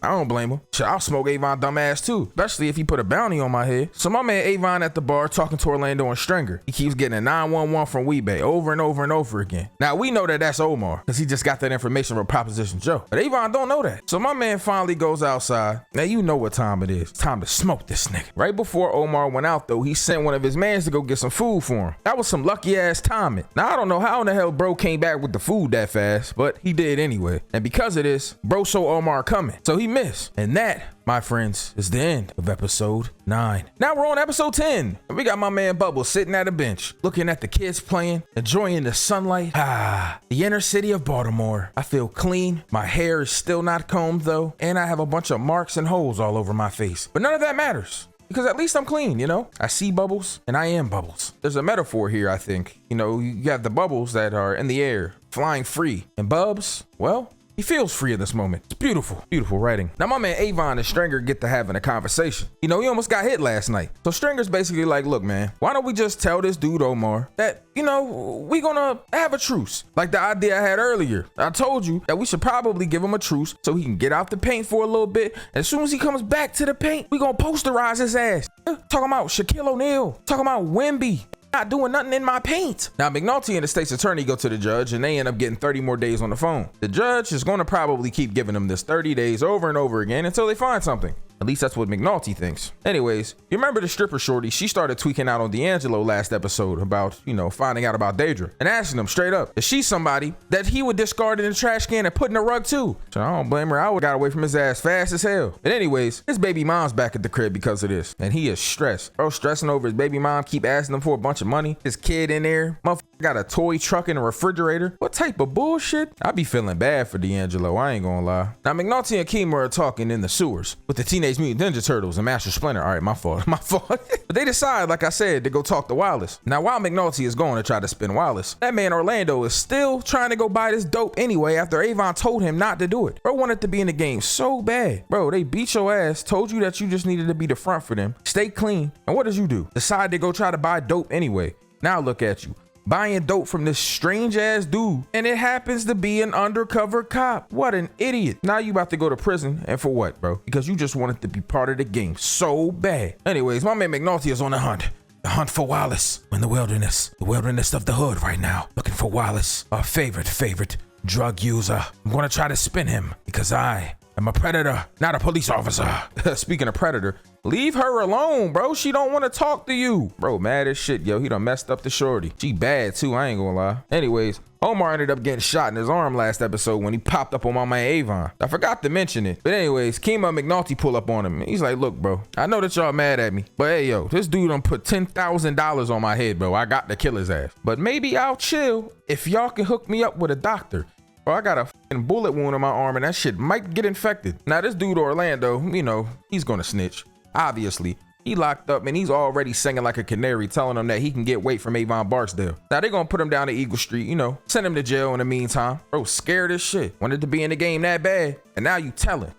I don't blame him. I'll smoke Avon dumbass too, especially if he put a bounty on my head. So my man Avon at the bar talking to Orlando and Stringer. He keeps getting a 911 from Weebay over and over and over again. Now we know that that's Omar because he just got that information from Proposition Joe. But Avon don't know that. So my man finally goes outside. Now you know what time it is. It's time to smoke this nigga. Right before Omar went out though, he sent one of his mans to go get some food for him. That was some lucky ass timing. Now I don't know how in the hell bro came back with the food that fast, but he did anyway. And because of this, bro saw Omar coming. So he missed. And that, my friends, is the end of episode 9. Now we're on episode 10. And we got my man Bubbles sitting at a bench, looking at the kids playing, enjoying the sunlight. The inner city of Baltimore. I feel clean. My hair is still not combed though. And I have a bunch of marks and holes all over my face. But none of that matters. Because at least I'm clean, you know? I see bubbles and I am bubbles. There's a metaphor here, I think. You know, you got the bubbles that are in the air, flying free. And Bubs, well, he feels free in this moment. It's beautiful, beautiful writing. Now my man Avon and Stringer get to having a conversation. You know, he almost got hit last night. So Stringer's basically like, look, man, why don't we just tell this dude Omar that, you know, we gonna have a truce. Like the idea I had earlier. I told you that we should probably give him a truce so he can get out the paint for a little bit. And as soon as he comes back to the paint, we gonna posterize his ass. Talking about Shaquille O'Neal, talking about Wemby. Not doing nothing in my paint. Now McNulty and the state's attorney go to the judge and they end up getting 30 more days on the phone. The judge is going to probably keep giving them this 30 days over and over again until they find something. At least that's what McNulty thinks. Anyways, you remember the stripper shorty? She started tweaking out on D'Angelo last episode about, you know, finding out about Daedra and asking him straight up, is she somebody that he would discard in the trash can and put in a rug too? So I don't blame her. I would got away from his ass fast as hell. But anyways, his baby mom's back at the crib because of this. And he is stressed. Bro, stressing over his baby mom, keep asking him for a bunch of money. His kid in there, motherfucker got a toy truck and a refrigerator. What type of bullshit? I be feeling bad for D'Angelo, I ain't gonna lie. Now McNulty and Kima are talking in the sewers with the Teenage Mutant Ninja Turtles and Master Splinter. All right, my fault. But they decide, like I said, to go talk to Wallace. Now, while McNulty is going to try to spin Wallace, that man Orlando is still trying to go buy this dope anyway after Avon told him not to do it. Bro wanted to be in the game so bad. Bro, they beat your ass, told you that you just needed to be the front for them, stay clean. And what did you do? Decide to go try to buy dope anyway. Now look at you. Buying dope from this strange ass dude, and it happens to be an undercover cop. What an idiot. Now you about to go to prison, and for what, bro? Because you just wanted to be part of the game so bad. Anyways, my man McNulty is on the hunt. The hunt for Wallace. We're in the wilderness of the hood right now. Looking for Wallace, our favorite drug user. I'm gonna try to spin him because I am a predator, not a police officer. Speaking of predator, leave her alone, bro. She don't want to talk to you. Bro, mad as shit, yo. He done messed up the shorty. She bad too, I ain't gonna lie. Anyways, Omar ended up getting shot in his arm last episode when he popped up on my man Avon. I forgot to mention it. But anyways, Kima and McNulty pull up on him. He's like, look, bro, I know that y'all mad at me, but hey, yo, this dude done put $10,000 on my head, bro. I got to kill his ass. But maybe I'll chill if y'all can hook me up with a doctor. Bro, I got a fucking bullet wound on my arm and that shit might get infected. Now this dude Orlando, you know, he's gonna snitch. Obviously, he locked up and he's already singing like a canary, telling him that he can get weight from Avon Barksdale. Now they gonna put him down to Eagle Street, you know, send him to jail in the meantime. Bro, scared as shit. Wanted to be in the game that bad, and now you telling.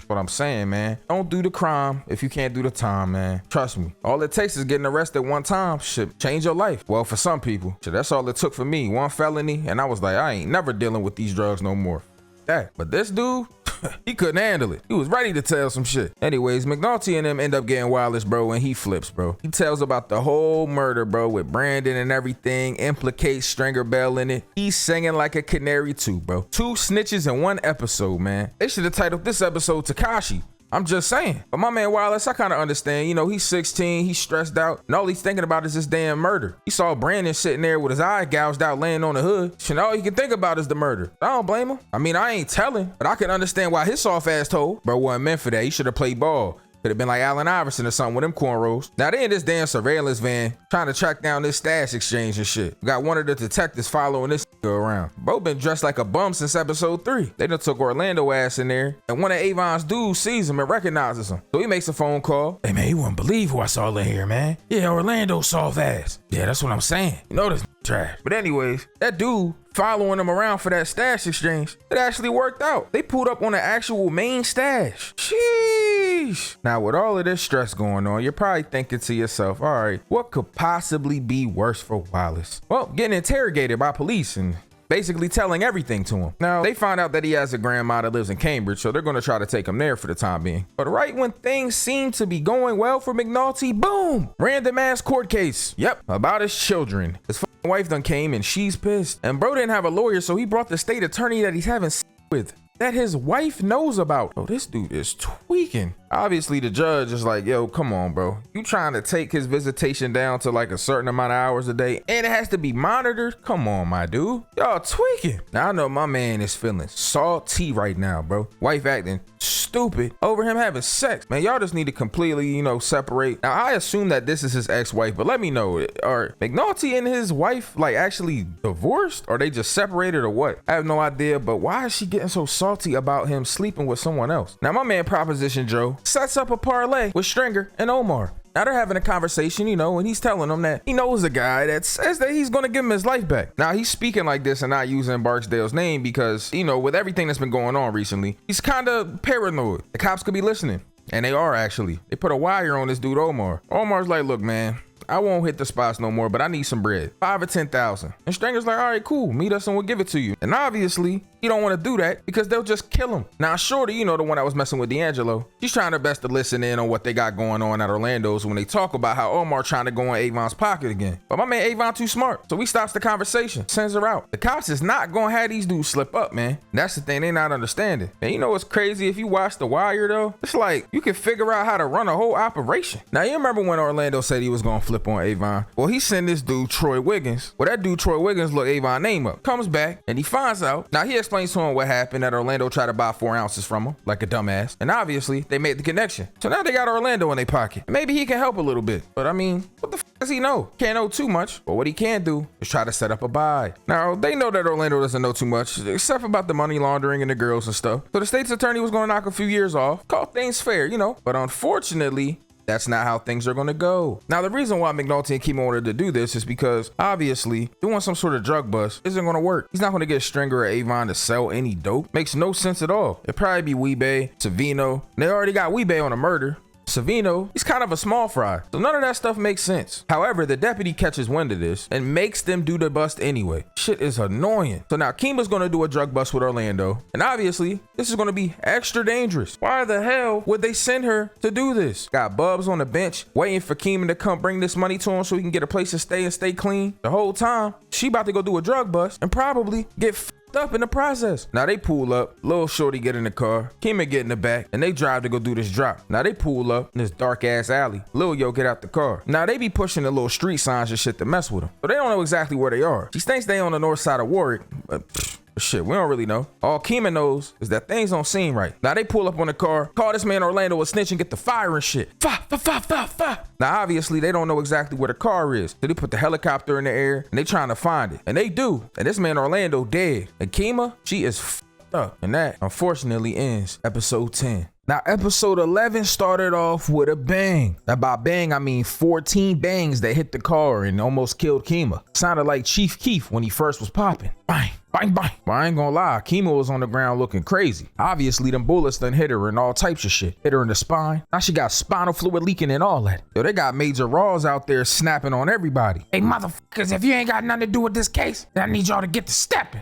What I'm saying, man. Don't do the crime if you can't do the time, man. Trust me. All it takes is getting arrested one time. Shit, change your life. Well, for some people. Shit, that's all it took for me. One felony, and I was like, I ain't never dealing with these drugs no more. That. But this dude, he couldn't handle it. He was ready to tell some shit. Anyways, McNulty and them end up getting Wallace, bro, and he flips, bro. He tells about the whole murder, bro, with Brandon and everything, implicates Stringer Bell in it. He's singing like a canary too, bro. 2 snitches in 1 episode, man. They should have titled this episode Tekashi. I'm just saying. But my man Wallace, I kind of understand. You know, he's 16, he's stressed out, and all he's thinking about is this damn murder. He saw Brandon sitting there with his eye gouged out laying on the hood, and all he can think about is the murder. I don't blame him. I mean, I ain't telling, but I can understand why his soft ass told. Bro wasn't meant for that. He should have played ball. Could have been like Allen Iverson or something with them cornrows. Now they in this damn surveillance van trying to track down this stash exchange and shit. We got one of the detectives following this around. Bo been dressed like a bum since episode 3. They done took Orlando ass in there, and one of Avon's dudes sees him and recognizes him. So he makes a phone call. Hey man, you wouldn't believe who I saw in here, man. Yeah, Orlando soft ass. Yeah, that's what I'm saying. You know this trash. But anyways, that dude following him around for that stash exchange, it actually worked out. They pulled up on the actual main stash. Sheesh. Now with all of this stress going on, you're probably thinking to yourself, all right, what could possibly be worse for Wallace? Well, getting interrogated by police and basically telling everything to him. Now, they find out that he has a grandma that lives in Cambridge, so they're going to try to take him there for the time being. But right when things seem to be going well for McNulty, boom, random ass court case. Yep, about his children. His wife done came and she's pissed. And bro didn't have a lawyer, so he brought the state attorney that he's having with, that his wife knows about. Oh, this dude is tweaking. Obviously, the judge is like, yo, come on, bro. You trying to take his visitation down to like a certain amount of hours a day, and it has to be monitored? Come on, my dude. Y'all tweaking. Now, I know my man is feeling salty right now, bro. Wife acting stupid over him having sex. Man, y'all just need to completely, separate. Now, I assume that this is his ex-wife, but let me know. Are McNulty and his wife, like, actually divorced? Or they just separated or what? I have no idea, but why is she getting so salty about him sleeping with someone else? Now, my man Proposition Joe sets up a parlay with Stringer and Omar. Now they're having a conversation, and he's telling them that he knows a guy that says that he's going to give him his life back. Now he's speaking like this and not using Barksdale's name because, with everything that's been going on recently, he's kind of paranoid. The cops could be listening. And they are actually. They put a wire on this dude Omar. Omar's like, look, man, I won't hit the spots no more, but I need some bread. 5 or 10,000. And Stringer's like, all right, cool. Meet us and we'll give it to you. And obviously, he don't want to do that because they'll just kill him. Now, Shorty, the one that was messing with D'Angelo, she's trying her best to listen in on what they got going on at Orlando's when they talk about how Omar trying to go in Avon's pocket again. But my man Avon too smart, so he stops the conversation, sends her out. The cops is not going to have these dudes slip up, man. And that's the thing they not understanding. And what's crazy? If you watch The Wire, though, it's like you can figure out how to run a whole operation. Now, you remember when Orlando said he was going to flip on Avon? Well, he sent this dude, Troy Wiggins. Well, that dude, Troy Wiggins, look Avon name up. Comes back, and he finds out. Now, he explains to him what happened, that Orlando tried to buy 4 ounces from him, like a dumbass. And obviously, they made the connection. So now they got Orlando in their pocket. Maybe he can help a little bit. But I mean, what the f does he know? Can't know too much. But what he can do is try to set up a buy. Now, they know that Orlando doesn't know too much, except about the money laundering and the girls and stuff. So the state's attorney was going to knock a few years off. Call things fair, But unfortunately, that's not how things are going to go. Now, the reason why McNulty and Kimo wanted to do this is because, obviously, doing some sort of drug bust isn't going to work. He's not going to get Stringer or Avon to sell any dope. Makes no sense at all. It'd probably be Weebay, Savino. They already got Weebay on a murder. Savino, he's kind of a small fry, so none of that stuff makes sense. However, the deputy catches wind of this and makes them do the bust anyway. Shit is annoying. So now Kima's gonna do a drug bust with Orlando, and obviously this is gonna be extra dangerous. Why the hell would they send her to do this? Got Bubs on the bench waiting for Kima to come bring this money to him so he can get a place to stay and stay clean. The whole time she about to go do a drug bust and probably get up in the process. Now they pull up, little Shorty get in the car, Kima get in the back, and they drive to go do this drop. Now they pull up in this dark ass alley. Lil Yo get out the car. Now they be pushing the little street signs and shit to mess with them, but they don't know exactly where they are. She thinks they on the north side of Warwick, but shit, we don't really know. All Kima knows is that things don't seem right. Now they pull up on the car, call this man Orlando a snitch and get the fire and shit. Now obviously they don't know exactly where the car is, so they put the helicopter in the air and they trying to find it, and they do. And this man Orlando dead, and Kima, she is f***ed up, and that unfortunately ends episode 10. Now, episode 11 started off with a bang. Now, by bang, I mean 14 bangs that hit the car and almost killed Kima. Sounded like Chief Keef when he first was popping. Bang, Bang, bang. But I ain't gonna lie, Kima was on the ground looking crazy. Obviously, them bullets done hit her and all types of shit. Hit her in the spine. Now she got spinal fluid leaking and all that. Yo, they got Major Rawls out there snapping on everybody. Hey, motherfuckers, if you ain't got nothing to do with this case, then I need y'all to get to stepping.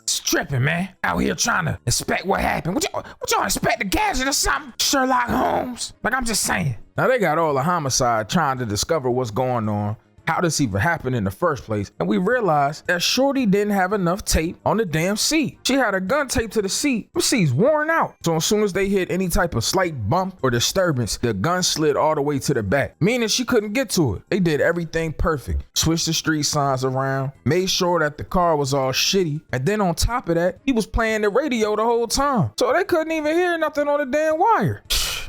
Stripping, man. Out here trying to inspect what happened. What y'all inspect a gadget or something? Sherlock Holmes? Like, I'm just saying. Now they got all the homicide trying to discover what's going on, how this even happened in the first place, and we realized that Shorty didn't have enough tape on the damn seat. She had a gun taped to the seat. The seat's worn out. So as soon as they hit any type of slight bump or disturbance, the gun slid all the way to the back, meaning she couldn't get to it. They did everything perfect. Switched the street signs around, made sure that the car was all shitty, and then on top of that, he was playing the radio the whole time. So they couldn't even hear nothing on the damn wire.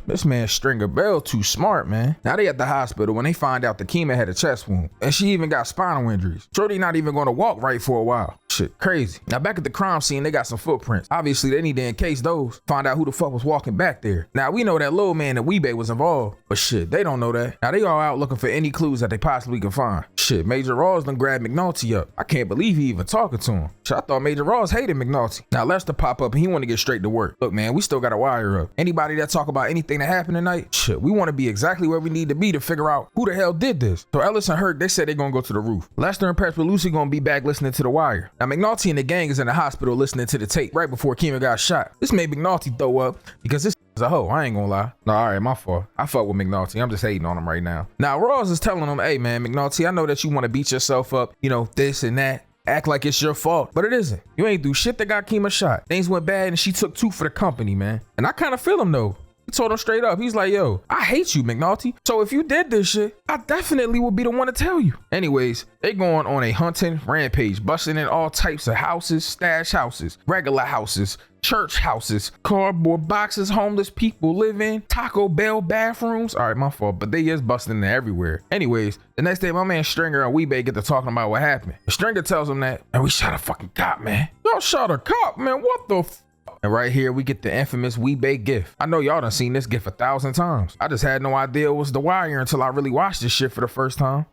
This man Stringer Bell too smart, man. Now they at the hospital when they find out the Kima had a chest wound, and she even got spinal injuries. Shorty not even gonna walk right for a while. Shit, crazy. Now back at the crime scene, they got some footprints. Obviously, they need to encase those. Find out who the fuck was walking back there. Now we know that little man at Weebay was involved, but shit, they don't know that. Now they all out looking for any clues that they possibly can find. Shit, Major Rawls done grabbed McNulty up. I can't believe he even talking to him. Shit, I thought Major Rawls hated McNulty. Now Lester pop up and he want to get straight to work. Look, man, we still got a wire up. Anybody that talk about anything that happened tonight, shit, we want to be exactly where we need to be to figure out who the hell did this. So Ellis and Herc, they said they gonna go to the roof. Lester and Pepper Lucy gonna be back listening to the wire. Now McNulty and the gang is in the hospital listening to the tape right before Kima got shot. This made McNulty throw up because this is a hoe. I ain't gonna lie. No, all right, my fault. I fuck with McNulty. I'm just hating on him right now. Now Rawls is telling him, hey man, McNulty, I know that you want to beat yourself up, you know, this and that. Act like it's your fault, but it isn't. You ain't do shit that got Kima shot. Things went bad and she took two for the company, man. And I kind of feel him though. He told him straight up. He's like, yo, I hate you, McNulty. So if you did this shit, I definitely would be the one to tell you. Anyways, they going on a hunting rampage, busting in all types of houses, stash houses, regular houses, church houses, cardboard boxes homeless people live in, Taco Bell bathrooms. All right, my fault, but they is busting in everywhere. Anyways, the next day, my man Stringer and Weebay get to talking about what happened. And Stringer tells him that, and we shot a fucking cop, man. Y'all shot a cop, man. What the f? And right here, we get the infamous Weebay gif. I know y'all done seen this gif 1,000 times. I just had no idea it was The Wire until I really watched this shit for the first time.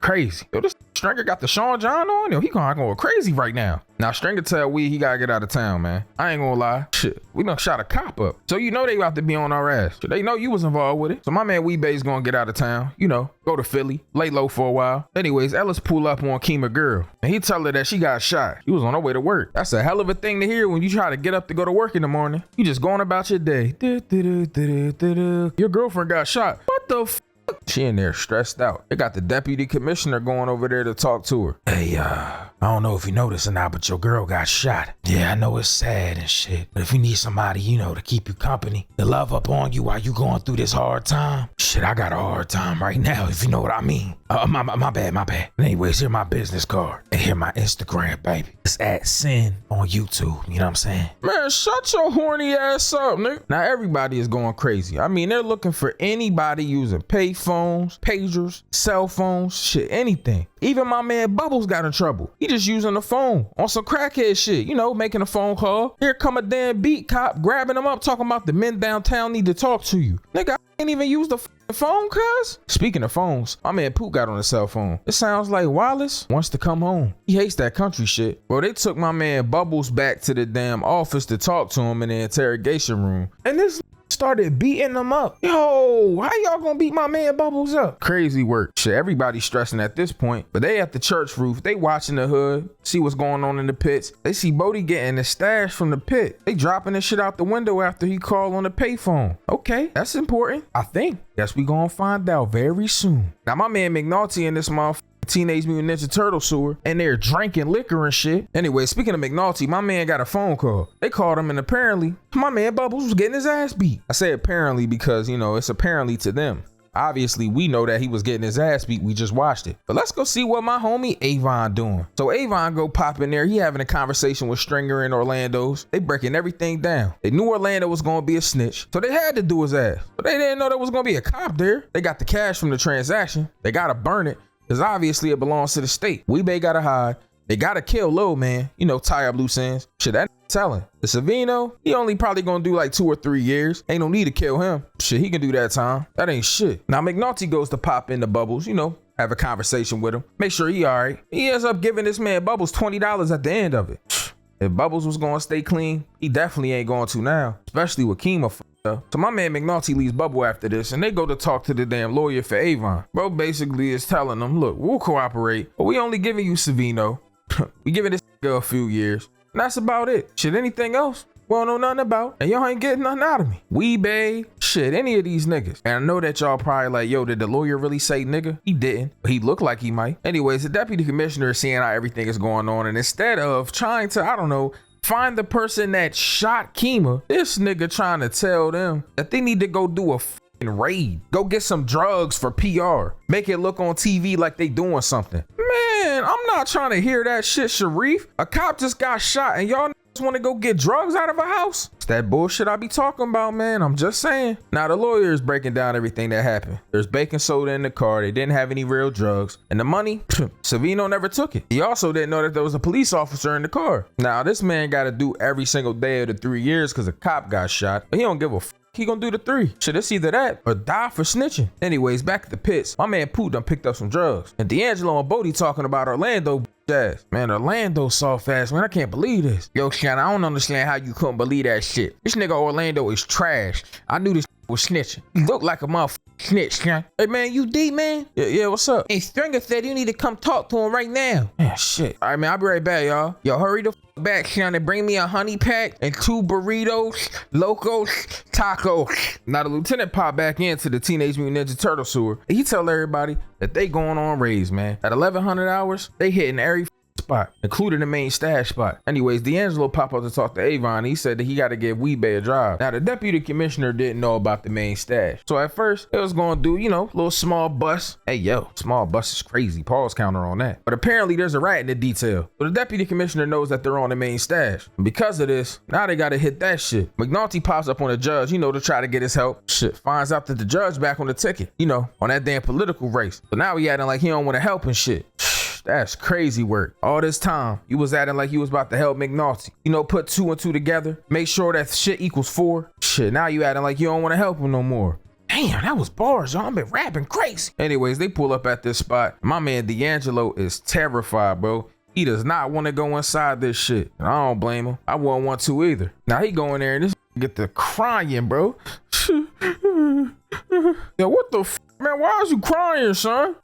Crazy. Yo, this Stringer got the Sean John on. Yo, he going crazy right now. Now Stringer tell we he gotta get out of town, man. I ain't gonna lie. Shit, we done shot a cop up. So you know they about to be on our ass. So they know you was involved with it. So my man Weebay's gonna get out of town. You know, go to Philly, lay low for a while. Anyways, Ellis pull up on Kima girl. And he tell her that she got shot. He was on her way to work. That's a hell of a thing to hear when you try to get up to go to work in the morning. You just going about your day. Your girlfriend got shot. What the f? She in there stressed out. They got the deputy commissioner going over there to talk to her. Hey, I don't know if you noticed or not, but your girl got shot. Yeah, I know it's sad and shit, but if you need somebody, you know, to keep you company, to love up on you while you going through this hard time, shit, I got a hard time right now, if you know what I mean. My bad. Anyways, here my business card and here my Instagram, baby. It's @Sin on YouTube, you know what I'm saying? Man, shut your horny ass up, nigga. Now everybody is going crazy. I mean, they're looking for anybody using payphones, pagers, cell phones, shit, anything. Even my man Bubbles got in trouble. He just using the phone on some crackhead shit, you know, making a phone call. Here come a damn beat cop grabbing him up, talking about the men downtown need to talk to you. Nigga, I ain't even use the phone, cuz. Speaking of phones, my man Pook got on a cell phone. It sounds like Wallace wants to come home. He hates that country shit. Bro, they took my man Bubbles back to the damn office to talk to him in the interrogation room. And this started beating them up. Yo, how y'all gonna beat my man Bubbles up? Crazy work. Shit, everybody's stressing at this point, but they at the church roof. They watching the hood, see what's going on in the pits. They see Bodie getting the stash from the pit. They dropping this shit out the window after he called on the payphone. Okay, that's important, I think. Guess we gonna find out very soon. Now my man McNulty and this motherfucker Teenage Mutant Ninja Turtle sewer, and they're drinking liquor and shit. Anyway, speaking of McNulty, my man got a phone call. They called him and apparently my man Bubbles was getting his ass beat. I say apparently because, you know, it's apparently to them. Obviously, we know that he was getting his ass beat. We just watched it. But let's go see what my homie Avon doing. So Avon go pop in there. He having a conversation with Stringer and Orlando's. They breaking everything down. They knew Orlando was going to be a snitch, so they had to do his ass. But they didn't know there was going to be a cop there. They got the cash from the transaction. They got to burn it because obviously it belongs to the state. Weebay got to hide. They got to kill Lil Man. You know, tie up loose ends. Shit, that telling. The Savino, he only probably gonna do like 2 or 3 years. Ain't no need to kill him. Shit, he can do that time. That ain't shit. Now McNulty goes to pop into Bubbles, you know, have a conversation with him. Make sure he all right. He ends up giving this man Bubbles $20 at the end of it. If Bubbles was gonna stay clean, he definitely ain't going to now, especially with Kima f***ed up. So my man McNulty leaves Bubble after this, and they go to talk to the damn lawyer for Avon. Bro basically is telling them, look, we'll cooperate, but we only giving you Savino. We giving this girl a few years, and that's about it. Shit, anything else? We don't know nothing about, and y'all ain't getting nothing out of me. Weebay, shit, any of these niggas. And I know that y'all probably like, yo, did the lawyer really say nigga? He didn't, but he looked like he might. Anyways, the deputy commissioner is seeing how everything is going on, and instead of trying to, I don't know, find the person that shot Kima, this nigga trying to tell them that they need to go do a raid. Go get some drugs for PR. Make it look on TV like they doing something. Man, I'm not trying to hear that shit, Sharif. A cop just got shot and y'all want to go get drugs out of a house? It's that bullshit I be talking about, man. I'm just saying. Now the lawyer is breaking down everything that happened. There's baking soda in the car. They didn't have any real drugs. And the money, Savino never took it. He also didn't know that there was a police officer in the car. Now this man got to do every single day of the 3 years because a cop got shot, but he don't give a he gonna do the 3. Shit, it's either that or die for snitching. Anyways, back at the pits, my man Pooh done picked up some drugs. And D'Angelo and Bodie talking about Orlando ass. Man, Orlando soft ass, man. I can't believe this. Yo, Shannon, I don't understand how you couldn't believe that shit. This nigga Orlando is trash. I knew this was snitching. He looked like a motherfucker snitch, man. Hey, man, you deep, man? Yeah, what's up? Hey, Stringer said you need to come talk to him right now. Man, shit. All right, man, I'll be right back, y'all. Yo, hurry the back, Shannon. Bring me a honey pack and 2 burritos, locos, tacos. Now, the lieutenant popped back into the Teenage Mutant Ninja Turtle sewer. He tell everybody that they going on raids, man. At 1100 hours, they hitting every spot, including the main stash spot. Anyways, D'Angelo popped up to talk to Avon. He said that he got to give Weebay a drive. Now, the deputy commissioner didn't know about the main stash. So at first, it was going to do, you know, little small bus. Hey, yo, small bus is crazy. Pause counter on that. But apparently, there's a rat in the detail. So the deputy commissioner knows that they're on the main stash. And because of this, now they got to hit that shit. McNulty pops up on the judge, you know, to try to get his help. Shit, finds out that the judge back on the ticket, you know, on that damn political race. But now he acting like he don't want to help and shit. That's crazy work. All this time, you was acting like you was about to help McNulty. You know, put 2 and 2 together, make sure that shit equals 4. Shit, now you acting like you don't want to help him no more. Damn, that was bars, y'all. I've been rapping crazy. Anyways, they pull up at this spot. My man D'Angelo is terrified, bro. He does not want to go inside this shit. And I don't blame him. I wouldn't want to either. Now he go in there and this get to crying, bro. Yo, what the f, man? Why is you crying, son?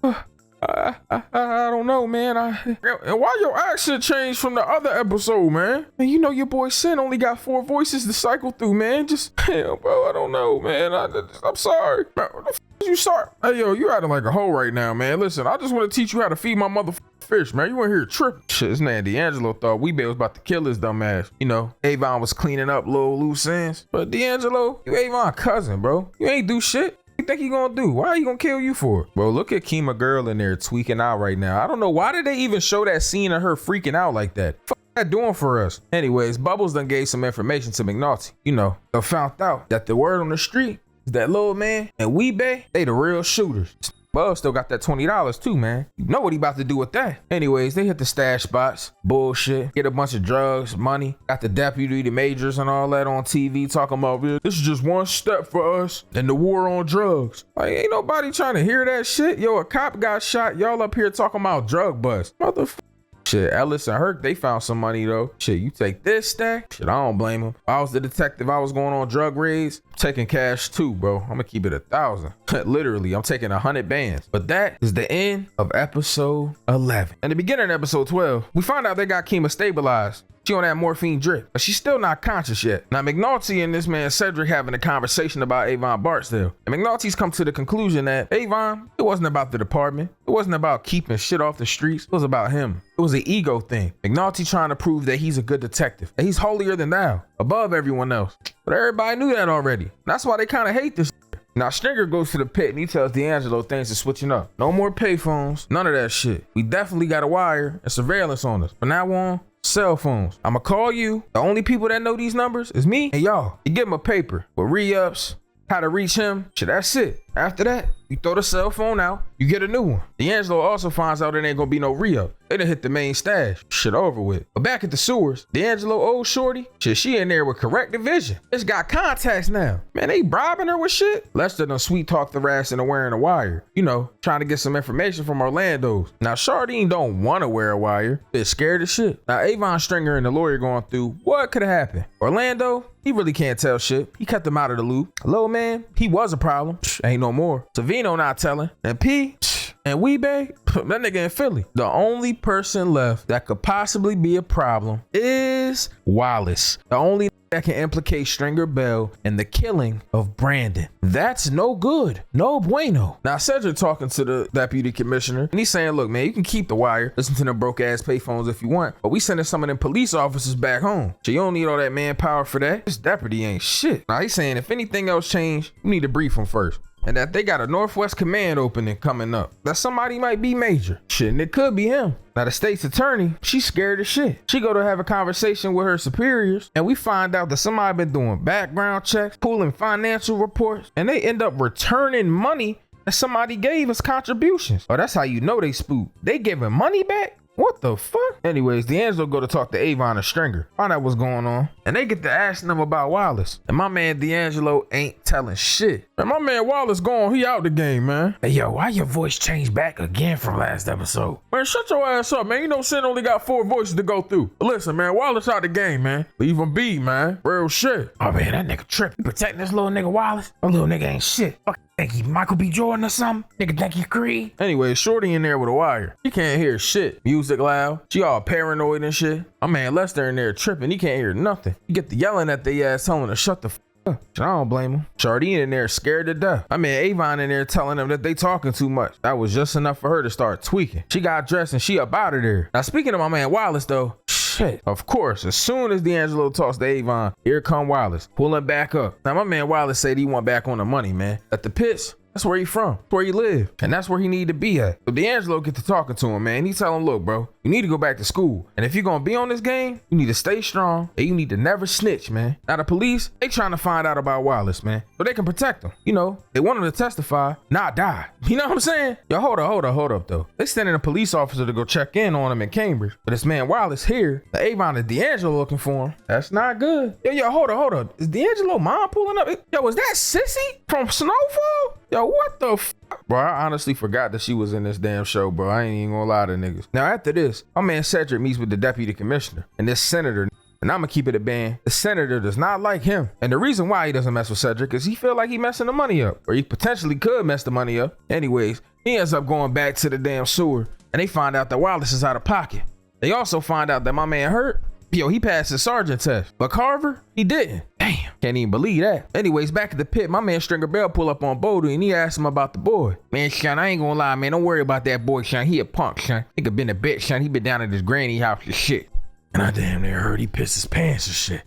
I don't know, man. And why your accent changed from the other episode, man? And you know your boy Sin only got 4 voices to cycle through, man. Just, hell, bro, I don't know, man. I'm sorry. Man, what the f you sorry? Hey, yo, you acting like a hoe right now, man. Listen, I just want to teach you how to feed my motherfucking fish, man. You weren't here tripping. Shit, this man D'Angelo thought Weebay was about to kill his dumb ass. You know, Avon was cleaning up little loose ends. But D'Angelo, you Avon cousin, bro. You ain't do shit. What you think he gonna do? Why are you gonna kill you for? Bro, look at Kima girl in there tweaking out right now. I don't know, why did they even show that scene of her freaking out like that? Fuck that doing for us? Anyways, Bubbles done gave some information to McNulty. You know, they found out that the word on the street is that little man and Weebay, they the real shooters. Bub still got that $20 too, man. You know what he about to do with that. Anyways, they hit the stash spots, bullshit, get a bunch of drugs, money. Got the deputy, the majors and all that on TV talking about, this is just one step for us and the war on drugs. Like, ain't nobody trying to hear that shit. Yo, a cop got shot. Y'all up here talking about drug bust. Motherfucker. Shit, Ellis and Herc, they found some money though. Shit, you take this stack? Shit, I don't blame him. If I was the detective, I was going on drug raids, I'm taking cash too, bro. I'm gonna keep it 1,000. Literally, I'm taking 100 bands. But that is the end of episode 11. In the beginning of episode 12, we find out they got Kima stabilized. She on that morphine drip, but she's still not conscious yet. Now, McNulty and this man Cedric having a conversation about Avon Barksdale. And McNulty's come to the conclusion that Avon, it wasn't about the department. It wasn't about keeping shit off the streets. It was about him. It was an ego thing. McNulty trying to prove that he's a good detective, that he's holier than thou, above everyone else. But everybody knew that already. That's why they kind of hate this. Now, Stringer goes to the pit and he tells D'Angelo things are switching up. No more payphones, none of that shit. We definitely got a wire and surveillance on us. From now on, cell phones. I'ma call you. The only people that know these numbers is me and y'all. You give him a paper with re-ups, how to reach him. Shit, that's it. After that, you throw the cell phone out, you get a new one. D'Angelo also finds out it ain't gonna be no re-up. They done hit the main stash. Shit over with. But back at the sewers, D'Angelo old shorty, shit, she in there with corrective vision. It's got contacts now. Man, they bribing her with shit. Lester done sweet talked the ass into wearing a wire. You know, trying to get some information from Orlando's. Now, Shardine don't want to wear a wire. They're scared as shit. Now, Avon Stringer and the lawyer going through what could have happened. Orlando, he really can't tell shit. He kept them out of the loop. Little man, he was a problem. Ain't no more. Savino not telling. And P, and Weebay, that nigga in Philly. The only person left that could possibly be a problem is Wallace. The only that can implicate Stringer Bell in the killing of Brandon. That's no good. No bueno. Now, Cedric talking to the deputy commissioner, and he's saying, look, man, you can keep the wire, listen to them broke ass payphones if you want, but we sending some of them police officers back home. So you don't need all that manpower for that. This deputy ain't shit. Now, he's saying if anything else changed, you need to brief him first. And that they got a Northwest Command opening coming up. That somebody might be major. Shit, and it could be him. Now, the state's attorney, she's scared as shit. She go to have a conversation with her superiors, and we find out that somebody been doing background checks, pulling financial reports, and they end up returning money that somebody gave as contributions. Oh, that's how you know they spooked. They giving money back? What the fuck? Anyways, D'Angelo go to talk to Avon and Stringer. Find out what's going on. And they get to asking them about Wallace. And my man D'Angelo ain't telling shit. And my man Wallace gone, he out the game, man. Hey, yo, why your voice changed back again from last episode? Man, shut your ass up, man. You know Sin only got 4 voices to go through. But listen, man, Wallace out the game, man. Leave him be, man. Real shit. Oh, man, that nigga tripping. You protecting this little nigga Wallace? That little nigga ain't shit. Fuck, think he Michael B. Jordan or something? Nigga think he Creed? Anyway, Shorty in there with a wire. She can't hear shit. Music loud. She all paranoid and shit. My man Lester in there tripping. He can't hear nothing. You get the yelling at the ass telling her shut the f up. I don't blame him. Shardine in there scared to death. I mean Avon in there telling them that they talking too much. That was just enough for her to start tweaking. She got dressed and she up out of there. Now speaking of my man Wallace though, shit. Of course, as soon as D'Angelo talks to Avon, here come Wallace, pulling back up. Now my man Wallace said he want back on the money, man. At the pits, that's where he from. That's where he live. And that's where he need to be at. So D'Angelo get to talking to him, man. He tell him, look, bro, you need to go back to school. And if you're gonna be on this game, you need to stay strong and you need to never snitch, man. Now the police, they trying to find out about Wallace, man, so they can protect him. You know, they want him to testify, not die. You know what I'm saying? Yo, hold up though. They sending a police officer to go check in on him in Cambridge. But this man Wallace here, the Avon and D'Angelo looking for him. That's not good. Yo, hold up. Is D'Angelo mom pulling up? Yo, is that Sissy from Snowfall? Yo, what the f? Bro, I honestly forgot that she was in this damn show, bro. I ain't even gonna lie to niggas. Now, after this, my man Cedric meets with the deputy commissioner and this senator. And I'm gonna keep it a band. The senator does not like him. And the reason why he doesn't mess with Cedric is he feel like he messing the money up. Or he potentially could mess the money up. Anyways, he ends up going back to the damn sewer. And they find out that Wallace is out of pocket. They also find out that my man Hurt, yo, he passed his sergeant test. But Carver, he didn't. Damn, can't even believe that. Anyways, back at the pit, my man Stringer Bell pull up on Bodie and he asked him about the boy. Man, Sean, I ain't gonna lie, man. Don't worry about that boy, Sean. He a punk, Sean. Nigga been a bitch, Sean. He been down at his granny house and shit. And I damn near heard he pissed his pants and shit.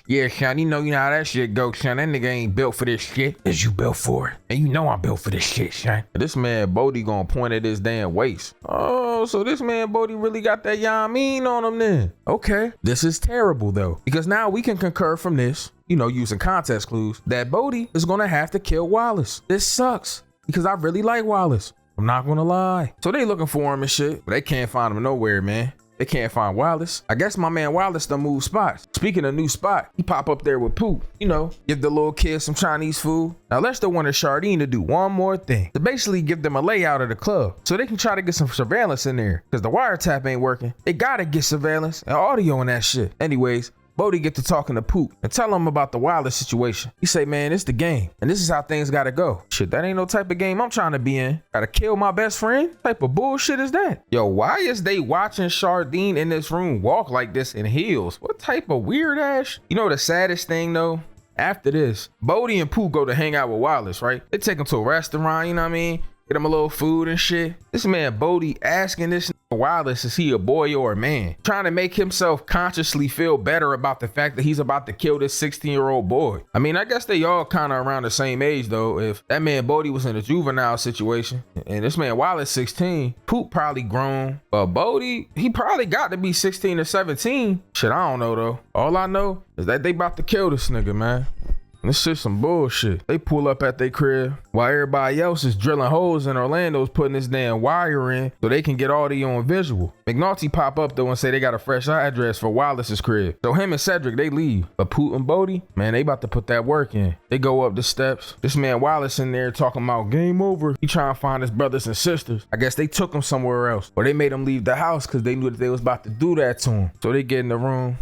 Yeah, Sean, you know how that shit goes, Sean. That nigga ain't built for this shit. Is you built for it? And you know I'm built for this shit, Sean. This man Bodie gonna point at his damn waist. Oh, so this man Bodie really got that Yamin on him then. Okay. This is terrible though, because now we can concur from this, you know, using context clues, that Bodie is gonna have to kill Wallace. This sucks, because I really like Wallace. I'm not gonna lie. So they looking for him and shit, but they can't find him nowhere, man. They can't find Wallace. I guess my man Wallace done moved spots. Speaking of new spot, he pop up there with Poop. You know, give the little kids some Chinese food. Now Lester wanted Shardine to do one more thing. To basically give them a layout of the club so they can try to get some surveillance in there. Because the wiretap ain't working. They gotta get surveillance and audio and that shit. Anyways, Bodie get to talking to Poop and tell him about the Wallace situation. He say, man, it's the game. And this is how things gotta go. Shit, that ain't no type of game I'm trying to be in. Gotta kill my best friend? What type of bullshit is that? Yo, why is they watching Shardine in this room walk like this in heels? What type of weird ass? You know the saddest thing though? After this, Bodie and Poop go to hang out with Wallace, right? They take him to a restaurant, you know what I mean? Get him a little food and shit. This man Bodie asking this Wallace, is he a boy or a man? Trying to make himself consciously feel better about the fact that he's about to kill this 16-year-old boy. I mean, I guess they all kind of around the same age though. If that man Bodie was in a juvenile situation and this man Wallace 16, Poop probably grown. But Bodie, he probably got to be 16 or 17. Shit, I don't know though. All I know is that they about to kill this nigga, man. And this shit's some bullshit. They pull up at their crib while everybody else is drilling holes in Orlando's putting this damn wire in so they can get audio and visual. McNulty pop up though and say they got a fresh address for Wallace's crib. So him and Cedric, they leave. But Poot and Bodie, man, they about to put that work in. They go up the steps. This man Wallace in there talking about game over. He trying to find his brothers and sisters. I guess they took him somewhere else. Or they made him leave the house because they knew that they was about to do that to him. So they get in the room.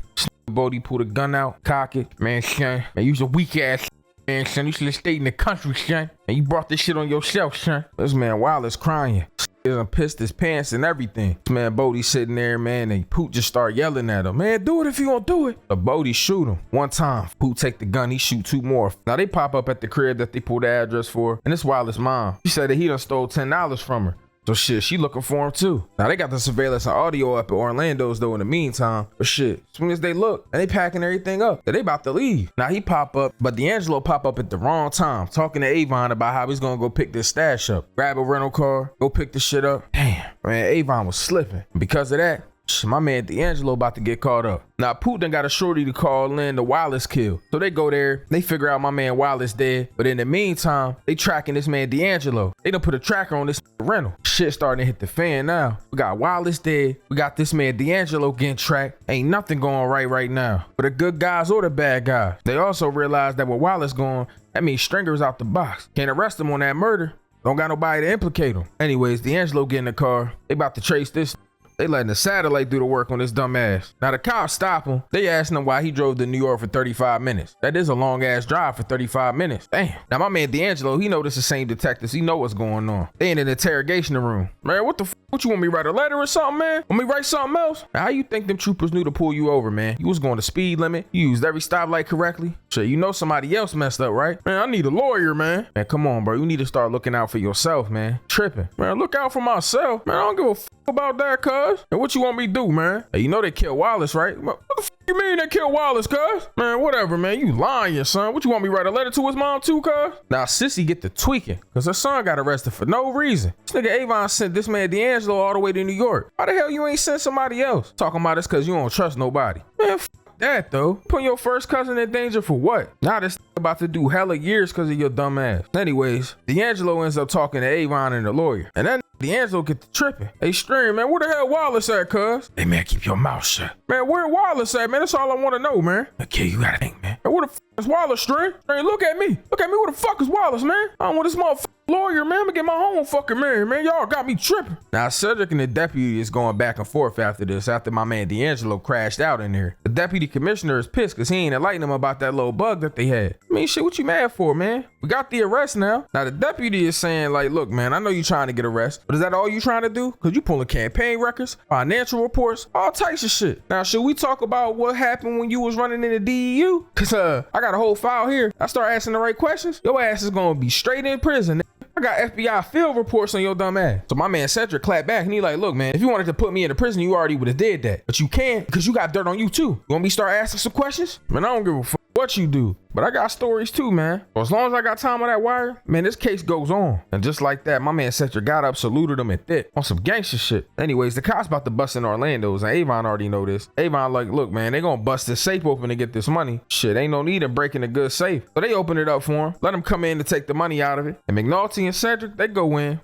Bodie pulled a gun out, cock it. Man, son, man, you's a weak ass man, son. You should have stayed in the country, son. And you brought this shit on yourself, son. This man Wallace crying. He done pissed his pants and everything. This man Bodie sitting there, man, and Poot just start yelling at him. Man, do it if you gonna do it. But Bodie shoot him. One time, Poot take the gun, he shoot two more. Now they pop up at the crib that they pulled the address for. And it's Wallace's mom. She said that he done stole $10 from her. So shit, she looking for him too. Now they got the surveillance and audio up at Orlando's though in the meantime. But shit, as soon as they look, and they packing everything up, they about to leave. Now he pop up, but D'Angelo pop up at the wrong time, talking to Avon about how he's gonna go pick this stash up. Grab a rental car, go pick the shit up. Damn, man, Avon was slipping. And because of that, my man D'Angelo about to get caught up. Now Poot done got a shorty to call in the Wallace kill. So they go there, they figure out my man Wallace dead. But in the meantime, they tracking this man D'Angelo. They done put a tracker on this rental. Shit starting to hit the fan now. We got Wallace dead. We got this man D'Angelo getting tracked. Ain't nothing going right now. For the good guys or the bad guys. They also realized that with Wallace gone, that means Stringer's out the box. Can't arrest him on that murder. Don't got nobody to implicate him. Anyways, D'Angelo get in the car. They about to trace this. They letting the satellite do the work on this dumb ass. Now the cops stop him. They asking him why he drove to New York for 35 minutes. That is a long ass drive for 35 minutes. Damn. Now my man D'Angelo, he know this the same detectives. He know what's going on. They in an interrogation room. Man, what the what you want me to write a letter or something, man? Want me to write something else? Now, how you think them troopers knew to pull you over, man? You was going the speed limit. You used every stoplight correctly. Shit, you know somebody else messed up, right? Man, I need a lawyer, man. Man, come on, bro. You need to start looking out for yourself, man. Tripping. Man, look out for myself. Man, I don't give a about that, cuz. And what you want me to do, man? Hey, you know they killed Wallace, right? What the you mean they killed Wallace, cuz? Man, whatever, man. You lying, son. What you want me to write a letter to his mom too, cuz? Now, Sissy get to tweaking because her son got arrested for no reason. This nigga Avon sent this man D'Angelo all the way to New York. Why the hell you ain't sent somebody else? Talking about this because you don't trust nobody. Man, that though. Putting your first cousin in danger for what? Now this about to do hella years because of your dumb ass. Anyways, D'Angelo ends up talking to Avon and the lawyer. And then D'Angelo get to tripping. Hey, Stream, man, where the hell Wallace at, cuz? Hey, man, keep your mouth shut. Man, where Wallace at, man? That's all I want to know, man. Okay, you gotta think, man. Man, where the is Wallace, Stream? Stream, look at me. Look at me. Where the fuck is Wallace, man? I don't want this motherfucker lawyer, man. I'm gonna get my home fucking married, man. Y'all got me tripping. Now, Cedric and the deputy is going back and forth after this, after my man D'Angelo crashed out in there. The deputy commissioner is pissed because he ain't enlightened him about that little bug that they had. I mean, shit, what you mad for, man? We got the arrest now. Now, the deputy is saying, like, look, man, I know you trying to get arrested, but is that all you trying to do? Because you pulling campaign records, financial reports, all types of shit. Now, should we talk about what happened when you was running in the DEU? Because I got a whole file here. I start asking the right questions, your ass is going to be straight in prison. I got FBI field reports on your dumb ass. So my man Cedric clapped back and he like, look, man, if you wanted to put me in the prison, you already would have did that. But you can't because you got dirt on you too. You want me to start asking some questions? Man, I don't give a fuck what you do, but I got stories too, man. So as long as I got time on that wire, man, this case goes on. And just like that, my man Cedric got up, saluted him and thick on some gangster shit. Anyways, the cops about to bust in Orlando's and Avon already know this. Avon like, look, man, they gonna bust this safe open to get this money. Shit, ain't no need in breaking a good safe. So they open it up for him, let him come in to take the money out of it. And McNulty and Cedric, they go in.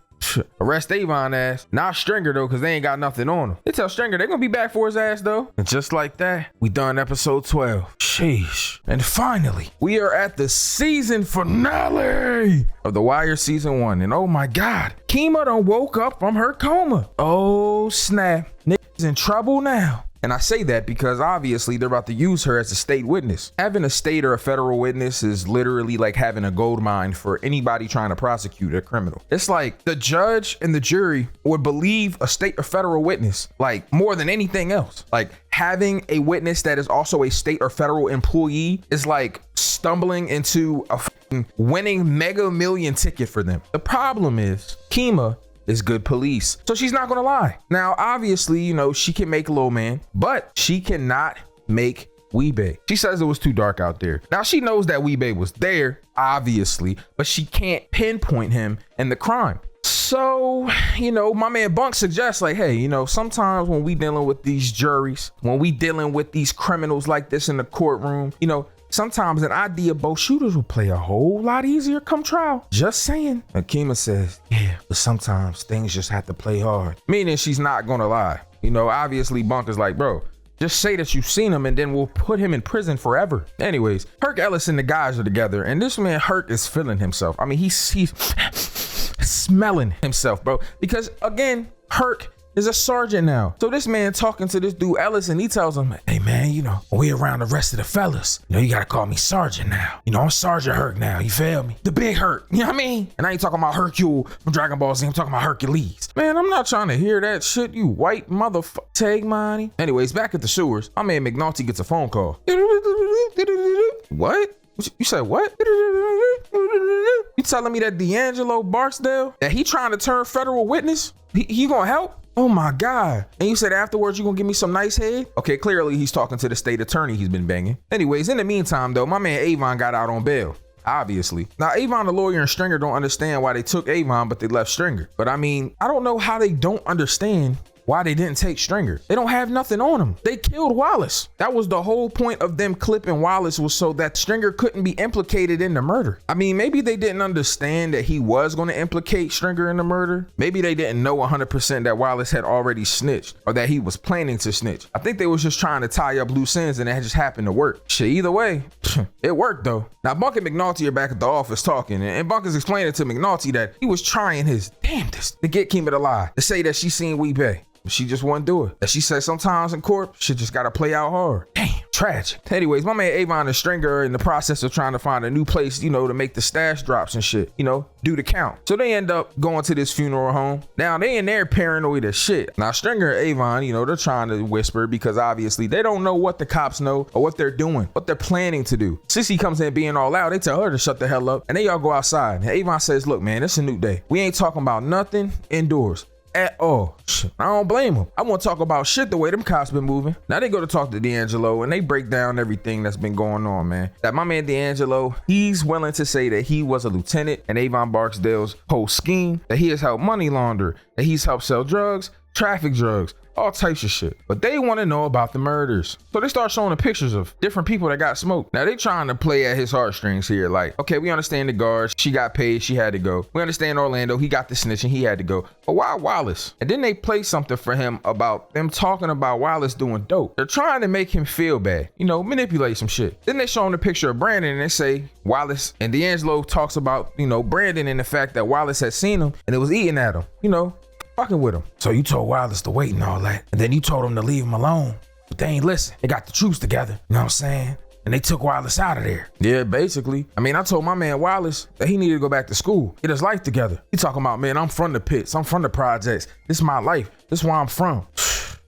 Arrest Avon ass. Not Stringer though, because they ain't got nothing on him. They tell Stringer they gonna be back for his ass though. And just like that, we done episode 12. Sheesh. And finally, we are at the season finale of The Wire season 1. And oh my God, Kima done woke up from her coma. Oh snap. Niggas in trouble now. And I say that because obviously they're about to use her as a state witness. Having a state or a federal witness is literally like having a gold mine for anybody trying to prosecute a criminal. It's like the judge and the jury would believe a state or federal witness like more than anything else. Like having a witness that is also a state or federal employee is like stumbling into a winning mega million ticket for them. The problem is Kima is good police, so she's not gonna lie. Now obviously, you know, she can make Lil Man, but she cannot make Weebay. She says it was too dark out there. Now she knows that Weebay was there, obviously, but she can't pinpoint him and the crime. So, you know, my man Bunk suggests like, hey, you know, sometimes when we dealing with these juries, when we dealing with these criminals like this in the courtroom, you know, sometimes an idea both shooters will play a whole lot easier come trial. Just saying. Akima says, yeah, but sometimes things just have to play hard. Meaning she's not gonna lie. You know, obviously Bunk is like, bro, just say that you've seen him and then we'll put him in prison forever. Anyways, Herc Ellis and the guys are together and this man Herc is feeling himself. I mean, he's smelling himself, bro. Because again, Herc is a sergeant now. So this man talking to this dude Ellis and he tells him, hey man, you know, when we around the rest of the fellas, you know, you gotta call me sergeant now. You know, I'm Sergeant Herc now, you feel me? The big Herc, you know what I mean? And I ain't talking about Hercule from Dragon Ball Z, I'm talking about Hercules. Man, I'm not trying to hear that shit, you white motherfucker. Take money. Anyways, back at the sewers, my man McNulty gets a phone call. What? You said what? You telling me that D'Angelo Barksdale, that he trying to turn federal witness? He gonna help? Oh my God. And you said afterwards you gonna give me some nice head? Okay, clearly he's talking to the state attorney he's been banging. Anyways, in the meantime though, my man Avon got out on bail. Obviously. Now Avon, the lawyer, and Stringer don't understand why they took Avon, but they left Stringer. But I mean, I don't know how they don't understand why they didn't take Stringer. They don't have nothing on him. They killed Wallace. That was the whole point of them clipping Wallace, was so that Stringer couldn't be implicated in the murder. I mean, maybe they didn't understand that he was going to implicate Stringer in the murder. Maybe they didn't know 100% that Wallace had already snitched or that he was planning to snitch. I think they was just trying to tie up loose ends and it just happened to work. Shit, either way, it worked though. Now Bunk and McNulty are back at the office talking and Bunk is explaining to McNulty that he was trying his damnedest to get Kima to lie, to say that she seen Weebay. She just wouldn't do it. As she said, sometimes in court, shit just gotta play out hard. Damn, tragic. Anyways, my man Avon and Stringer are in the process of trying to find a new place, you know, to make the stash drops and shit, you know, do the count. So they end up going to this funeral home. Now they in there paranoid as shit. Now Stringer and Avon, you know, they're trying to whisper because obviously they don't know what the cops know or what they're doing, what they're planning to do. Sissy comes in being all loud. They tell her to shut the hell up and they all go outside. And Avon says, look, man, it's a new day. We ain't talking about nothing indoors at all. I don't blame him. I want to talk about shit the way them cops been moving. Now they go to talk to D'Angelo and they break down everything that's been going on, man. That my man D'Angelo, he's willing to say that he was a lieutenant in Avon Barksdale's whole scheme, that he has helped money launder, that he's helped sell drugs, traffic drugs, all types of shit. But they want to know about the murders. So they start showing the pictures of different people that got smoked. Now they trying to play at his heartstrings here. Like, okay, we understand the guards. She got paid. She had to go. We understand Orlando. He got the snitching. He had to go. But why Wallace? And then they play something for him about them talking about Wallace doing dope. They're trying to make him feel bad. You know, manipulate some shit. Then they show him the picture of Brandon and they say Wallace, and D'Angelo talks about, you know, Brandon and the fact that Wallace had seen him and it was eating at him, you know, fucking with him. So you told Wallace to wait and all that. And then you told him to leave him alone. But they ain't listen. They got the troops together. You know what I'm saying? And they took Wallace out of there. Yeah, basically. I mean, I told my man Wallace that he needed to go back to school, get his life together. He talking about, man, I'm from the pits. I'm from the projects. This is my life. This is where I'm from.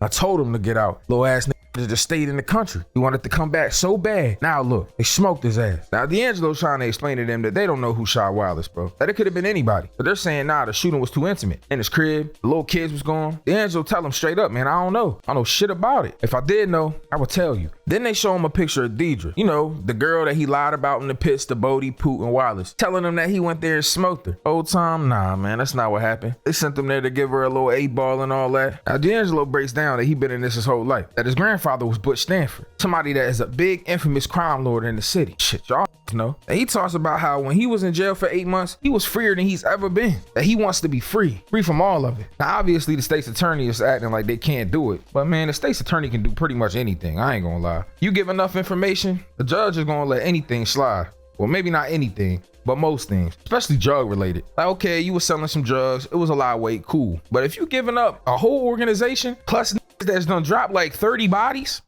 I told him to get out. Little ass nigga just stayed in the country. He wanted to come back so bad. Now look, they smoked his ass. Now D'Angelo's trying to explain to them that they don't know who shot Wallace, bro. That it could have been anybody. But they're saying, nah, the shooting was too intimate. In his crib, the little kids was gone. D'Angelo tell him straight up, man, I don't know. I don't know shit about it. If I did know, I would tell you. Then they show him a picture of Deidre. You know, the girl that he lied about in the pits to Bodie, Poot, and Wallace. Telling him that he went there and smoked her. Old time, nah, man, that's not what happened. They sent him there to give her a little 8-ball and all that. Now D'Angelo breaks down that he been in this his whole life. That his grandfather was Butch Stanford. Somebody that is a big infamous crime lord in the city. Shit, y'all know. And he talks about how when he was in jail for 8 months, he was freer than he's ever been. That he wants to be free from all of it. Now obviously the state's attorney is acting like they can't do it. But man, the state's attorney can do pretty much anything. I ain't gonna lie. You give enough information, the judge is gonna let anything slide. Well, maybe not anything, but most things, especially drug related. Like, okay, you were selling some drugs, it was a lot of weight, cool. But if you giving up a whole organization plus that's done drop like 30 bodies,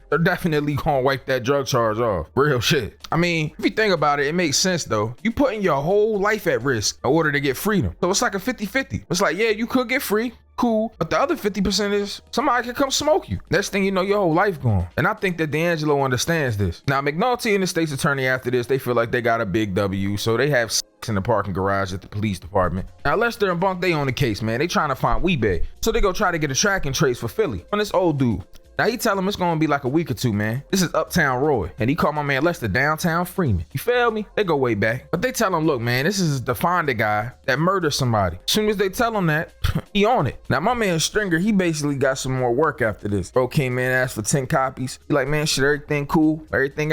they're definitely gonna wipe that drug charge off. Real shit. I mean, if you think about it, it makes sense though. You putting your whole life at risk in order to get freedom. So it's like a 50-50. It's like, yeah, you could get free, cool, but the other 50% is somebody could come smoke you. Next thing you know, your whole life gone. And I think that D'Angelo understands this. Now McNulty and the state's attorney after this, they feel like they got a big W, so they have in the parking garage at the police department. Now Lester and Bunk, they on the case, man. They trying to find Weebay. So they go try to get a tracking trace for Philly on this old dude. Now he tell him it's gonna be like a week or two, man. This is Uptown Roy, and he called my man Lester downtown Freeman. You feel me? They go way back. But they tell him, look, man, this is the Fonda guy that murdered somebody. As soon as they tell him that, he on it. Now my man Stringer, he basically got some more work after this. Bro came in, asked for 10 copies. He like, man, shit, everything cool? Everything?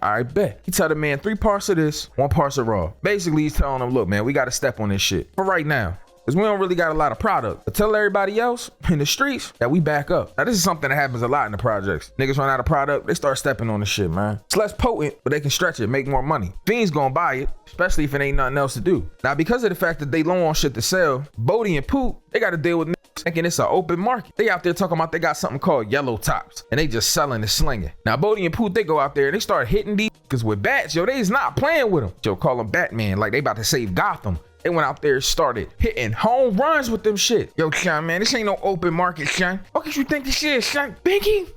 All right, bet. He tell the man 3 parts of this, 1 part of raw. Basically, he's telling him, look, man, we gotta step on this shit for right now, because we don't really got a lot of product. But tell everybody else in the streets that we back up. Now, this is something that happens a lot in the projects. Niggas run out of product, they start stepping on the shit, man. It's less potent, but they can stretch it, make more money. Fiends gonna buy it, especially if it ain't nothing else to do. Now, because of the fact that they low on shit to sell, Bodie and Poot, they gotta deal with niggas thinking it's an open market. They out there talking about they got something called yellow tops, and they just selling and slinging. Now, Bodie and Poot, they go out there and they start hitting these niggas with bats. Yo, they is not playing with them. Yo, call them Batman, like they about to save Gotham. They went out there and started hitting home runs with them shit. Yo, Sean, man, this ain't no open market, Sean. What could you think this is, Sean? Mickey.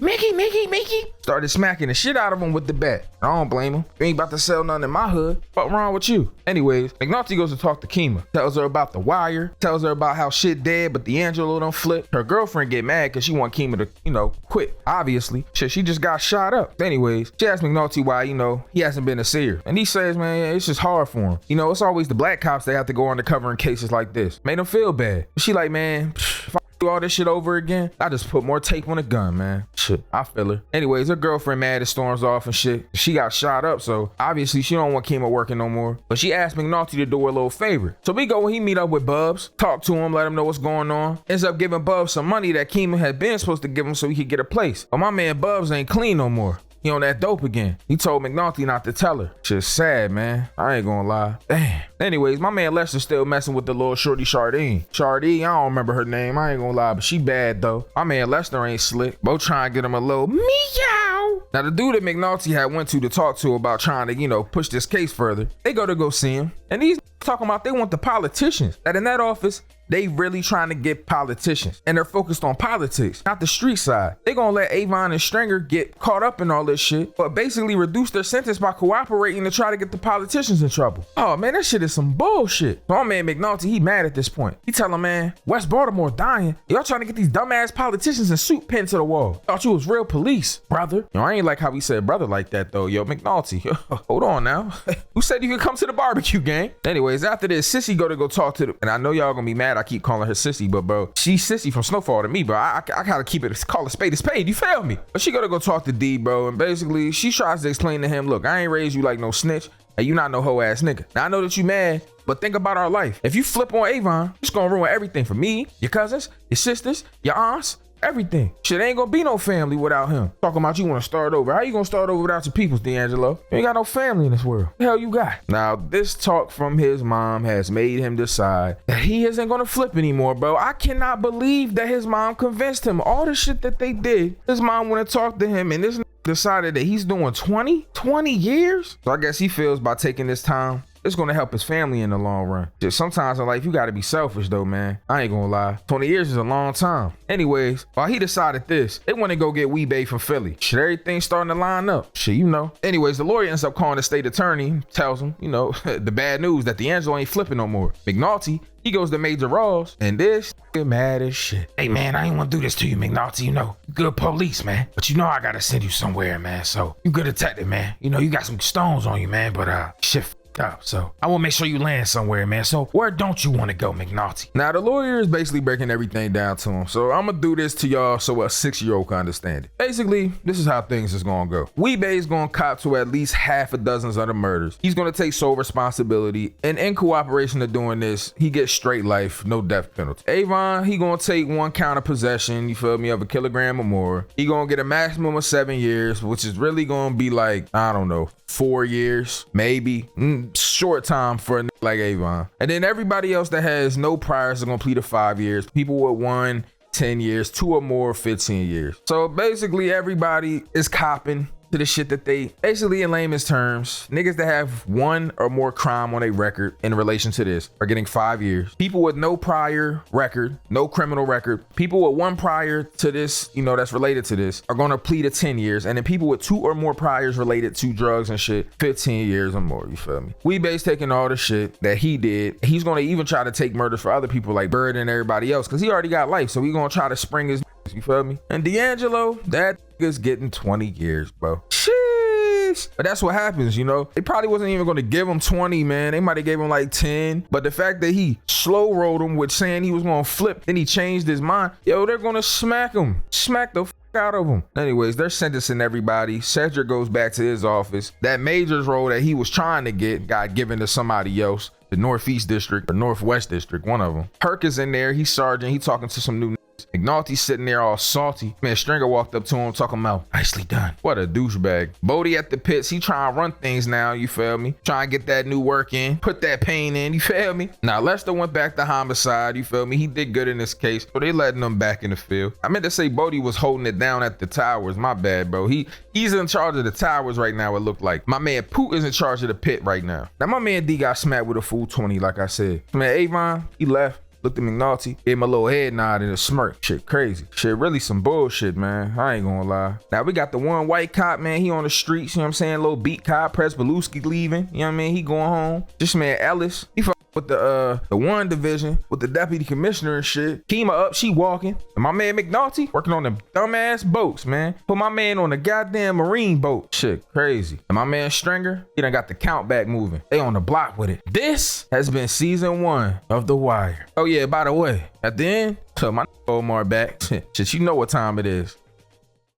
Started smacking the shit out of him with the bat. I don't blame him. You ain't about to sell nothing in my hood. What's wrong with you? Anyways, McNulty goes to talk to Kima. Tells her about the wire. Tells her about how shit dead, but D'Angelo don't flip. Her girlfriend get mad because she want Kima to, quit. Obviously. Shit, she just got shot up. Anyways, she asks McNulty why, he hasn't been a seer. And he says, man, it's just hard for him. It's always the black cops that have to go undercover in cases like this. Made him feel bad. She like, man, if I do all this shit over again, I just put more tape on the gun, man. Shit, I feel her. Anyways, her girlfriend mad and storms off and shit. She got shot up, so obviously she don't want Kima working no more. But she asked McNulty to do her a little favor. So we go when he meet up with Bubs, talk to him, let him know what's going on. Ends up giving Bubs some money that Kima had been supposed to give him so he could get a place. But my man Bubs ain't clean no more. He on that dope again. He told McNulty not to tell her. Shit's sad, man. I ain't gonna lie. Damn. Anyways, my man Lester still messing with the little shorty Chardine. I don't remember her name. I ain't gonna lie, but she bad though. My man Lester ain't slick. Bo trying to get him a little meow. Now the dude that McNulty had went to talk to about trying to, push this case further, they go see him. And these talking about they want the politicians. That in that office, they really trying to get politicians. And they're focused on politics, not the street side. They gonna let Avon and Stringer get caught up in all this shit, but basically reduce their sentence by cooperating to try to get the politicians in trouble. Oh man, that shit is some bullshit. So my man McNulty, he mad at this point. He tell him, man, West Baltimore dying. Y'all trying to get these dumbass politicians in suit pinned to the wall. Thought you was real police, brother. I ain't like how he said brother like that though. Yo, McNulty, hold on now. Who said you could come to the barbecue, gang? Anyways, after this, Sissy go talk to them. And I know y'all gonna be mad I keep calling her Sissy, but bro, she's Sissy from Snowfall to me, bro. I gotta keep it, call a spade, you feel me? But she go talk to D, bro, and basically she tries to explain to him, look, I ain't raised you like no snitch, and you not no hoe ass nigga. Now I know that you mad, but think about our life. If you flip on Avon, it's gonna ruin everything for me, your cousins, your sisters, your aunts, everything. Shit ain't gonna be no family without him. Talking about you wanna start over. How you gonna start over without your peoples, D'Angelo? You ain't got no family in this world. The hell you got? Now, this talk from his mom has made him decide that he isn't gonna flip anymore, bro. I cannot believe that his mom convinced him. All the shit that they did, his mom went and talked to him, and this decided that he's doing 20 years? So I guess he feels by taking this time, it's gonna help his family in the long run. Just sometimes in life, you gotta be selfish though, man. I ain't gonna lie. 20 years is a long time. Anyways, while he decided this, they went to go get Weebay from Philly. Shit, everything's starting to line up. Shit, Anyways, the lawyer ends up calling the state attorney, tells him, the bad news that D'Angelo ain't flipping no more. McNulty, he goes to Major Rawls, and this mad as shit. Hey man, I ain't wanna do this to you, McNulty, good police, man. But I gotta send you somewhere, man. So you good detective, man. You got some stones on you, man, but shit up. So I will make sure you land somewhere, man. So where don't you want to go, McNulty? Now the lawyer is basically breaking everything down to him. So I'm gonna do this to y'all so a 6-year-old can understand it. Basically, this is how things is gonna go. Weebay is gonna cop to at least half a dozen of the murders. He's gonna take sole responsibility, and in cooperation to doing this, he gets straight life, no death penalty. Avon, he gonna take 1 count of possession, of a kilogram or more. He gonna get a maximum of 7 years, which is really gonna be like, I don't know, 4 years, maybe. Short time for a nigga like Avon. And then everybody else that has no priors are gonna plead to 5 years. People with 1, 10 years, 2 or more, 15 years. So basically everybody is copping to the shit that they, basically in layman's terms, niggas that have 1 or more crime on a record in relation to this are getting 5 years. People with no prior record, no criminal record, people with 1 prior to this, that's related to this, are gonna plead to 10 years. And then people with 2 or more priors related to drugs and shit, 15 years or more, you feel me? Weebay's taking all the shit that he did. He's gonna even try to take murders for other people like Bird and everybody else, because he already got life. So he gonna try to spring his You feel me? And D'Angelo, that nigga's getting 20 years, bro. Sheesh. But that's what happens, you know? They probably wasn't even gonna give him 20, man. They might have gave him like 10. But the fact that he slow rolled him with saying he was gonna flip, then he changed his mind. Yo, they're gonna smack him. Smack the out of him. Anyways, they're sentencing everybody. Cedric goes back to his office. That major's role that he was trying to get got given to somebody else. The Northeast District or Northwest District, one of them. Herc is in there. He's sergeant. He talking to some new McNulty's sitting there all salty. Man, Stringer walked up to him talking about, nicely done. What a douchebag. Bodie at the pits. He trying to run things now, you feel me? Trying to get that new work in. Put that pain in, you feel me? Now, Lester went back to homicide, you feel me? He did good in this case, so they letting him back in the field. I meant to say Bodie was holding it down at the towers. My bad, bro. He's in charge of the towers right now, it looked like. My man Poot is in charge of the pit right now. Now, my man D got smacked with a full 20, like I said. Man, Avon, he left. Looked at McNulty, gave him a little head nod and a smirk. Shit crazy. Shit really some bullshit, man. I ain't gonna lie. Now we got the one white cop, man. He on the streets, you know what I'm saying? Little beat cop, Presbeluski leaving. You know what I mean? He going home. This man Ellis, he with the one division with the deputy commissioner and shit. Kima up, she walking. And my man McNulty working on them dumbass boats, man. Put my man on a goddamn marine boat. Shit, crazy. And my man Stringer, he done got the count back moving. They on the block with it. This has been season 1 of The Wire. Oh yeah, by the way, at the end, my Omar back. Shit, you know what time it is.